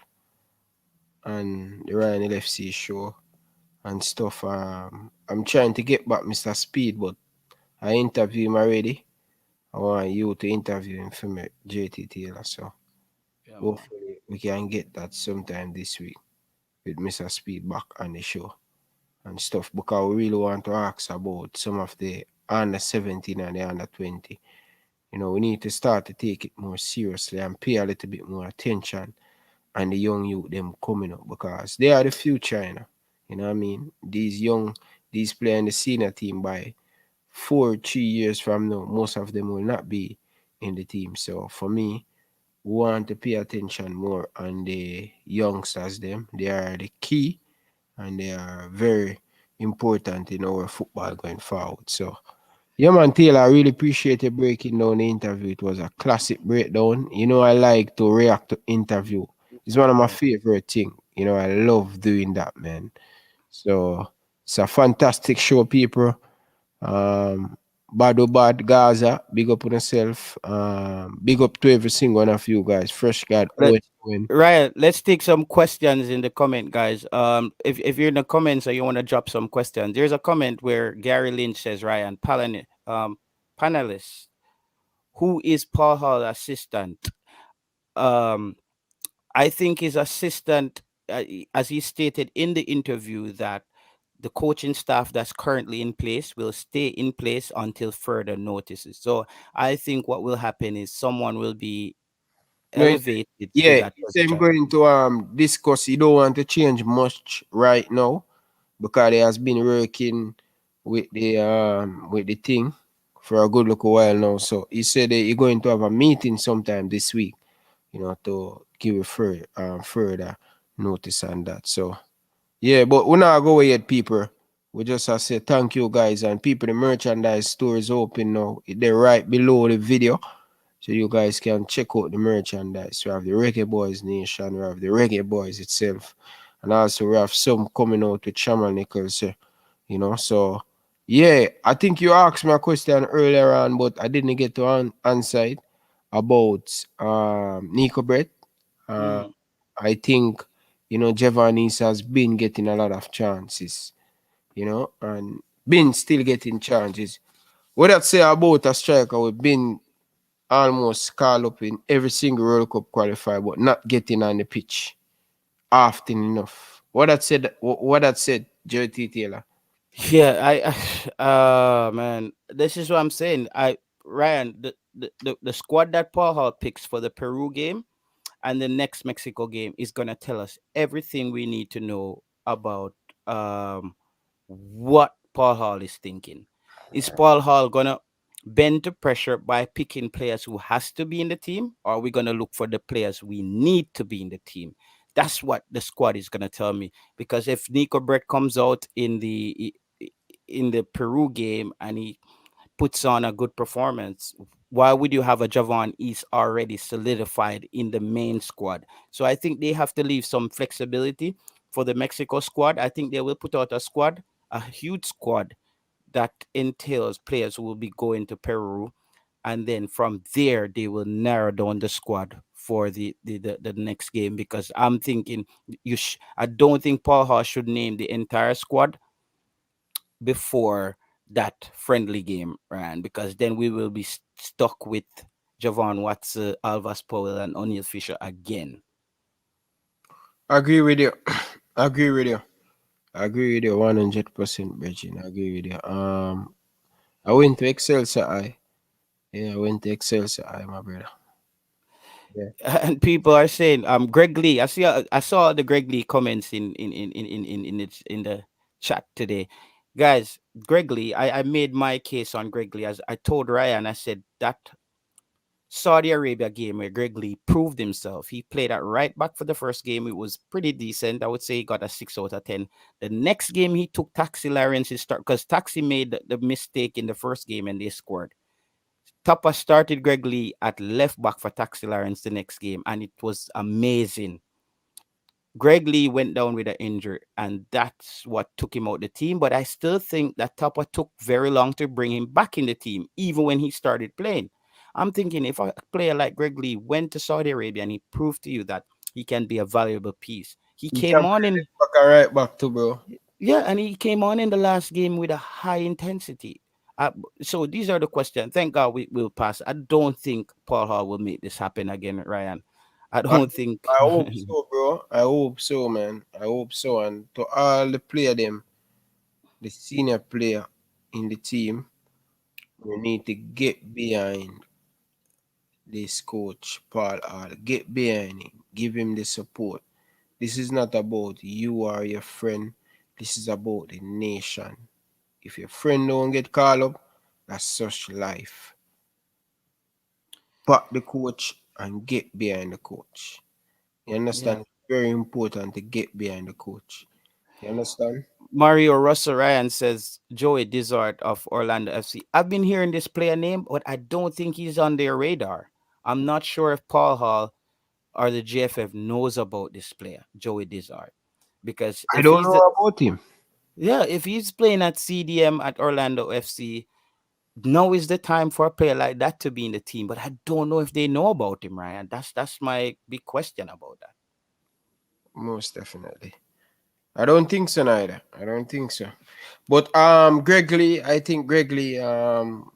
Speaker 12: and the Ryan LFC show and stuff. I'm trying to get back Mr. Speed, but I interviewed him already. I want you to interview him for me, JT Taylor. So hopefully we can get that sometime this week with Mr. Speed back on the show and stuff, because we really want to ask about some of the under 17 and the under 20. We need to start to take it more seriously and pay a little bit more attention on the young youth them coming up, because they are the future. You know what I mean? These players in the senior team, by 3 years from now, most of them will not be in the team. So for me, we want to pay attention more on the youngsters them. They are the key, and they are very important in our football going forward. So, yeah, man, Taylor, I really appreciate you breaking down the interview. It was a classic breakdown. I like to react to interview. It's one of my favorite things. I love doing that, man. So, it's a fantastic show, people. Bad Gaza, big up on yourself. Big up to every single one of you guys. Fresh God,
Speaker 1: Let,
Speaker 12: always win.
Speaker 1: Ryan, let's take some questions in the comment, guys. If you're in the comments or you want to drop some questions, there's a comment where Gary Lynch says, Ryan, panelist, who is Paul Hall assistant? Um, I think his assistant, as he stated in the interview, that the coaching staff that's currently in place will stay in place until further notices. So I think what will happen is someone will be
Speaker 12: No,
Speaker 1: elevated to
Speaker 12: yeah,
Speaker 1: that
Speaker 12: he said I'm
Speaker 1: position.
Speaker 12: going to discuss. He don't want to change much right now because he has been working with the thing for a good look a while now. So he said that he's going to have a meeting sometime this week, to give a further notice on that. So yeah, but we're not go yet, people. We just have to say thank you guys, and people, the merchandise store is open now. They're right below the video. So you guys can check out the merchandise. We have the Reggae Boyz Nation, we have the Reggae Boyz itself, and also we have some coming out with Shaman Nichols, So yeah, I think you asked me a question earlier on, but I didn't get to answer it about Nico Brett. Uh,
Speaker 1: Mm.
Speaker 12: I think Javanis has been getting a lot of chances, and been still getting chances. What I'd say about a striker we've been almost called up in every single World Cup qualifier, but not getting on the pitch often enough. What that said, JT Taylor.
Speaker 1: Yeah, man, this is what I'm saying. Ryan, the squad that Paul Hall picks for the Peru game and the next Mexico game is gonna tell us everything we need to know about what Paul Hall is thinking. Is Paul Hall gonna bend to pressure by picking players who has to be in the team, or are we gonna look for the players we need to be in the team? That's what the squad is gonna tell me. Because if Nico Brett comes out in the Peru game and he puts on a good performance, why would you have a Javon East already solidified in the main squad? So I think they have to leave some flexibility for the Mexico squad. I think they will put out a huge squad that entails players who will be going to Peru, and then from there they will narrow down the squad for the next game. Because I'm thinking I don't think Paul Hall should name the entire squad before that friendly game, Ryan, because then we will be stuck with Javon Watson, Alvas Powell, and O'Neal Fisher again.
Speaker 12: Agree with you. Agree with you. Agree with you 100%, Virgin. Agree with you. I went to Excelsior High. Yeah, I went to Excelsior High, my brother. Yeah.
Speaker 1: And people are saying, Greg Lee. I saw the Greg Lee comments in the chat today, guys. Greg Lee, I made my case on Greg Lee. As I told Ryan, I said that Saudi Arabia game where Greg Lee proved himself. He played at right back for the first game. It was pretty decent. I would say he got a 6 out of 10. The next game he took Taxi Lawrence to start because Taxi made the mistake in the first game and they scored. Tupper started Greg Lee at left back for Taxi Lawrence the next game, and it was amazing. Greg Lee went down with an injury, and that's what took him out the team. But I still think that Tupper took very long to bring him back in the team, even when he started playing. I'm thinking if a player like Greg Lee went to Saudi Arabia and he proved to you that he can be a valuable piece, he
Speaker 12: You
Speaker 1: came
Speaker 12: can
Speaker 1: on
Speaker 12: play
Speaker 1: in.
Speaker 12: left back and right back too, bro.
Speaker 1: Yeah, and he came on in the last game with a high intensity. So these are the questions. Thank God we will pass. I don't think Paul Hall will make this happen again, Ryan. I
Speaker 12: I,
Speaker 1: don't think.
Speaker 12: I hope so, bro. I hope so, man. I hope so. And to all the player them, the senior player in the team, we need to get behind this coach, Paul Hall. Get behind him. Give him the support. This is not about you or your friend. This is about the nation. If your friend don't get called up, that's such life. Back the coach and get behind the coach. You
Speaker 1: Yeah.
Speaker 12: understand? It's very important to get behind the coach. You understand?
Speaker 1: Mario Russell Ryan says Joey Dizard of Orlando FC. I've been hearing this player name, but I don't think he's on their radar. I'm not sure if Paul Hall or the JFF knows about this player, Joey Dizard. Because
Speaker 12: I
Speaker 1: if
Speaker 12: don't
Speaker 1: he's
Speaker 12: know about him.
Speaker 1: if he's playing at CDM at Orlando FC, now is the time for a player like that to be in the team, but I don't know if they know about him, Ryan. That's my big question about that.
Speaker 12: Most definitely. I don't think so neither. I don't think so. But Greg Lee, I think Greg Lee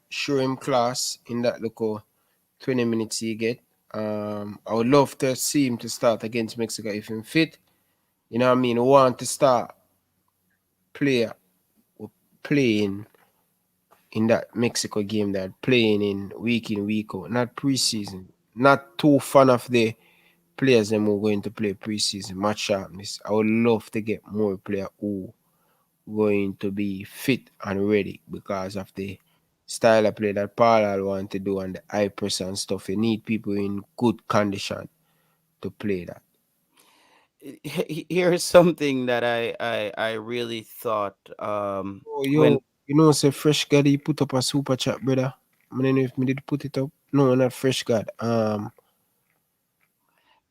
Speaker 12: show him class in that local 20 minutes he get. I would love to see him to start against Mexico if him fit. You know what I mean? I want to start player playing in that Mexico game that playing in week out, not preseason. Not too fan of the players them who are going to play preseason match sharpness. I would love to get more player who going to be fit and ready because of the style of play that Paul want to do and the high press and stuff. You need people in good condition to play that.
Speaker 1: Here's something that I really thought
Speaker 12: Oh,
Speaker 1: when
Speaker 12: you know, say Fresh God, he put up a super chat, brother. I don't know if me did put it up. No, not Fresh God.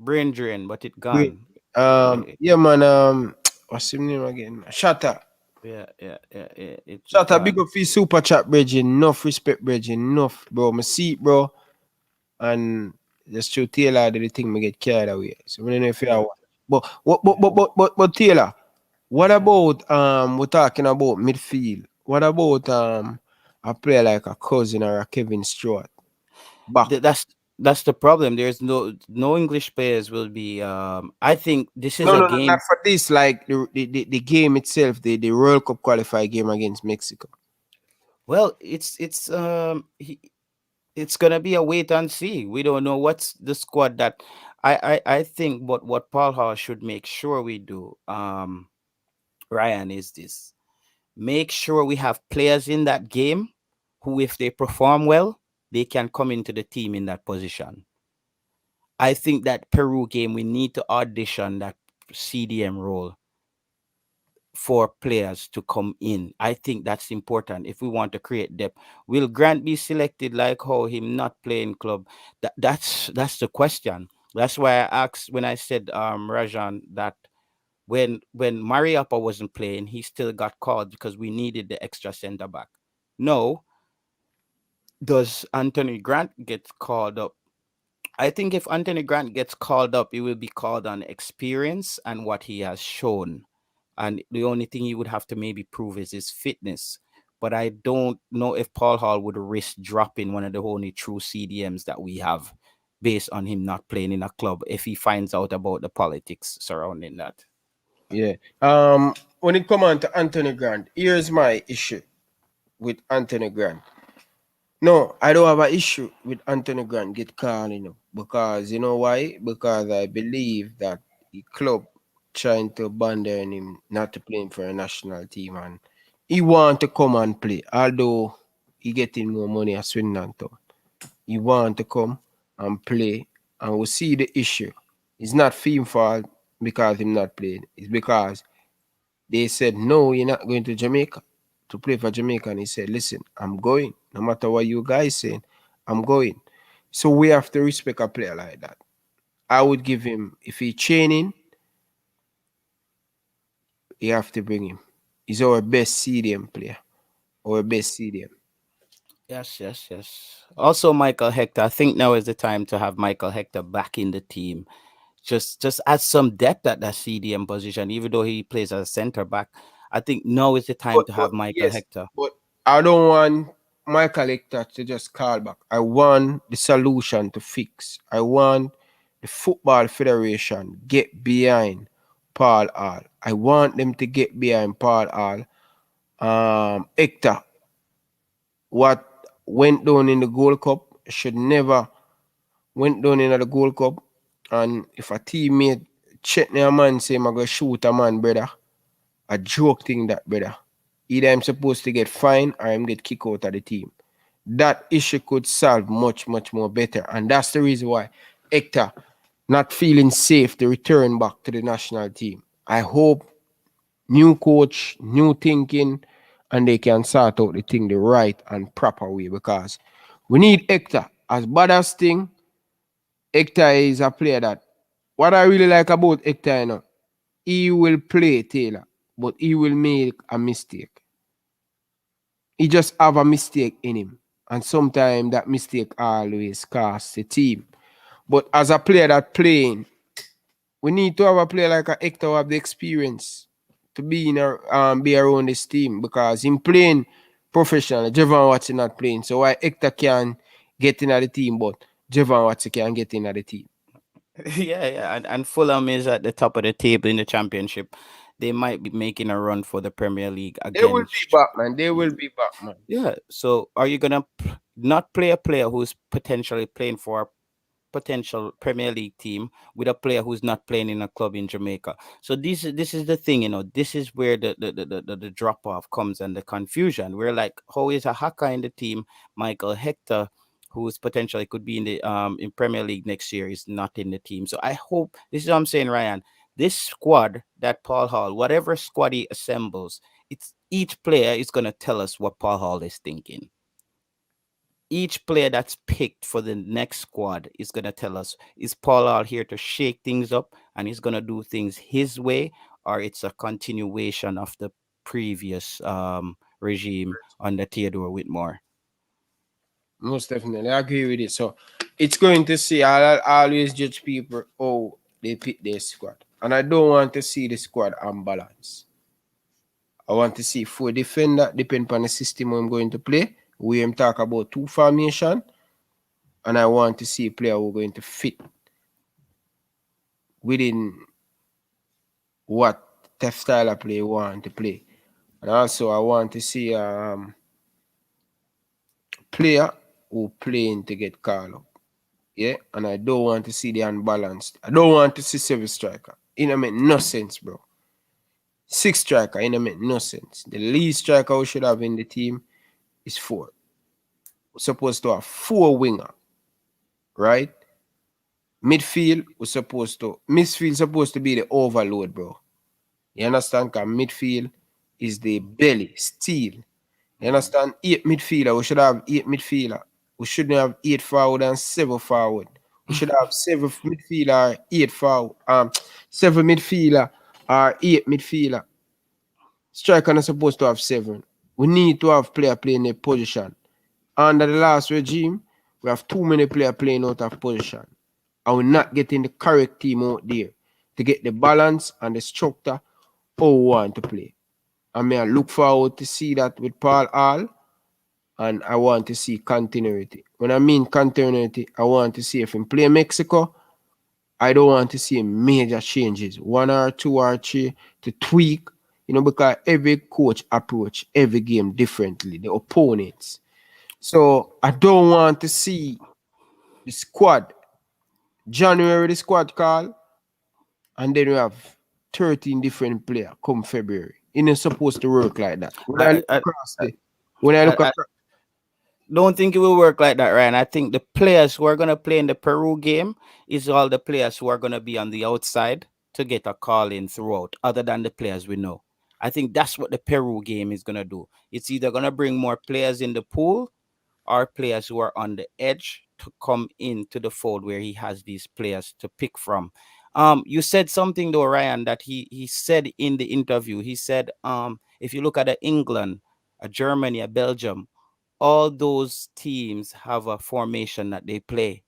Speaker 1: brain drain, but it
Speaker 12: Wait.
Speaker 1: gone. Eh,
Speaker 12: Yeah, man. What's his name again? Shatter.
Speaker 1: yeah, it
Speaker 12: Shatter, big
Speaker 1: gone.
Speaker 12: up for his super chat, bridge. Enough respect, bridge. Enough, bro. Me see it, bro. And just to Taylor did the thing me get carried away. So I don't know if you are. But Taylor, what about we're talking about midfield. What about a player like a Cousin or a Kevin Stewart? Back.
Speaker 1: That's the problem. There's no English players will be. I think this is
Speaker 12: No,
Speaker 1: a
Speaker 12: no, no, not
Speaker 1: game.
Speaker 12: for this. Like the game itself, the World Cup qualifier game against Mexico.
Speaker 1: Well, it's gonna be a wait and see. We don't know what's the squad that I think. But what Paul Hall should make sure we do, Ryan, is this: make sure we have players in that game who, if they perform well, they can come into the team in that position. I think that Peru game, we need to audition that CDM role for players to come in. I think that's important if we want to create depth. Will Grant be selected like how him not playing club? That's the question. That's why I asked when I said Rajan that when Mariappa wasn't playing, he still got called because we needed the extra center back. No, does Anthony Grant get called up? I think if Anthony Grant gets called up, he will be called on experience and what he has shown. And the only thing he would have to maybe prove is his fitness. But I don't know if Paul Hall would risk dropping one of the only true CDMs that we have based on him not playing in a club if he finds out about the politics surrounding that.
Speaker 12: Yeah. When it come on to Anthony Grant, here's my issue with Anthony Grant. No, I don't have an issue with Anthony Grant get called, because you know why? Because I believe that the club trying to abandon him not to play him for a national team, and he want to come and play, although he getting more money as Swindon Town. He want to come and play, and we see the issue. It's not him fault because him not playing. It's because they said, no, you're not going to Jamaica to play for Jamaica. And he said, listen, I'm going. No matter what you guys saying, I'm going. So we have to respect a player like that. I would give him, if he's training, you have to bring him. He's our best CDM player, our best CDM.
Speaker 1: Yes. Also, Michael Hector. I think now is the time to have Michael Hector back in the team. Just add some depth at that CDM position, even though he plays as a center back. I think now is the time to have Michael Hector.
Speaker 12: But I don't want Michael Hector to just call back. I want the solution to fix. I want the Football Federation get behind Paul Hall. I want them to get behind Paul Hall. Hector, what went down in the Gold Cup should never went down in the Gold Cup. And if a teammate check a man say I'm gonna shoot a man, brother, a joke thing that, brother. Either I'm supposed to get fined or I'm get kicked out of the team. That issue could solve much, much more better. And that's the reason why Hector not feeling safe to return back to the national team. I hope new coach, new thinking, and they can sort out the thing the right and proper way, because we need Hector. As bad as thing, Hector is a player that, what I really like about Hector, he will play Taylor, but he will make a mistake. He just have a mistake in him. and sometimes that mistake always costs the team. But as a player that playing, we need to have a player like a Hector who have the experience to be around this team, because in playing professional, Javon Watson not playing. So why Hector can get in at the team, but Javon Watson can get in at the team.
Speaker 1: Yeah, and Fulham is at the top of the table in the championship. They might be making a run for the Premier League
Speaker 12: They will
Speaker 1: again.
Speaker 12: be back, man. They will be back, man.
Speaker 1: Yeah. So are you gonna not play a player who's potentially playing for a potential Premier League team with a player who's not playing in a club in Jamaica? So this is the thing, this is where the drop off comes and the confusion. We're like, how is a hacker in the team, Michael Hector, who's potentially could be in Premier League next year, is not in the team. So I hope, this is what I'm saying, Ryan. This squad that Paul Hall, whatever squad he assembles, it's each player is gonna tell us what Paul Hall is thinking. Each player that's picked for the next squad is going to tell us, is Paul out here to shake things up and he's going to do things his way, or it's a continuation of the previous regime under Theodore Whitmore?
Speaker 12: Most definitely, I agree with it. So it's going to see. I always judge people, oh, they pick their squad, and I don't want to see the squad unbalanced. I want to see 4 defender, depend on the system I'm going to play. We am talk about 2 formation, and I want to see a player who are going to fit within what tough style of play want to play. And also I want to see player who playing to get called up. Yeah, and I don't want to see the unbalanced. I don't want to see 7 striker. It make no sense, bro. 6 striker, it make no sense. The least striker we should have in the team is 4. We're supposed to have 4 winger, right? Midfield supposed to be the overload, bro. You understand? Because midfield is the belly, steel. You understand? 8 midfielder. We should have 8 midfielder. We shouldn't have 8 forward and 7 forward. We should have 7 midfielder, 8 forward. 7 midfielder or 8 midfielder. Striker not supposed to have 7. We need to have player playing their position. Under the last regime, we have too many players playing out of position. And we're not getting the correct team out there to get the balance and the structure how we want to play. I mean, I look forward to see that with Paul Hall, and I want to see continuity. When I mean continuity, I want to see if in play Mexico, I don't want to see major changes, 1 or 2 or 3 to tweak, because every coach approach every game differently, the opponents. So I don't want to see the squad, January the squad call, and then we have 13 different players come February. It ain't supposed to work like that.
Speaker 1: Don't think it will work like that, Ryan. I think the players who are going to play in the Peru game is all the players who are going to be on the outside to get a call in throughout, other than the players we know. I think that's what the Peru game is going to do. It's either going to bring more players in the pool or players who are on the edge to come into the fold where he has these players to pick from. You said something though, Ryan, that he said in the interview. He said, if you look at England, Germany, Belgium, all those teams have a formation that they play.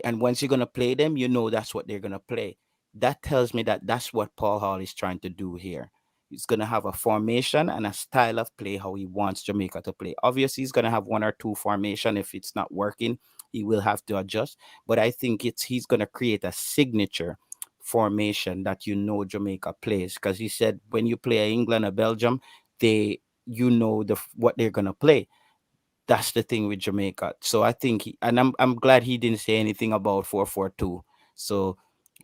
Speaker 1: And once you're gonna play them, that's what they're gonna play. That tells me that that's what Paul Hall is trying to do here. He's gonna have a formation and a style of play how he wants Jamaica to play. Obviously, he's gonna have 1 or 2 formation. If it's not working, he will have to adjust. But I think he's gonna create a signature formation that Jamaica plays, because he said when you play England or Belgium, what they're gonna play. That's the thing with Jamaica. So I think I'm glad he didn't say anything about 4-4-2. So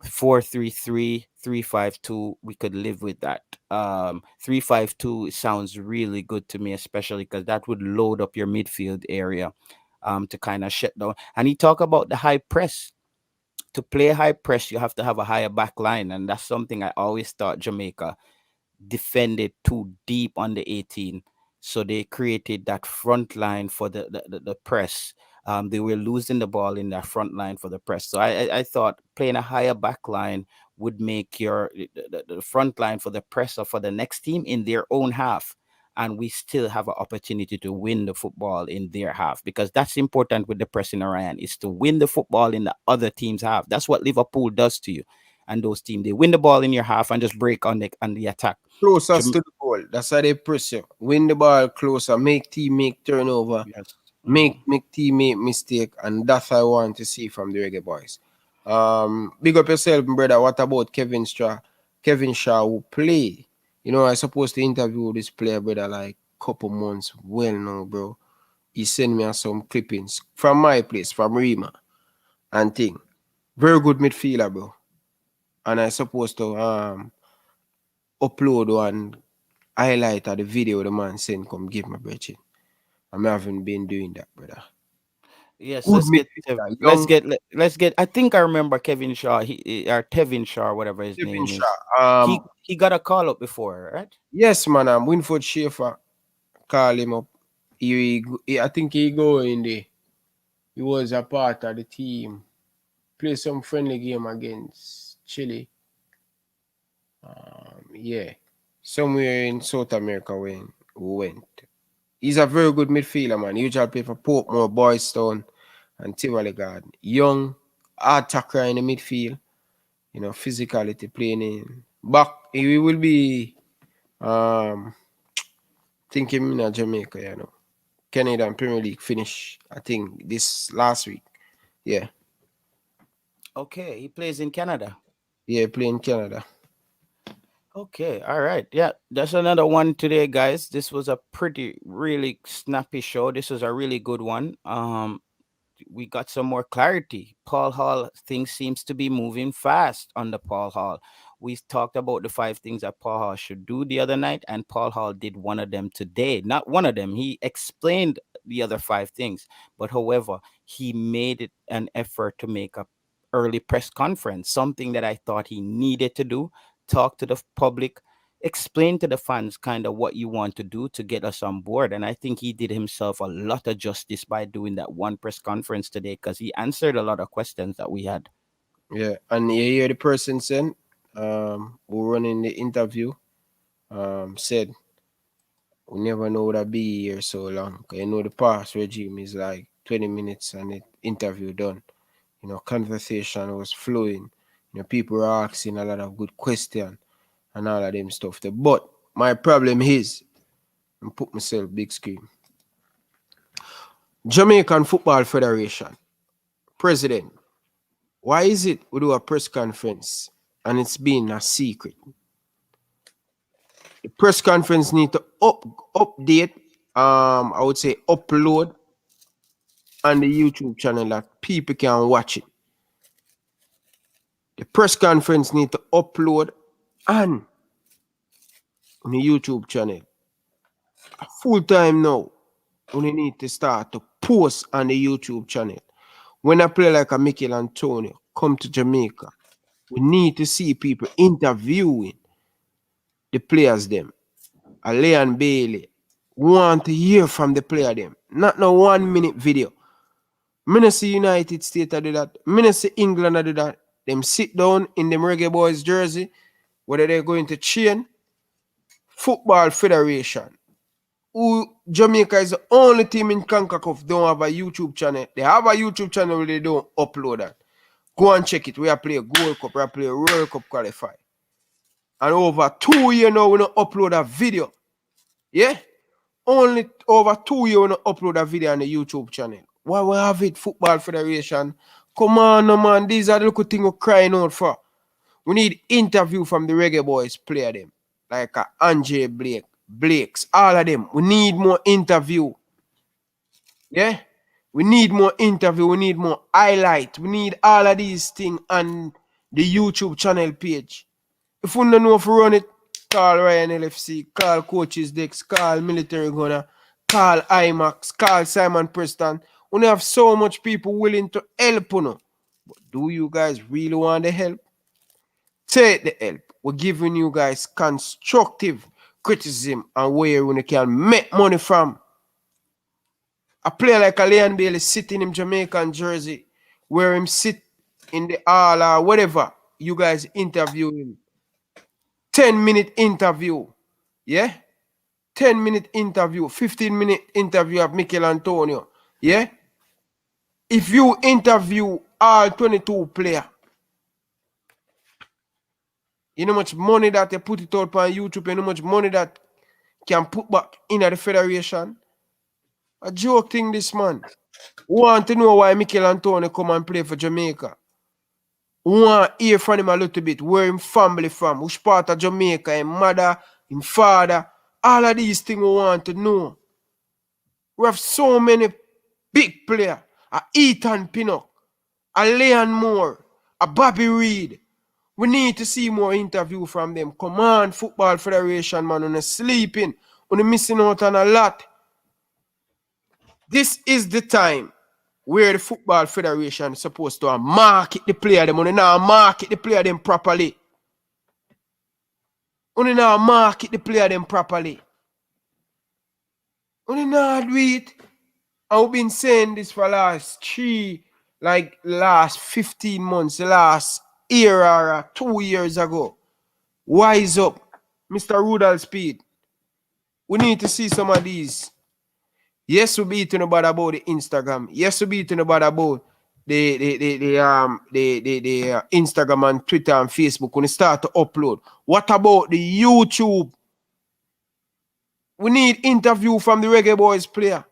Speaker 1: 4-3-3, 3-5-2, we could live with that. 3-5-2 sounds really good to me, especially because that would load up your midfield area to kind of shut down. And he talked about the high press. To play high press, you have to have a higher back line, and that's something I always thought Jamaica defended too deep on the 18. So they created that front line for the press. They were losing the ball in that front line for the press. So I thought playing a higher back line would make the front line for the press or for the next team in their own half. and we still have an opportunity to win the football in their half, because that's important with the pressing, Ryan, is to win the football in the other team's half. That's what Liverpool does to you. And those teams, they win the ball in your half and just break on the attack.
Speaker 12: Closest to the goal. That's how they press you. Win the ball closer, make team make turnover,
Speaker 1: Yes.
Speaker 12: make team make mistake, and that's what I want to see from the Reggae Boys. Big up yourself, brother. What about Kevin Shaw? Kevin Shaw who play. You know, I supposed to interview this player, brother, like couple months well now, bro. He sent me some clippings from my place, from Rima and thing. Very good midfielder, bro. And I supposed to upload one highlight of the video the man sent come give my brethren. I haven't been doing that, brother.
Speaker 1: Yes,
Speaker 12: Good
Speaker 1: let's
Speaker 12: young
Speaker 1: get. I think I remember Kevin Shaw, or Tevin Shaw, whatever his
Speaker 12: Kevin
Speaker 1: name is.
Speaker 12: Shaw.
Speaker 1: He got a call up before, right?
Speaker 12: Yes, man. Winford Schaefer call him up. I think he go in the. He was a part of the team. Play some friendly game against Chile. Yeah, somewhere in South America when we went. He's a very good midfielder, man. He usually play for Portmore, Boystown, and Tivoli Garden. Young, attacker in the midfield. You know, physicality playing in. Back, he will be thinking in Jamaica, you know. Canadian Premier League finish, I think, this last week. Yeah.
Speaker 1: Okay, he plays in Canada.
Speaker 12: Yeah, playing in Canada.
Speaker 1: Okay, all right. Yeah, that's another one today, guys. This was a really snappy show. This was a really good one. We got some more clarity. Paul Hall, things seems to be moving fast under Paul Hall. We talked about the 5 things that Paul Hall should do the other night, and Paul Hall did one of them today. Not one of them. He explained the other 5 things, but however, he made it an effort to make a early press conference, something that I thought he needed to do. Talk to the public, explain to the fans kind of what you want to do to get us on board. And I think he did himself a lot of justice by doing that one press conference today, because he answered a lot of questions that we had.
Speaker 12: Yeah, and you hear the person saying, who running the interview, said, we never know that be here so long. You know, the past regime is like 20 minutes and the interview done. You know, conversation was flowing. You know, people were asking a lot of good questions and all of them stuff there. But my problem is, and put myself big screen. Jamaican Football Federation, president, why is it we do a press conference and it's been a secret? The press conference need to update, I would say upload on the YouTube channel that people can watch it. The press conference need to upload on the YouTube channel. Full time now, we need to start to post on the YouTube channel. When I play like a Mikel Antonio come to Jamaica, we need to see people interviewing the players them. A Leon Bailey. We want to hear from the player them. Not no 1 minute video. Minister United States do that. Minister England do that. Them sit down in them Reggae Boyz jersey, whether they're going to chain. Football Federation. Who Jamaica is the only team in CONCACAF don't have a YouTube channel. They have a YouTube channel where they don't upload that. Go and check it. We are playing Gold Cup, we are playing World Cup qualify. And over 2 years now, we don't upload a video. Yeah? Only over 2 years, we don't upload a video on the YouTube channel. Why we have it, Football Federation? Come on, no man. These are the little things we're crying out for. We need interview from the Reggae Boyz player them. Like Andre Blakes, all of them. We need more interview. Yeah? We need more interview. We need more highlight. We need all of these things on the YouTube channel page. If we don't know if we run it, call Ryan LFC, call Coaches Dex, call Military Gunner, call IMAX, call Simon Preston. We have so much people willing to help you know. But do you guys really want the help? Take the help. We're giving you guys constructive criticism and where you can make money from. A player like a Leon Bailey sitting in Jamaican jersey, where him sit in the hall or whatever, you guys interview him. 10-minute interview. Yeah? 10-minute interview, 15-minute interview of Mikel Antonio. Yeah? If you interview all 22 players, you know how much money that they put it out on YouTube, you know how much money that can put back in the federation? A joke thing, this man. Want to know why Mikel Antonio come and play for Jamaica? Want to hear from him a little bit, where him family from, which part of Jamaica, him mother, him father, all of these things we want to know. We have so many big players, a Ethan Pinnock, a Leon Moore, a Bobby Reed. We need to see more interview from them. Come on, Football Federation, man, on sleeping, on missing out on a lot. This is the time where the Football Federation is supposed to market the player them. Only now market the player them properly. Only now market the player them properly. Only now do it. I've been saying this for last 15 months, last year or 2 years ago. Wise up, Mr. Rudolph Speed. We need to see some of these. Yes, we be talking about the Instagram. Yes, we be talking about the Instagram and Twitter and Facebook when they start to upload. What about the YouTube? We need interview from the Reggae Boyz player.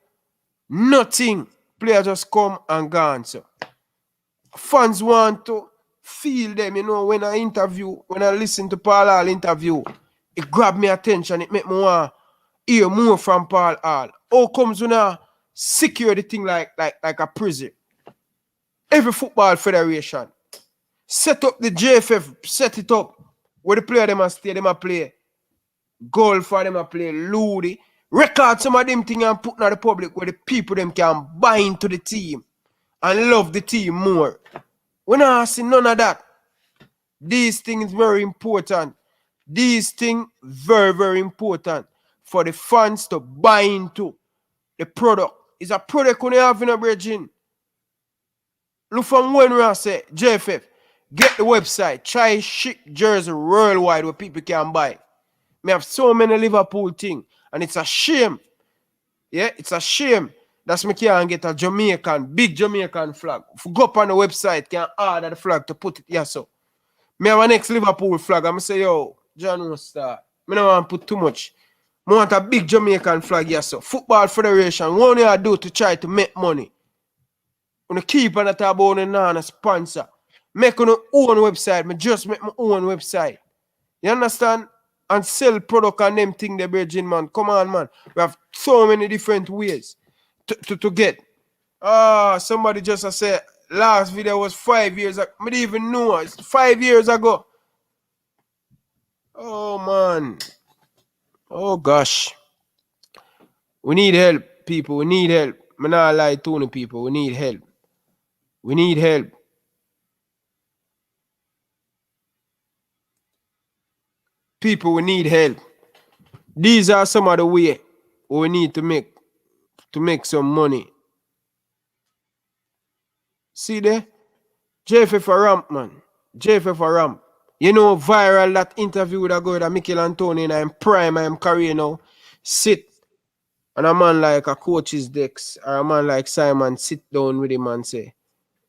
Speaker 12: Nothing. Player just come and gone. So fans want to feel them, you know, when I listen to Paul Hall interview, it grab me attention, it make me want to hear more from Paul Hall. How comes when I secure the thing like a prison? Every football federation set up the JFF, set it up where the player them a stay, them a play golf for them a play Ludi. Record some of them things and put in the public where the people them can buy into the team and love the team more. We not see none of that. These things very important. These things very, very important for the fans to buy into the product. It's a product when you have in a bridging. Look from when we say JFF, get the website, try ship jersey worldwide where people can buy. We have so many Liverpool things, and it's a shame. Yeah, it's a shame that we can't get a big Jamaican flag. If we go up on the website, can order the flag to put it here. So, me have a next Liverpool flag. I'm say, yo, John Star. I don't want to put too much. I want a big Jamaican flag here. So, Football Federation, what you do to try to make money? When you keep on the tab on a sponsor, make your own website. Me just make my own website. You understand? And sell product and them thing the virgin, man. Come on, man. We have so many different ways to get. Somebody just said last video was 5 years ago. I didn't even know. It's 5 years ago. Oh, man. Oh, gosh. We need help, people. We need help. I'm not lie to the people. We need help. We need help. People, we need help. These are some of the way we need to make some money. See there? JFF a ramp, man. JFF a ramp. You know, viral that interview that go with Mikel Antonio in I'm prime, I'm career now. Sit. And a man like a coach's Dex or a man like Simon sit down with him and say,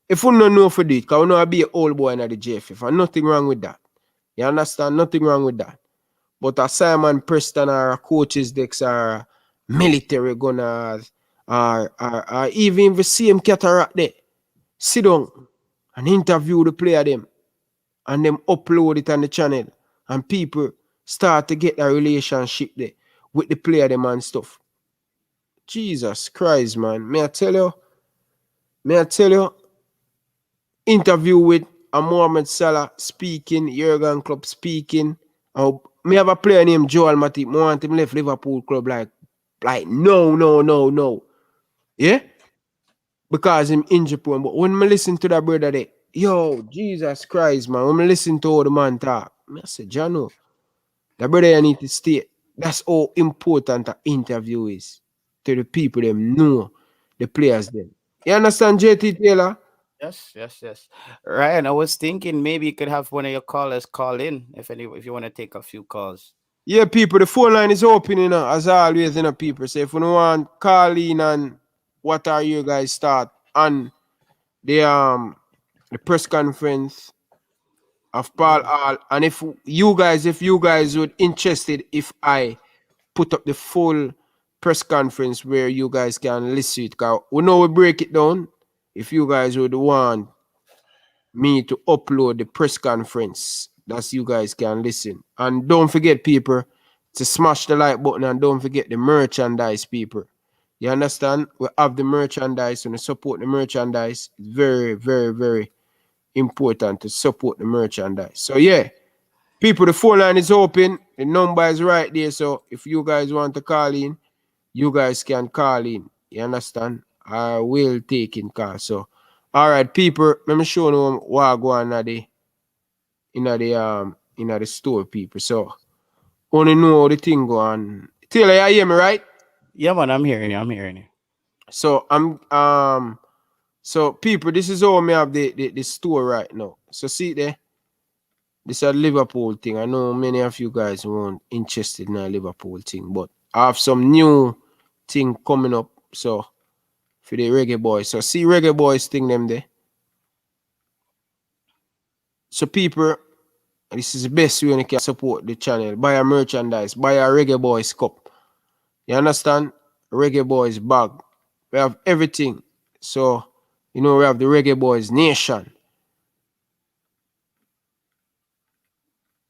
Speaker 12: if you don't know for this, because we know I be an old boy in the JFF, and nothing wrong with that. You understand? Nothing wrong with that. But a Simon Preston or a coach's Dex or a military gunners or even the same cataract there, sit down and interview the player them and them upload it on the channel and people start to get a relationship there with the player them and stuff. Jesus Christ, man. May I tell you, interview with a Mohamed Salah speaking, Jurgen Klopp speaking. Me have a player named Joel Matip. I want him left Liverpool club like no. Yeah? Because him injured prone. But when I listen to that brother there, yo, Jesus Christ, man. When I listen to all the man talk, I say, Jano, that brother you need to stay. That's how important an interview is to the people them know the players them. You understand, JT Taylor?
Speaker 1: Yes. Ryan, I was thinking maybe you could have one of your callers call in if you want to take a few calls.
Speaker 12: Yeah, people, the phone line is open, as always, people. So if you want call in and what are you guys start on the press conference of Paul Hall, and if you guys would interested if I put up the full press conference where you guys can listen it, because we know we break it down. If you guys would want me to upload the press conference, that's you guys can listen. And don't forget, people, to smash the like button, and don't forget the merchandise, people. You understand? We have the merchandise and support the merchandise. It's very, very, very important to support the merchandise. So yeah, people, the phone line is open. The number is right there. So if you guys want to call in, you guys can call in. You understand? I will take in call. So all right, people, let me show you what I go on in the store, people. So only know how the thing go on. Taylor, you hear me, right?
Speaker 1: Yeah, man, I'm hearing you. I'm hearing you.
Speaker 12: So so people, this is how me have the store right now. So see there, this is a Liverpool thing. I know many of you guys weren't interested in a Liverpool thing, but I have some new thing coming up. So for the Reggae Boyz. So see Reggae Boyz thing them there. So people, this is the best way you can support the channel. Buy a merchandise, buy a Reggae Boyz cup. You understand? Reggae Boyz bag. We have everything. So, we have the Reggae Boyz Nation.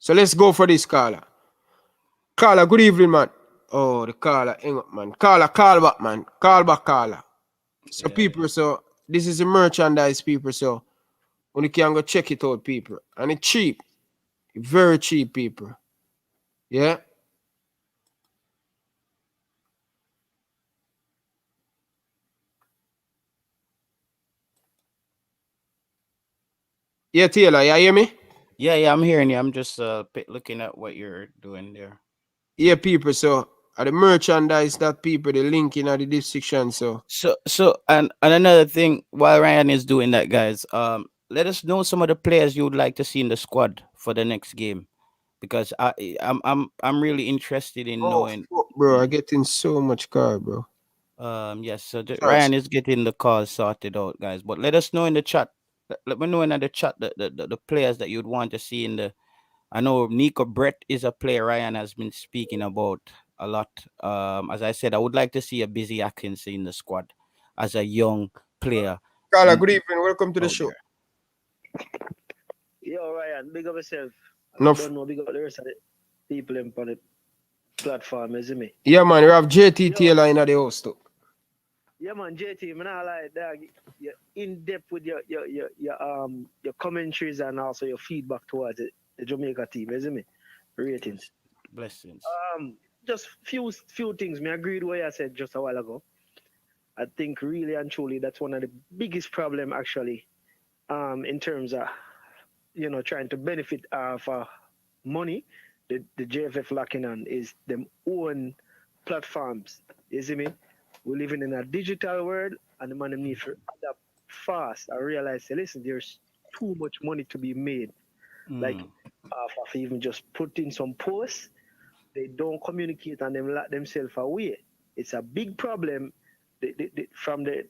Speaker 12: So let's go for this caller. Caller, good evening, man. Oh, the caller, hang up, man. Caller, call back, man. Call back, caller. So people, so this is the merchandise, people. So when you can go check it out, people. And it's cheap. Very cheap, people. Yeah. Yeah, Taylor, you hear me?
Speaker 1: Yeah, I'm hearing you. I'm just looking at what you're doing there.
Speaker 12: Yeah, people. So the merchandise that people the link in the description.
Speaker 1: And another thing, while Ryan is doing that, guys, let us know some of the players you would like to see in the squad for the next game, because I'm really interested in knowing.
Speaker 12: Fuck, bro, I'm getting so much car, bro.
Speaker 1: Yes, so
Speaker 12: Sorry.
Speaker 1: Ryan is getting the cause sorted out, guys. But let us know in the chat. Let me know in the chat the players that you'd want to see in the. I know Nico Brett is a player Ryan has been speaking about a lot. As I said, I would like to see a Busy Atkins in the squad as a young player.
Speaker 12: Carla, good evening. Welcome to the show.
Speaker 14: Yo, Ryan, big up yourself.
Speaker 12: No,
Speaker 14: don't know, big up the rest of the people on the platform, isn't me?
Speaker 12: Yeah, man, we have JT Taylor in the house too.
Speaker 14: Yeah, man, JT, man, I like that. You're in depth with your commentaries and also your feedback towards the Jamaica team, isn't me? Ratings.
Speaker 1: Blessings.
Speaker 14: Just few things. Me agreed with what I said just a while ago. I think really and truly that's one of the biggest problem actually, in terms of trying to benefit for money. The JFF lacking on is them own platforms. You see me? We're living in a digital world, and the man need to adapt fast. I realize, listen, there's too much money to be made. Like, for even just putting some posts, they don't communicate and them lock themselves away. It's a big problem. From the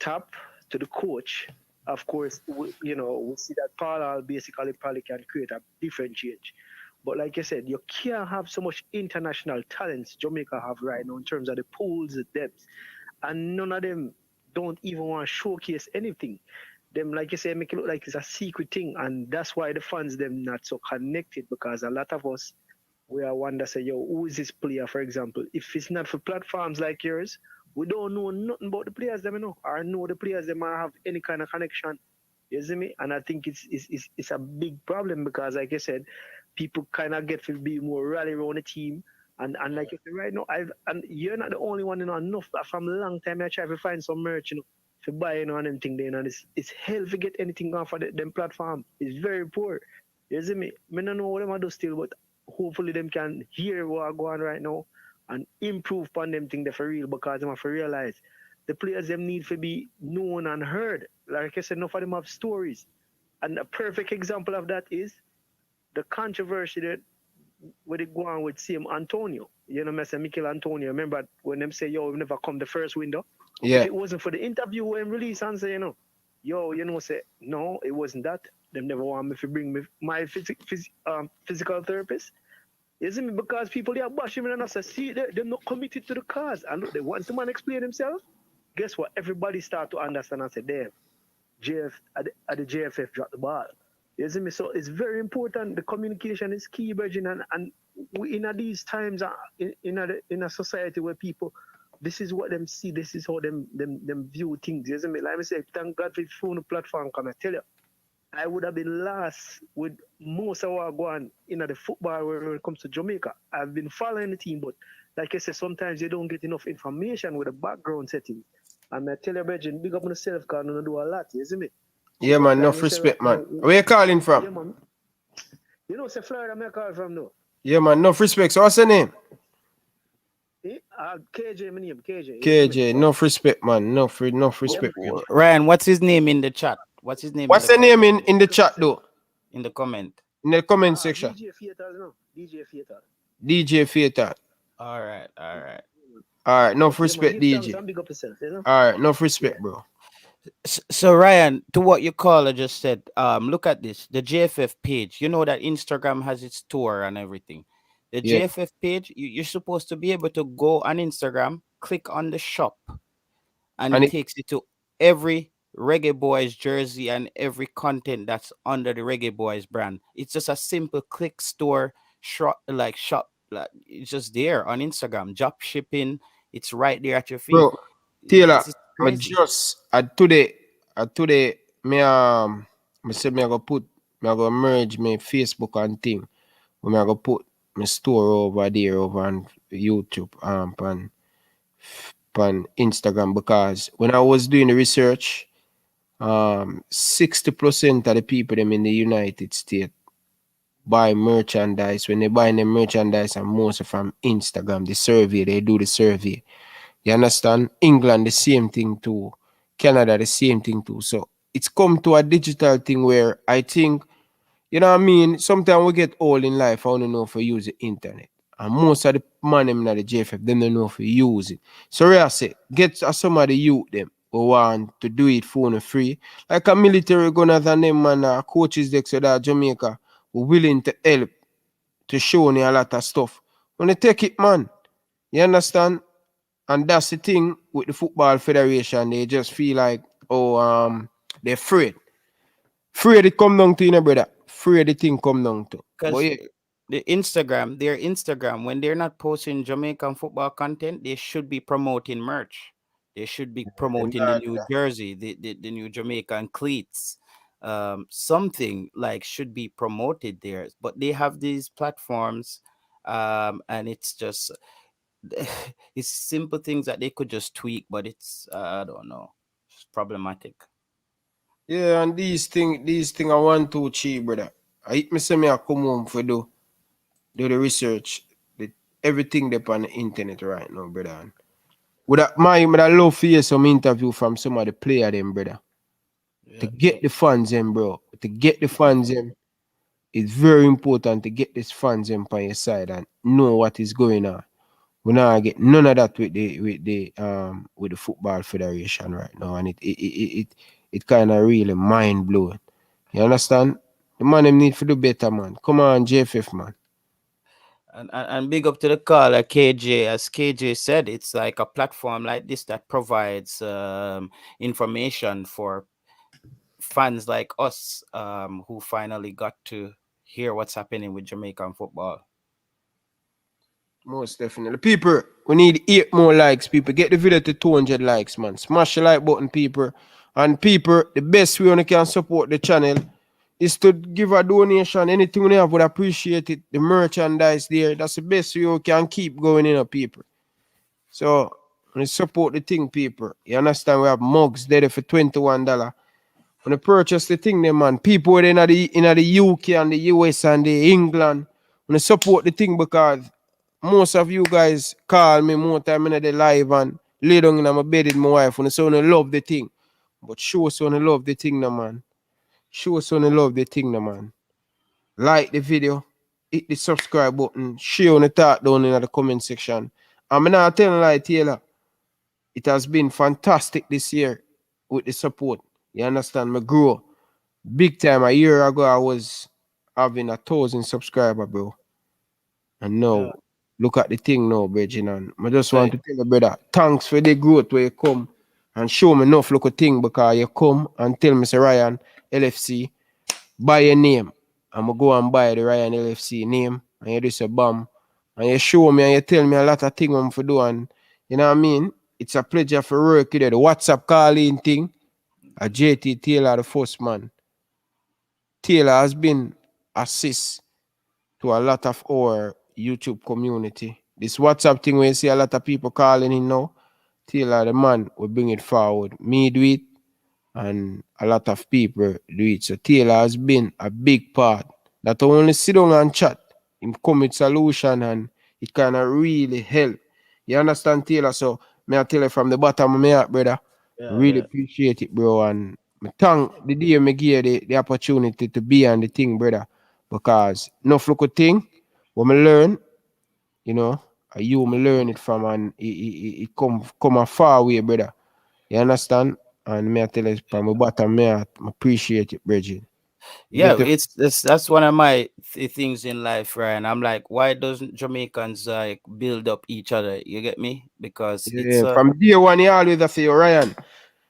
Speaker 14: top to the coach. Of course, we see that Paul basically probably can create a different change. But like I said, you can't have so much international talents Jamaica have right now in terms of the pools, the depth. And none of them don't even want to showcase anything. Them, like you say, make it look like it's a secret thing. And that's why the fans, them not so connected, because a lot of us, we are wonder, say, yo, who is this player, for example? If it's not for platforms like yours, we don't know nothing about the players them, or know the players them have any kind of connection. You see me? And I think it's a big problem because, like I said, people kind of get to be more rally around the team. And like I said, right now, and you're not the only one, enough from a long time I try to find some merch, to buy, and anything there, and it's hell to get anything off of them platform. It's very poor. You see me? I don't know what them I do still, but hopefully them can hear what I go on right now and improve upon them thing there for real, because them have to realize the players them need to be known and heard. Like I said, enough of them have stories. And a perfect example of that is the controversy that where they go on with same Antonio. You know, Mr. Mikel Antonio. Remember when them say, yo, we never come the first window?
Speaker 12: Yeah.
Speaker 14: If it wasn't for the interview when release and say, yo, say, no, it wasn't that. Them never want me to bring me my physical therapist. You see me? Because people they are bashing me and I say, see, they're not committed to the cause. And look, they want the man explain himself. Guess what? Everybody start to understand and say, damn, at the JFF dropped the ball. You see me? So it's very important. The communication is key, Virgin, and we, in these times, in a society where people, this is what them see, this is how them view things. You see me? Like I say, thank God for the phone platform. Can I tell you? I would have been last with most of what go on in the football when it comes to Jamaica. I've been following the team, but like I said, sometimes you don't get enough information with the background setting. And I tell you, Virgin, big up on yourself, because you do a lot, you see me?
Speaker 12: Yeah, man, enough respect, man. Where you calling from?
Speaker 14: Yeah, man. You know, say Florida, I call from now.
Speaker 12: Yeah, man, enough respect. So what's your name?
Speaker 14: KJ, my name, KJ.
Speaker 12: KJ, enough respect, man. Enough respect.
Speaker 1: Ryan, what's his name in the chat? What's his name?
Speaker 12: What's the name in the chat, though?
Speaker 1: In the comment.
Speaker 12: In the comment section.
Speaker 14: DJ Fatal, no? DJ Fatal.
Speaker 12: DJ Fatal.
Speaker 1: All right.
Speaker 12: All right, enough respect, DJ.
Speaker 14: Big up yourself, you know?
Speaker 12: All right, enough respect, bro.
Speaker 1: So Ryan, to what your caller just said, look at this. The JFF page. You know that Instagram has its tour and everything. The JFF page, you're supposed to be able to go on Instagram, click on the shop, and it takes you to every Reggae Boyz jersey and every content that's under the Reggae Boyz brand. It's just a simple click store shop, like it's just there on Instagram. Drop shipping, it's right there at your feet.
Speaker 12: Bro, Taylor, I just today, me say me go merge my Facebook and thing. I go put my store over there over on YouTube on Instagram, because when I was doing the research, 60% of the people them in the United States buy merchandise. When they buy them merchandise, and most from Instagram, they do the survey. You understand? England, the same thing too. Canada, the same thing too. So it's come to a digital thing where I think, you know what I mean? Sometimes we get old in life, I don't know if we use the internet. And most of the man in the JFF, they don't know if we use it. So I say, get somebody youth them who want to do it for free. Like a military gunners and them man, coaches there so that Jamaica were willing to help to show me a lot of stuff. When they take it, man, you understand? And that's the thing with the Football Federation. They just feel like, they're afraid. Afraid it come down to, you know, brother. Afraid the thing come down to.
Speaker 1: Because their Instagram, when they're not posting Jamaican football content, they should be promoting merch. They should be promoting the new jersey, the new Jamaican cleats. Something like should be promoted there. But they have these platforms, and it's just it's simple things that they could just tweak, but it's I don't know, it's problematic.
Speaker 12: Yeah, and these thing I want to cheap, brother. I say me I come home for do the research, everything they on the internet right now, brother. And would I love to hear some interview from some of the player them, brother. Yeah. To get the fans in, bro. To get the fans in, it's very important to get these fans in on your side and know what is going on. We now get none of that with the Football Federation right now, and it kind of really mind blowing. You understand? The man them need to do better, man. Come on, JFF, man.
Speaker 1: And big up to the caller, KJ. As KJ said, it's like a platform like this that provides information for fans like us who finally got to hear what's happening with Jamaican football.
Speaker 12: Most definitely. People, we need 8 more likes, people. Get the video to 200 likes, man. Smash the like button, people. And people, the best way you can support the channel is to give a donation. Anything we have would appreciate it. The merchandise there, that's the best way you can keep going, people. So, when you support the thing, people, you understand we have mugs there for $21. When you purchase the thing, then, man, people in the UK and the US and the England, when you support the thing, because most of you guys call me more time in the live and lay down in my bed with my wife when I say I love the thing. But show us when I love the thing now, man. Show us when I love the thing now, man. Like the video, hit the subscribe button, share on the thought down in the comment section. I'm not telling lie, Taylor. It has been fantastic this year with the support. You understand? Me grow big time. A year ago, I was having 1,000 subscriber, bro. And now, look at the thing now, Bridging. And I just want to tell you, brother, thanks for the growth where you come and show me enough look a thing because you come and tell me, Sir Ryan LFC, buy your name. I'm going to go and buy the Ryan LFC name. And you do say, bam. And you show me and you tell me a lot of things I'm for do. And you know what I mean? It's a pleasure for work with you. The WhatsApp calling thing. A JT Taylor, the first man. Taylor has been assist to a lot of our YouTube community. This WhatsApp thing where you see a lot of people calling in now, Taylor the man will bring it forward. Me do it and a lot of people do it. So Taylor has been a big part. That only sit down and chat, him come with solution and it kind of really help. You understand, Taylor? So may I tell you from the bottom of my heart, brother, really appreciate it, bro. And I thank the day me give the opportunity to be on the thing, brother. Because no look thing, when I learn, you know, you me learn it from and it come a far way, brother. You understand? And me I tell you from my bottom, me I appreciate it, Bridget.
Speaker 1: Yeah, that's one of my things in life, Ryan. I'm like, why doesn't Jamaicans like build up each other? You get me? Because it's
Speaker 12: from day one, you always have to say, Ryan,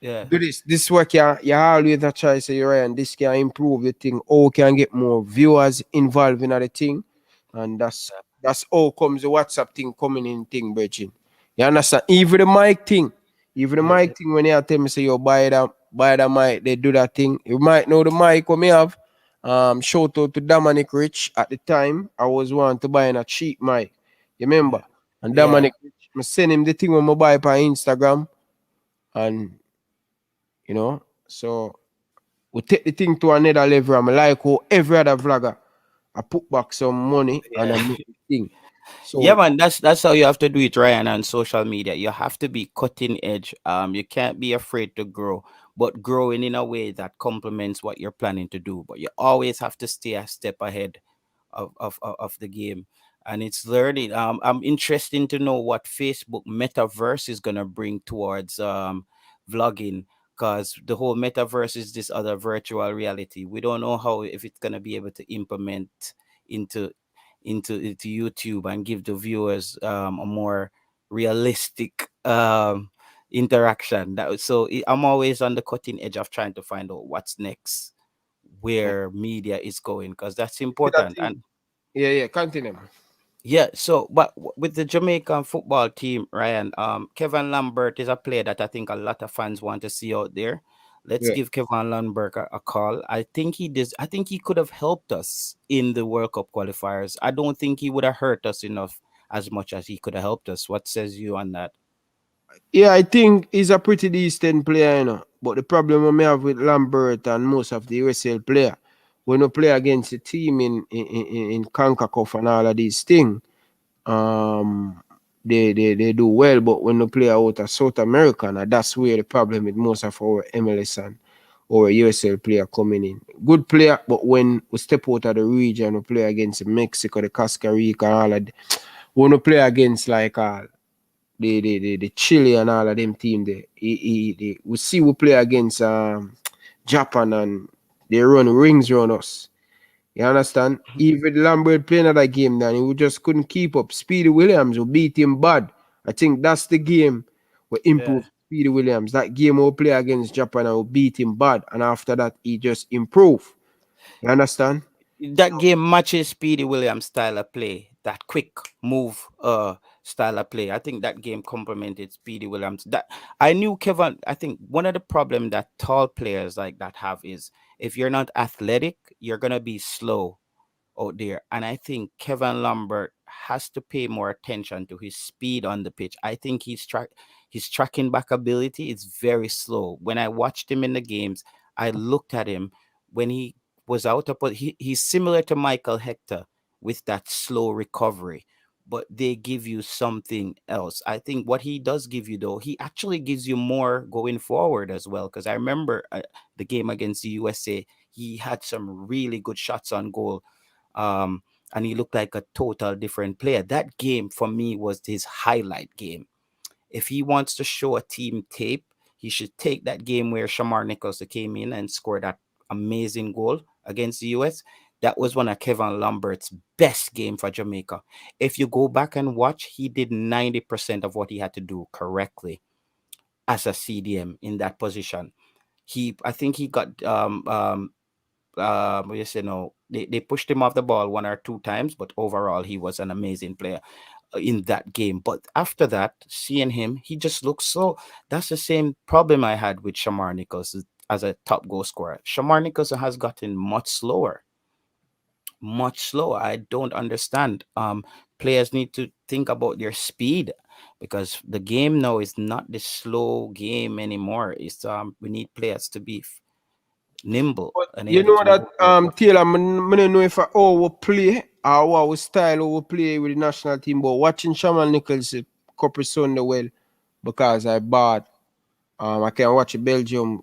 Speaker 1: yeah,
Speaker 12: do this work, you always have to try to say, Ryan, this can improve the thing. How can get more viewers involved in the thing? And that's how comes the WhatsApp thing coming in thing, Bridget. You understand? Even the mic thing. When you tell me say you buy the mic, they do that thing. You might know the mic what me have. Shout out to Dominic Rich at the time. I was wanting to buy a cheap mic. You remember? And Dominic Rich, I send him the thing when I buy on Instagram. And you know, so we take the thing to another level. I'm like how every other vlogger I put back some money and I make the thing. So
Speaker 1: yeah, man, that's how you have to do it, Ryan, on social media. You have to be cutting edge. You can't be afraid to grow, but growing in a way that complements what you're planning to do. But you always have to stay a step ahead of the game. And it's learning. I'm interested to know what Facebook metaverse is gonna bring towards vlogging, because the whole metaverse is this other virtual reality. We don't know how if it's gonna be able to implement into into YouTube and give the viewers a more realistic interaction. I'm always on the cutting edge of trying to find out what's next, where media is going, because that's important. And
Speaker 12: yeah, continue.
Speaker 1: yeah, so but with the Jamaican football team, Ryan, Kevin Lambert is a player that I think a lot of fans want to see out there. Let's give Kevin Lambert a call. I think he does. I think he could have helped us in the World Cup qualifiers. I don't think he would have hurt us enough as much as he could have helped us. What says you on that?
Speaker 12: Yeah, I think he's a pretty decent player, you know. But the problem we have with Lambert and most of the USL player, when you play against a team in CONCACAF and all of these things, they do well. But when you play out of South America, and that's where the problem with most of our MLS and our USL player coming in. Good player, but when we step out of the region, we play against Mexico, the Costa Rica, and all of when we play against like the Chile and all of them team there. We see we play against Japan and they run rings around us. You understand? Even Lambert playing another game then he just couldn't keep up. Speedy Williams will beat him bad. I think that's the game we improve Speedy Williams. That game we'll play against Japan and we'll beat him bad. And after that he just improved. You understand?
Speaker 1: That game matches Speedy Williams' style of play, that quick move style of play. I think that game complemented Speedy Williams. That I knew Kevin. I think one of the problem that tall players like that have is if you're not athletic, you're gonna be slow out there. And I think Kevin Lambert has to pay more attention to his speed on the pitch. I think his tracking back ability is very slow. When I watched him in the games, I looked at him when he was out of he's similar to Michael Hector with that slow recovery, but they give you something else. I think what he does give you though, he actually gives you more going forward as well. Because I remember the game against the USA, he had some really good shots on goal. and he looked like a total different player. That game for me was his highlight game. If he wants to show a team tape, he should take that game where Shamar Nicholson came in and scored that amazing goal against the US. That was one of Kevin Lambert's best game for Jamaica. If you go back and watch, he did 90% of what he had to do correctly as a CDM in that position. I think he got they pushed him off the ball one or two times, but overall he was an amazing player in that game. But after that, seeing him, he just looks so. That's the same problem I had with Shamar Nicholson as a top goal scorer. Shamar Nicholson has gotten much slower. Much slower. I don't understand. Players need to think about their speed, because the game now is not the slow game anymore. It's we need players to be nimble and
Speaker 12: You
Speaker 1: able
Speaker 12: know
Speaker 1: to
Speaker 12: that
Speaker 1: move.
Speaker 12: Taylor, I don't know if how we play or what we style, how we play with the national team, but watching Shaman Nichols a couple Sunday well, because I bought I can watch a Belgium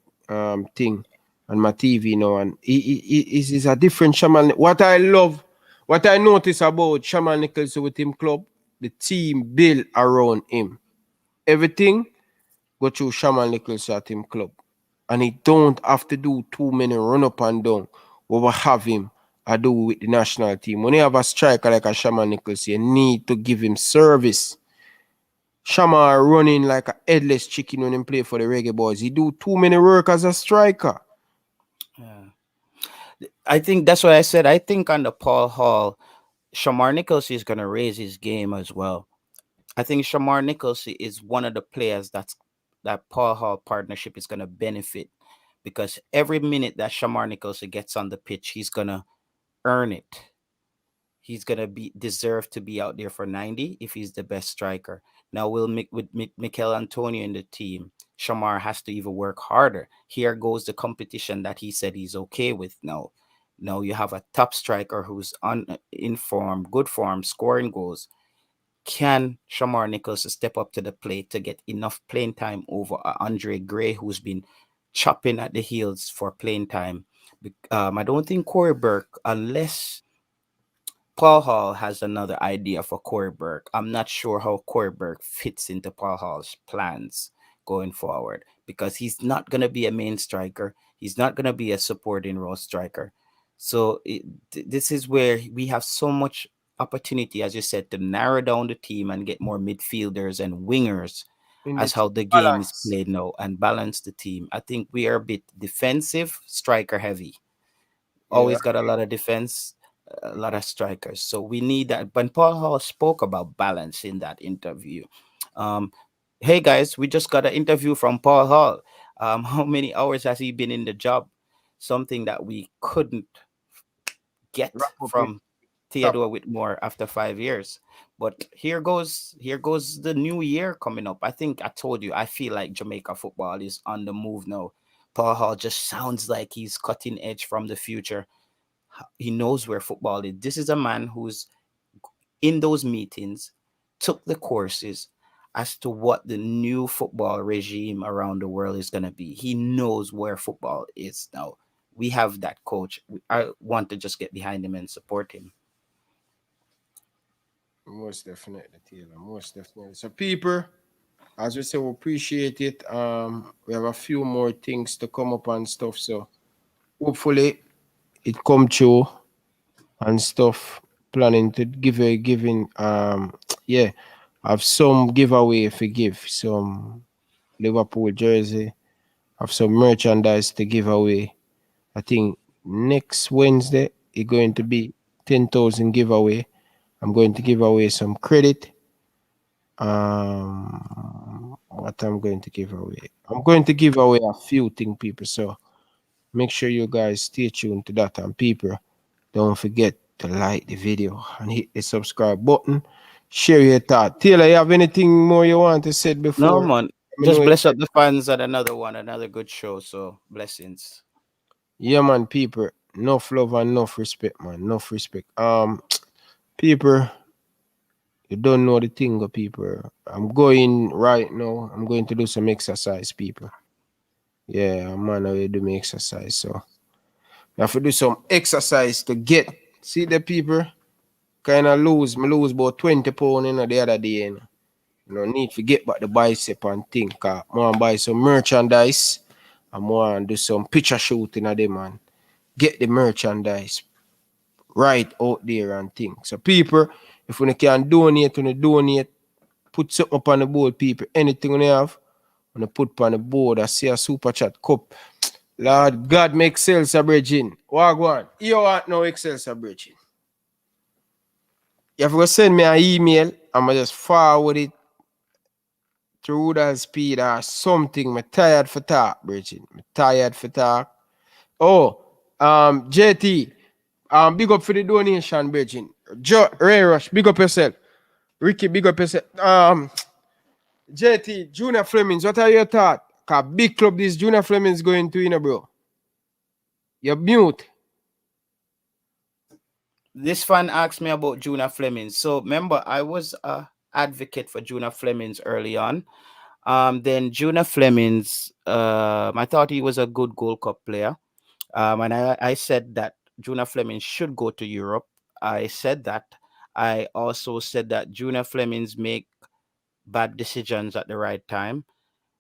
Speaker 12: thing on my TV now, and he is a different Shaman. What I love, what I notice about Shaman Nichols with him club, the team built around him. Everything go through Shaman Nichols at him club. And he don't have to do too many run up and down. What we have him I do with the national team. When you have a striker like a Shaman Nichols, you need to give him service. Shama running like a headless chicken when he play for the Reggae Boyz. He do too many work as a striker.
Speaker 1: Yeah. I think that's what I said. I think on the Paul Hall, Shamar Nichols is going to raise his game as well. I think Shamar Nichols is one of the players that Paul Hall partnership is going to benefit, because every minute that Shamar Nichols gets on the pitch, he's going to earn it. He's gonna be deserve to be out there for 90 if he's the best striker. Now with Mikel Antonio in the team, Shamar has to even work harder. Here goes the competition that he said he's okay with now. Now you have a top striker who's in form, good form, scoring goals. Can Shamar Nichols step up to the plate to get enough playing time over Andre Gray, who's been chopping at the heels for playing time? I don't think Corey Burke, unless Paul Hall has another idea for Corey Burke. I'm not sure how Corey Burke fits into Paul Hall's plans going forward, because he's not going to be a main striker. He's not going to be a supporting role striker. So this is where we have so much opportunity, as you said, to narrow down the team and get more midfielders and wingers
Speaker 12: In the
Speaker 1: as how
Speaker 12: team
Speaker 1: the game is
Speaker 12: balance.
Speaker 1: played now, and balance the team. I think we are a bit defensive, striker heavy.
Speaker 12: Yeah.
Speaker 1: Always got a lot of defense, a lot of strikers. So we need that. But Paul Hall spoke about balance in that interview. Um, hey guys, we just got an interview from Paul Hall. How many hours has he been in the job? Something that we couldn't get
Speaker 12: Wrap up it.
Speaker 1: from Theodore Whitmore after 5 years. But here goes the new year coming up. I think I told you, I feel like Jamaica football is on the move now. Paul Hall just sounds like he's cutting edge from the future. He knows where football is. This is a man who's in those meetings, took the courses as to what the new football regime around the world is going to be. He knows where football is now. We have that coach. I want to just get behind him and support him.
Speaker 12: Most definitely, Taylor. Most definitely. So, people, as we say, we appreciate it. We have a few more things to come up and stuff. So, hopefully, it come true and stuff. Planning to giving yeah, have some giveaway if we give some Liverpool jersey, have some merchandise to give away. I think next Wednesday it's going to be 10,000 giveaway. I'm going to give away some credit. What I'm going to give away? I'm going to give away a few things, people. So make sure you guys stay tuned to that. And people, don't forget to like the video and hit the subscribe button. Share your thought. Taylor, you have anything more you want to say
Speaker 1: No,
Speaker 12: before?
Speaker 1: man. Just bless up the fans at another one, another good show. So blessings.
Speaker 12: Yeah, man, people. Enough love and enough respect, man. Enough respect. People, you don't know the thing, people. I'm going right now. I'm going to do some exercise, people. Yeah, I'm on the way to do my exercise. So I have to do some exercise to get. See the people? kind of lose. Me lose about 20 pounds the other day. You know, need to get back the bicep and think. I want to buy some merchandise. I want to do some picture shooting of them and get the merchandise right out there and things. So people, if you can donate, put something up on the board, people. Anything you have, when you put on the board, I see a super chat cup. Lord God, make sales a bridging. Wagwan, you want no Excel a bridging. You have to send me an email, I'm going to just forward it through that speed or something. I'm tired for talk, bridging. I'm tired for talk. Oh, JT, big up for the donation, bridging. Ray Rush, big up yourself. Ricky, big up yourself. JT, Junior Flemings, what are your thoughts? Cause big club this Junior Flemings going to, bro. You're mute.
Speaker 1: This fan asked me about Junior Flemings. So remember, I was a advocate for Junior Flemings early on. Then Junior Flemings, I thought he was a good Gold Cup player. And I said that Junior Flemings should go to Europe. I said that. I also said that Junior Flemings make bad decisions at the right time.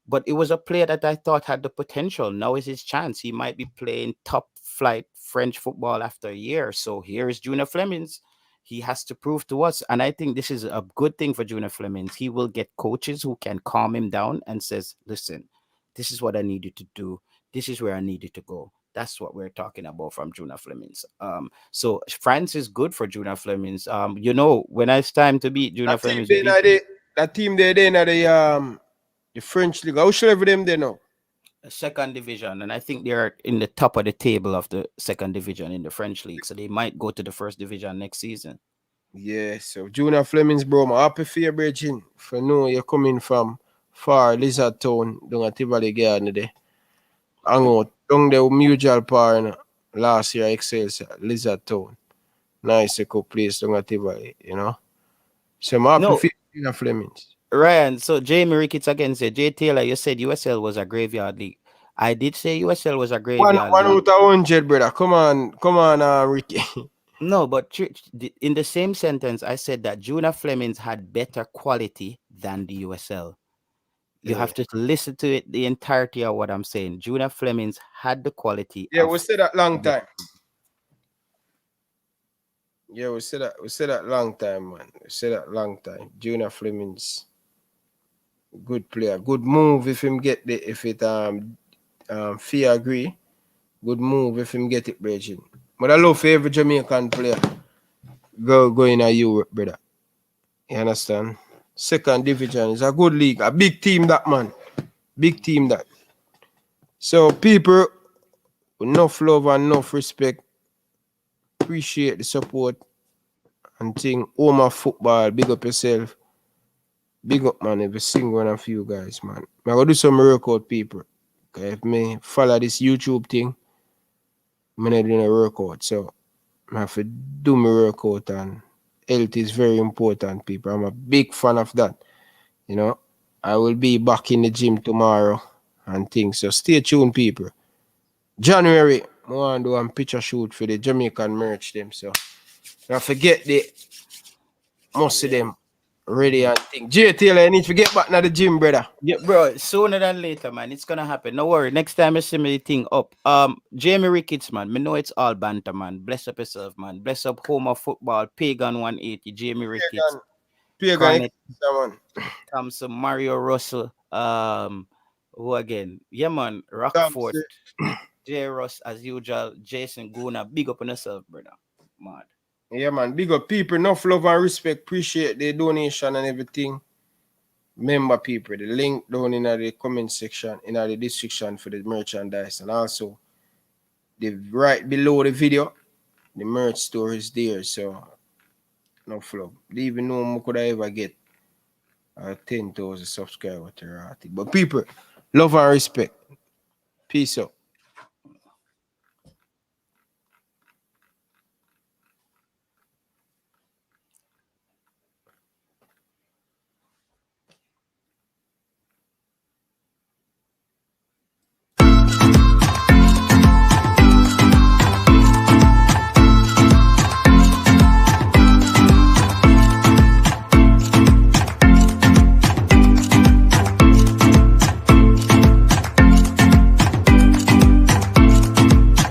Speaker 1: But it was a player that I thought had the potential. Now is his chance. He might be playing top flight French football after a year. So here is Junior Flemings. He has to prove to us. And I think this is a good thing for Junior Flemings. He will get coaches who can calm him down and says, listen, this is what I need you to do. This is where I need you to go. That's what we're talking about from Junior Flemings. So France is good for Junior Flemings. When it's time to beat Junior Flemings,
Speaker 12: that team they're in the French league. How should ever them they know?
Speaker 1: Second division, and I think they're in the top of the table of the second division in the French league, so they might go to the first division next season.
Speaker 12: Yeah, so Junior Flemings, bro, my happy for your bridging. For know you're coming from far Lizard Town, down at Tivoli Garden there. Hang out down the mutual par last year Excelsior, Lizard Town. Nice cool place down at Tivoli, So I'm happy for Junior Flemings.
Speaker 1: Ryan, so Jamie Ricketts again said, Jay Taylor, you said USL was a graveyard league. I did say USL was a graveyard league.
Speaker 12: One out of 100, brother. Come on, Ricky.
Speaker 1: No, but in the same sentence, I said that Junior Flemings had better quality than the USL. You have to listen to it, the entirety of what I'm saying. Junior Flemings had the quality.
Speaker 12: Yeah, we said that long time. Yeah, we said that long time, man. We said that long time. Junior Flemings. Good player, good move if him get Fee agree. Good move if him get it, Bridget. But I love for every Jamaican player go in a Europe, brother. You understand? Second division is a good league, a big team that, man. Big team that. So people, enough love and enough respect. Appreciate the support and think Oma football, big up yourself. Big up, man, every single one of you guys, man. I'm going to do some workout, people. Okay, if me follow this YouTube thing, I'm not doing a workout. So, I have to do my workout, and health is very important, people. I'm a big fan of that. I will be back in the gym tomorrow and things. So, stay tuned, people. January, I want to do a picture shoot for the Jamaican merch, them. So, don't forget most of them. Ready and think. Jay Taylor, I need to get back to the gym, brother.
Speaker 1: Yeah, bro. Sooner than later, man. It's gonna happen. No worry. Next time I see me thing up. Jamie Ricketts, man. Me know it's all banter, man. Bless up yourself, man. Bless up home of football. Pagan 180. Jamie Ricketts.
Speaker 12: Pagan.
Speaker 1: Thompson, Mario Russell. Who again? Yeah, man. Rockford. J. Ross as usual. Jason Guna. Big up on yourself, brother. Mad.
Speaker 12: Yeah, man. Big up people. Enough love and respect. Appreciate the donation and everything. Remember, people, the link down in the comment section, in the description for the merchandise. And also, right below the video, the merch store is there. So, enough love. They even know I could ever get 10,000 subscribers to Rati. But people, love and respect. Peace out.